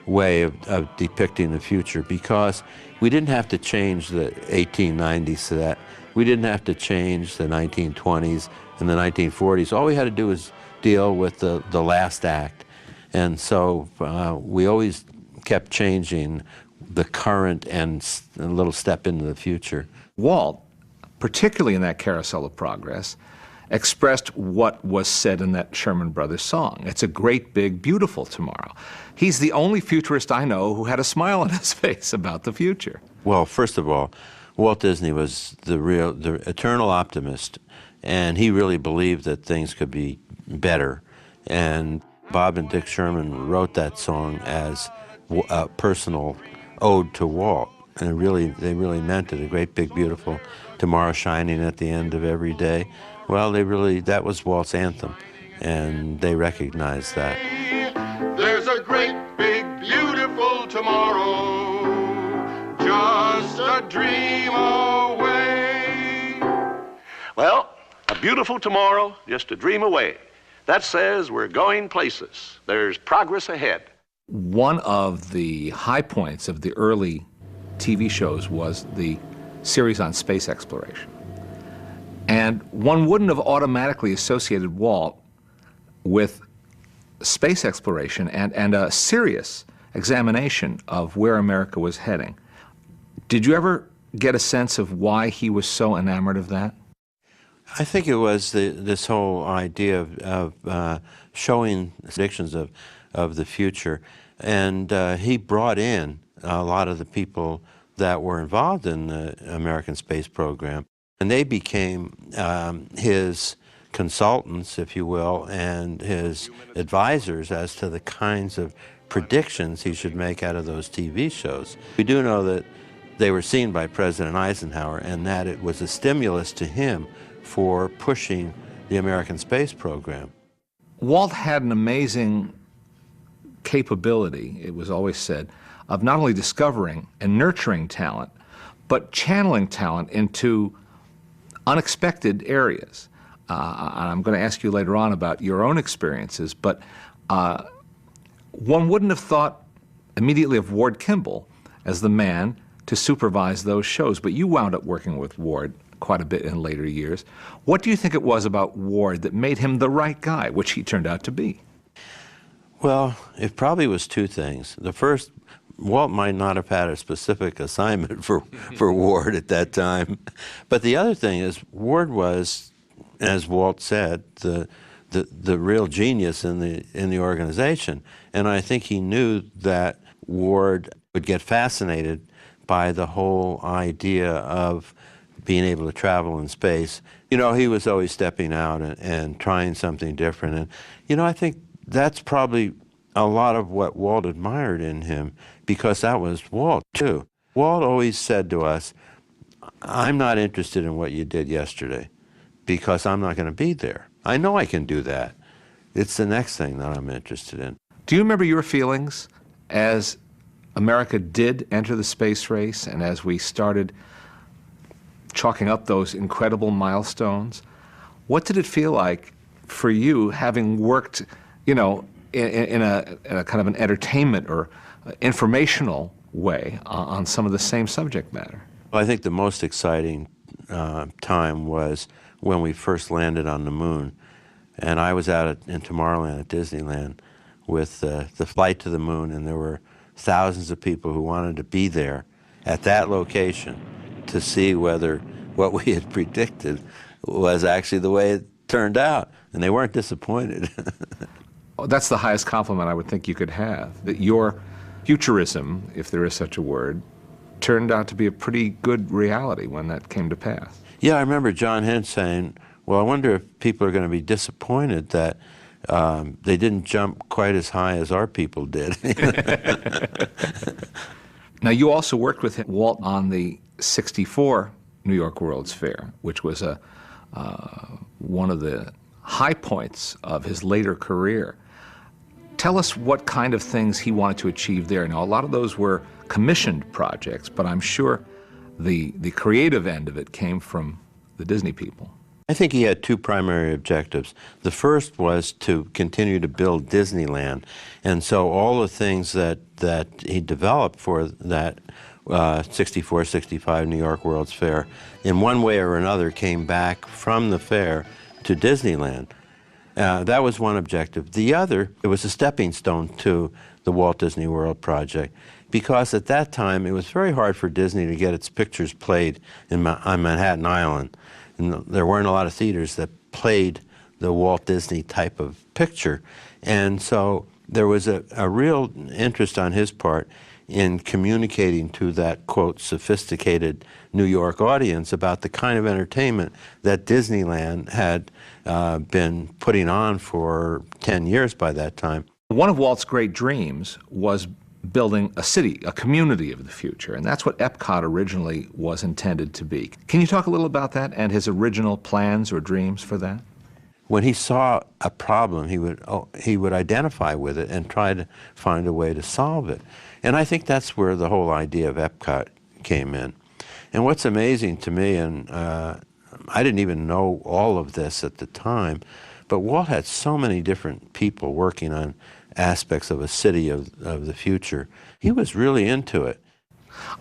way of depicting the future, because we didn't have to change the 1890s set. We didn't have to change the 1920s and the 1940s. All we had to do was deal with the last act. And so we always kept changing the current and a little step into the future. Walt, particularly in that Carousel of Progress, expressed what was said in that Sherman Brothers song. It's a great, big, beautiful tomorrow. He's the only futurist I know who had a smile on his face about the future. Well, first of all, Walt Disney was the eternal optimist, and he really believed that things could be better. And Bob and Dick Sherman wrote that song as a personal ode to Walt. And they really meant it, a great, big, beautiful tomorrow shining at the end of every day. Well, that was Walt's anthem, and they recognized that. There's a great, big, beautiful tomorrow, just a dream away. Well, a beautiful tomorrow, just a dream away. That says we're going places. There's progress ahead. One of the high points of the early TV shows was the series on space exploration. And one wouldn't have automatically associated Walt with space exploration and a serious examination of where America was heading. Did you ever get a sense of why he was so enamored of that? I think it was this whole idea of showing predictions of the future. And he brought in a lot of the people that were involved in the American space program. And they became his consultants, if you will, and his advisors as to the kinds of predictions he should make out of those TV shows. We do know that they were seen by President Eisenhower and that it was a stimulus to him for pushing the American space program. Walt had an amazing capability, it was always said, of not only discovering and nurturing talent, but channeling talent into unexpected areas. I'm going to ask you later on about your own experiences, but one wouldn't have thought immediately of Ward Kimball as the man to supervise those shows, but you wound up working with Ward quite a bit in later years. What do you think it was about Ward that made him the right guy, which he turned out to be? Well, it probably was two things. The first, Walt might not have had a specific assignment for Ward at that time. But the other thing is, Ward was, as Walt said, the real genius in the organization. And I think he knew that Ward would get fascinated by the whole idea of being able to travel in space. You know, he was always stepping out and trying something different. And, you know, I think that's probably a lot of what Walt admired in him, because that was Walt, too. Walt always said to us, I'm not interested in what you did yesterday because I'm not going to be there. I know I can do that. It's the next thing that I'm interested in. Do you remember your feelings as America did enter the space race and as we started chalking up those incredible milestones? What did it feel like for you, having worked, you know, in a kind of an entertainment or informational way on some of the same subject matter? Well, I think the most exciting time was when we first landed on the moon. And I was out in Tomorrowland at Disneyland with the flight to the moon, and there were thousands of people who wanted to be there at that location to see whether what we had predicted was actually the way it turned out. And they weren't disappointed. That's the highest compliment I would think you could have, that your futurism, if there is such a word, turned out to be a pretty good reality when that came to pass. Yeah, I remember John Hint saying, well, I wonder if people are going to be disappointed that they didn't jump quite as high as our people did. Now, you also worked with Walt on the '64 New York World's Fair, which was one of the high points of his later career. Tell us what kind of things he wanted to achieve there. Now, a lot of those were commissioned projects, but I'm sure the creative end of it came from the Disney people. I think he had two primary objectives. The first was to continue to build Disneyland, and so all the things that he developed for that 64, 65 New York World's Fair, in one way or another came back from the fair to Disneyland. That was one objective. The other, it was a stepping stone to the Walt Disney World project, because at that time it was very hard for Disney to get its pictures played on Manhattan Island. And there weren't a lot of theaters that played the Walt Disney type of picture. And so there was a real interest on his part in communicating to that, quote, sophisticated New York audience about the kind of entertainment that Disneyland had been putting on for 10 years by that time. One of Walt's great dreams was building a city, a community of the future, and that's what EPCOT originally was intended to be. Can you talk a little about that and his original plans or dreams for that? When he saw a problem, he would identify with it and try to find a way to solve it. And I think that's where the whole idea of EPCOT came in. And what's amazing to me, and I didn't even know all of this at the time, but Walt had so many different people working on aspects of a city of the future. He was really into it.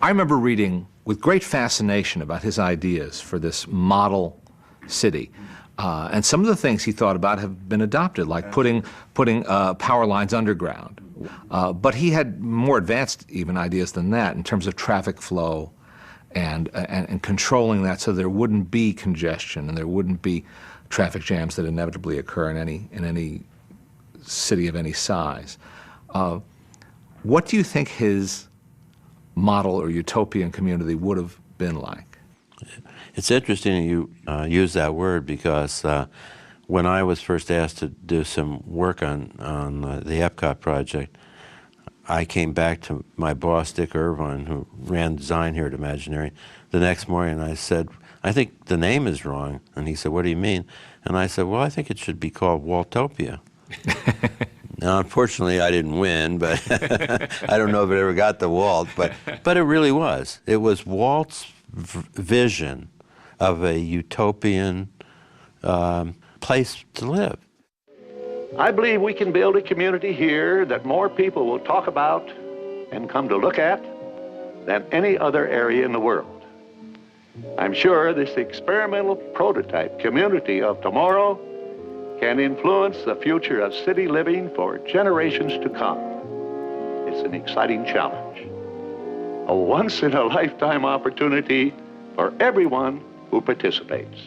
I remember reading with great fascination about his ideas for this model city. And some of the things he thought about have been adopted, like putting power lines underground. But he had more advanced even ideas than that in terms of traffic flow and controlling that so there wouldn't be congestion and there wouldn't be traffic jams that inevitably occur in any city of any size. What do you think his model or utopian community would have been like? It's interesting you use that word because when I was first asked to do some work on the EPCOT project, I came back to my boss, Dick Irvine, who ran design here at Imaginary, the next morning, and I said, I think the name is wrong. And he said, what do you mean? And I said, well, I think it should be called Waltopia. Now, unfortunately, I didn't win, but I don't know if it ever got to Walt, but it really was. It was Walt's vision of a utopian place to live. I believe we can build a community here that more people will talk about and come to look at than any other area in the world. I'm sure this experimental prototype community of tomorrow can influence the future of city living for generations to come. It's an exciting challenge, a once-in-a-lifetime opportunity for everyone who participates.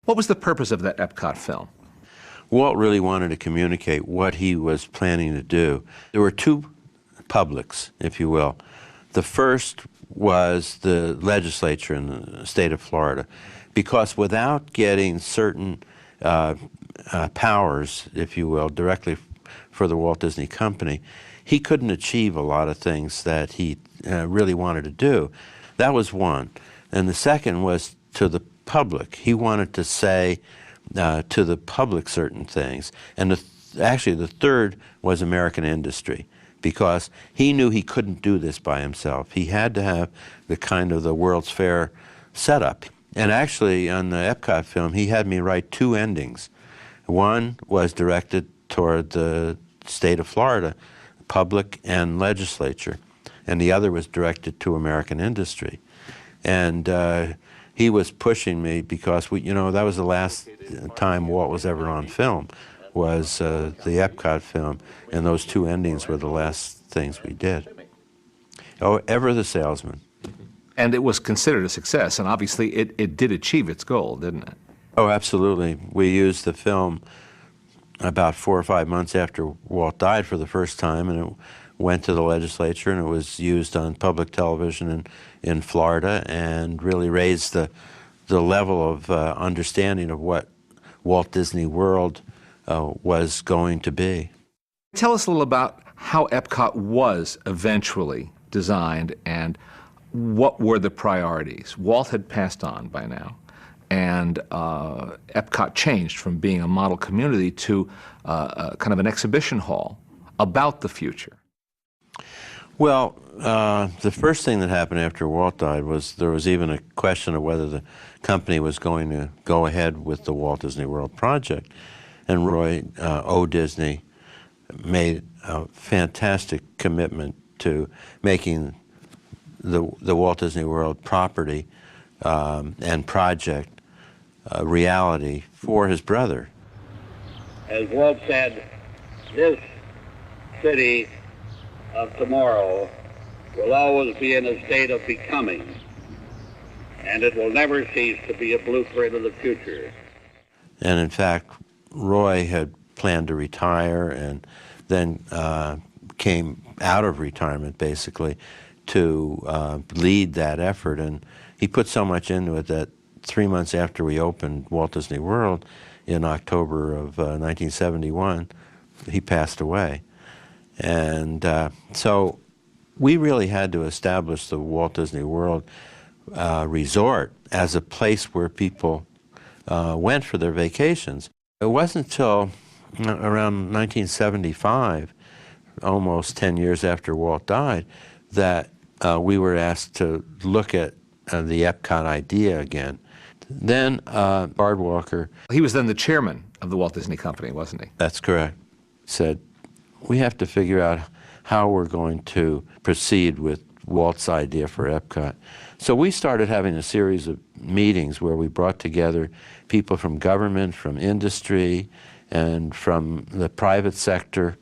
What was the purpose of that EPCOT film? Walt really wanted to communicate what he was planning to do. There were two publics, if you will. The first was the legislature in the state of Florida, because without getting certain powers, if you will, directly for the Walt Disney Company, he couldn't achieve a lot of things that he really wanted to do. That was one. And the second was to the public. He wanted to say to the public certain things. And actually the third was American industry, because he knew he couldn't do this by himself. He had to have the kind of the World's Fair setup. And actually on the EPCOT film, he had me write two endings. One was directed toward the state of Florida, public and legislature, and the other was directed to American industry. And he was pushing me because that was the last time Walt was ever on film, was the EPCOT film, and those two endings were the last things we did. Oh, Ever the Salesman. And it was considered a success, and obviously it did achieve its goal, didn't it? Oh, absolutely. We used the film about 4 or 5 months after Walt died for the first time, and it went to the legislature, and it was used on public television in Florida, and really raised the level of understanding of what Walt Disney World was going to be. Tell us a little about how EPCOT was eventually designed and what were the priorities. Walt had passed on by now, and EPCOT changed from being a model community to kind of an exhibition hall about the future. Well, the first thing that happened after Walt died was there was even a question of whether the company was going to go ahead with the Walt Disney World project. And Roy O. Disney made a fantastic commitment to making the Walt Disney World property and project a reality for his brother. As Walt said, this city of tomorrow will always be in a state of becoming, and it will never cease to be a blueprint of the future. And in fact, Roy had planned to retire and then came out of retirement basically to lead that effort, and he put so much into it that 3 months after we opened Walt Disney World in October of 1971, he passed away. And so we really had to establish the Walt Disney World resort as a place where people went for their vacations. It wasn't until around 1975, almost 10 years after Walt died, that we were asked to look at the EPCOT idea again. Then Bard Walker... He was then the chairman of the Walt Disney Company, wasn't he? That's correct. Said, we have to figure out how we're going to proceed with Walt's idea for Epcot. So we started having a series of meetings where we brought together people from government, from industry, and from the private sector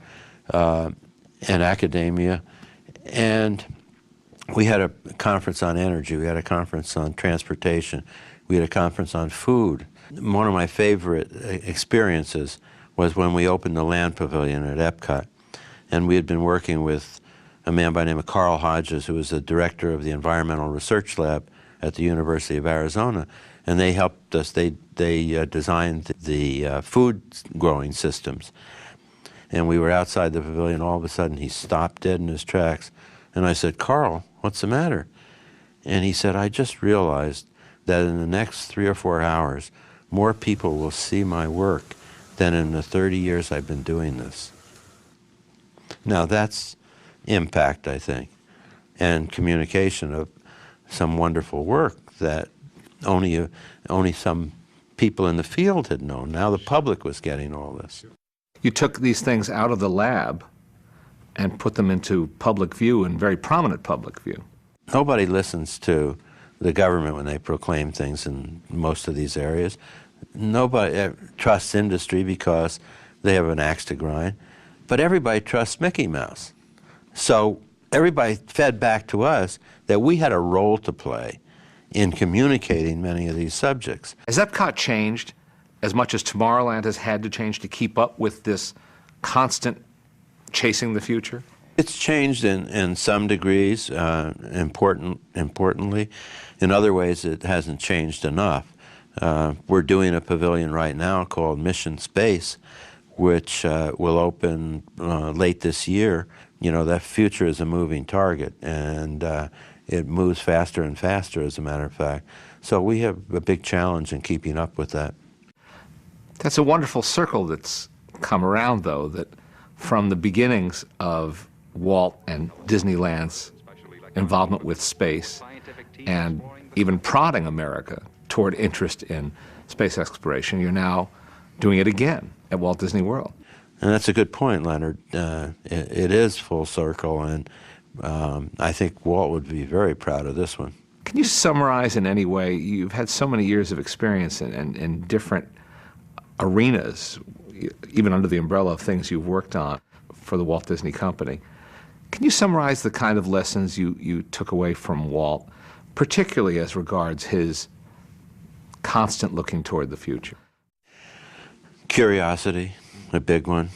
and academia. And we had a conference on energy, we had a conference on transportation, we had a conference on food. One of my favorite experiences was when we opened the Land Pavilion at Epcot. And we had been working with a man by the name of Carl Hodges, who was the director of the Environmental Research Lab at the University of Arizona. And they helped us, they designed the food growing systems. And we were outside the pavilion, all of a sudden he stopped dead in his tracks. And I said, Carl, what's the matter? And he said, I just realized that in the next 3 or 4 hours, more people will see my work than in the 30 years I've been doing this. Now that's impact, I think, and communication of some wonderful work that only some people in the field had known. Now the public was getting all this. You took these things out of the lab and put them into public view, and very prominent public view. Nobody listens to the government when they proclaim things in most of these areas. Nobody trusts industry because they have an axe to grind. But everybody trusts Mickey Mouse. So everybody fed back to us that we had a role to play in communicating many of these subjects. Has Epcot changed as much as Tomorrowland has had to change to keep up with this constant chasing the future? It's changed in some degrees, importantly. In other ways, it hasn't changed enough. We're doing a pavilion right now called Mission Space, which will open late this year. You know, that future is a moving target, and it moves faster and faster, as a matter of fact. So we have a big challenge in keeping up with that. That's a wonderful circle that's come around, though, that from the beginnings of Walt and Disneyland's involvement with space and even prodding America toward interest in space exploration, you're now doing it again at Walt Disney World. And that's a good point, Leonard. It is full circle, and I think Walt would be very proud of this one. Can you summarize in any way, you've had so many years of experience in different arenas, even under the umbrella of things you've worked on for the Walt Disney Company. Can you summarize the kind of lessons you took away from Walt, particularly as regards his constant looking toward the future? Curiosity, a big one.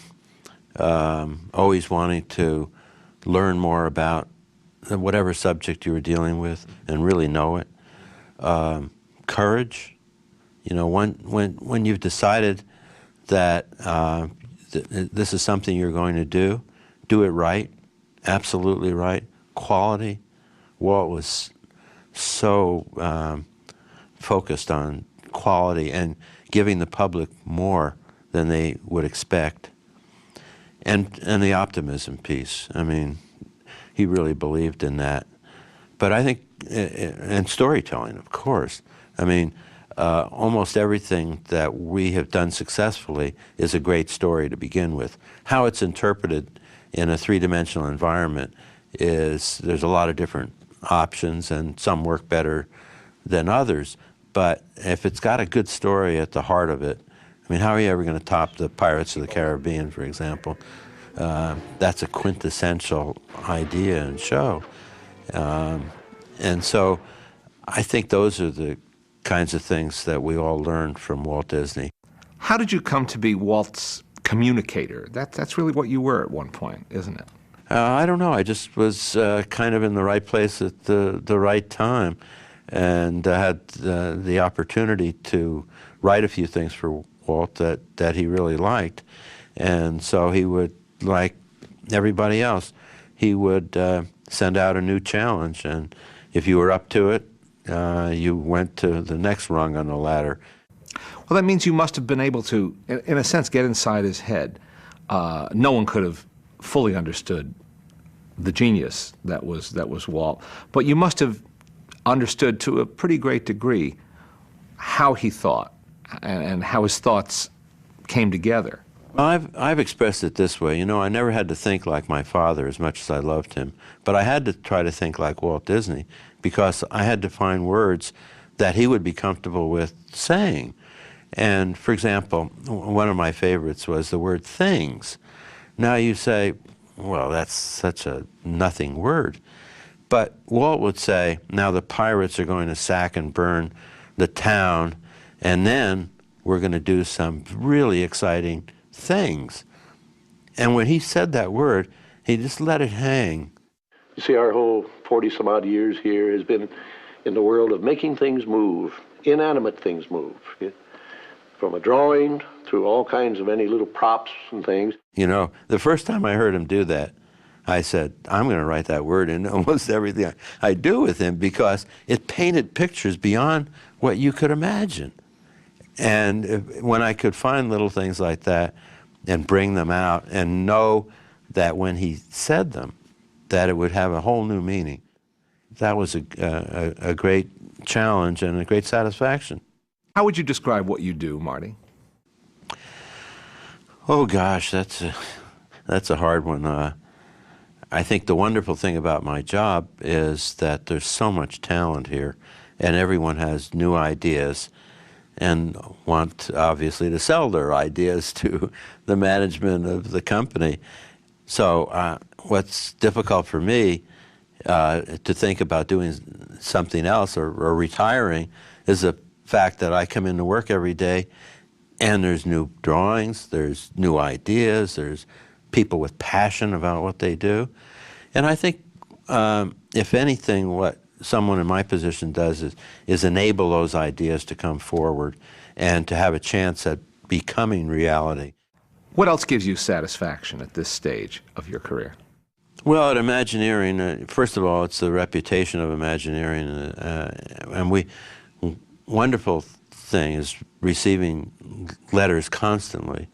Always wanting to learn more about whatever subject you were dealing with and really know it. Courage. You know, when you've decided that this is something you're going to do it right, absolutely right. Quality. Walt was so focused on quality and giving the public more than they would expect. And the optimism piece. I mean, he really believed in that. But I think, and storytelling, of course. I mean, almost everything that we have done successfully is a great story to begin with. How it's interpreted in a three-dimensional environment is, there's a lot of different options, and some work better than others. But if it's got a good story at the heart of it, I mean, how are you ever going to top the Pirates of the Caribbean, for example? That's a quintessential idea and show. And so I think those are the kinds of things that we all learned from Walt Disney. How did you come to be Walt's communicator? That's really what you were at one point, isn't it? I don't know. I just was kind of in the right place at the right time, and had the opportunity to write a few things for Walt that he really liked. And so he would, like everybody else, he would send out a new challenge, and if you were up to it, you went to the next rung on the ladder. Well, that means you must have been able to, in a sense, get inside his head. No one could have fully understood the genius that was Walt, but you must have understood to a pretty great degree how he thought and how his thoughts came together I've expressed it this way. You know, I never had to think like my father as much as I loved him, but I had to try to think like Walt Disney because I had to find words that he would be comfortable with saying. And, for example, one of my favorites was the word things. Now you say, well, that's such a nothing word. But Walt would say, now the pirates are going to sack and burn the town, and then we're going to do some really exciting things. And when he said that word, he just let it hang. You see, our whole 40-some-odd years here has been in the world of making things move, inanimate things move. From a drawing through all kinds of any little props and things. You know, the first time I heard him do that, I said, I'm going to write that word in almost everything I do with him because it painted pictures beyond what you could imagine. And when I could find little things like that and bring them out and know that when he said them, that it would have a whole new meaning, that was a great challenge and a great satisfaction. How would you describe what you do, Marty? Oh gosh, that's a hard one. I think the wonderful thing about my job is that there's so much talent here, and everyone has new ideas and want, obviously, to sell their ideas to the management of the company. So what's difficult for me to think about doing something else or retiring is the fact that I come into work every day and there's new drawings, there's new ideas, there's people with passion about what they do. And I think, if anything, what someone in my position does is enable those ideas to come forward and to have a chance at becoming reality. What else gives you satisfaction at this stage of your career? Well, at Imagineering, first of all, it's the reputation of Imagineering, and wonderful thing is receiving letters constantly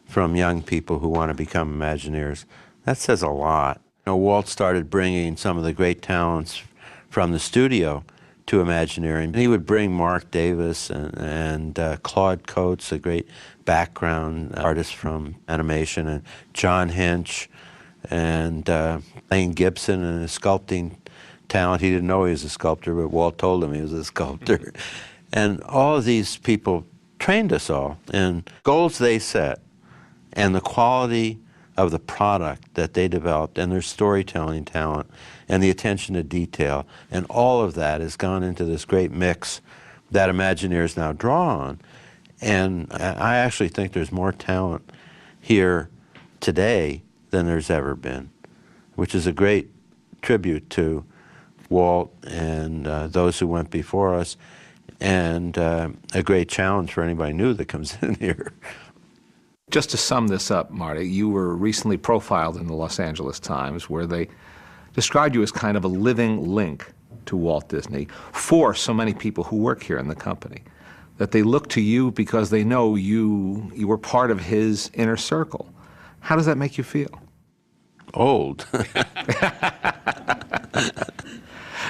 from young people who want to become Imagineers. That says a lot. You know, Walt started bringing some of the great talents from the studio to Imagineering. He would bring Mark Davis and Claude Coates, a great background artist from animation, and John Hinch, and Lane Gibson and his sculpting talent. He didn't know he was a sculptor, but Walt told him he was a sculptor. And all of these people trained us all in goals they set and the quality of the product that they developed and their storytelling talent and the attention to detail. And all of that has gone into this great mix that Imagineers now draw on. And I actually think there's more talent here today than there's ever been, which is a great tribute to Walt and those who went before us, and a great challenge for anybody new that comes in here. Just to sum this up, Marty, you were recently profiled in the Los Angeles Times, where they described you as kind of a living link to Walt Disney for so many people who work here in the company, that they look to you because they know you were part of his inner circle. How does that make you feel? Old.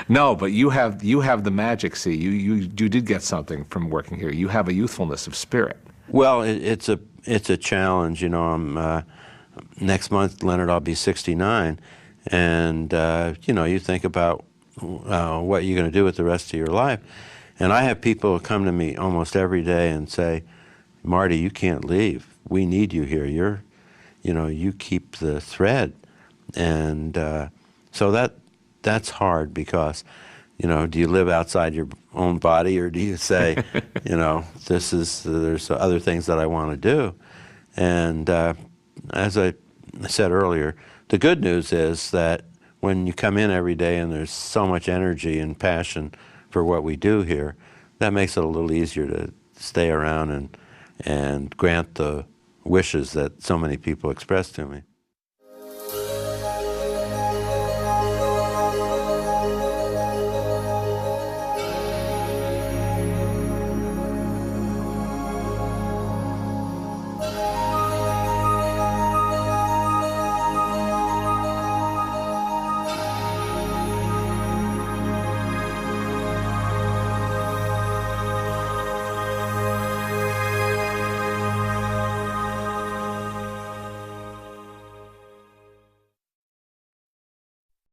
No, but you have the magic. See, you did get something from working here. You have a youthfulness of spirit. Well, it's a challenge. You know, I'm next month, Leonard, I'll be 69, and you know, you think about what you're going to do with the rest of your life. And I have people come to me almost every day and say, "Marty, you can't leave. We need you here. You keep the thread." And so that's hard because, you know, do you live outside your own body, or do you say, you know, there's other things that I want to do? And as I said earlier, the good news is that when you come in every day and there's so much energy and passion for what we do here, that makes it a little easier to stay around and grant the wishes that so many people express to me.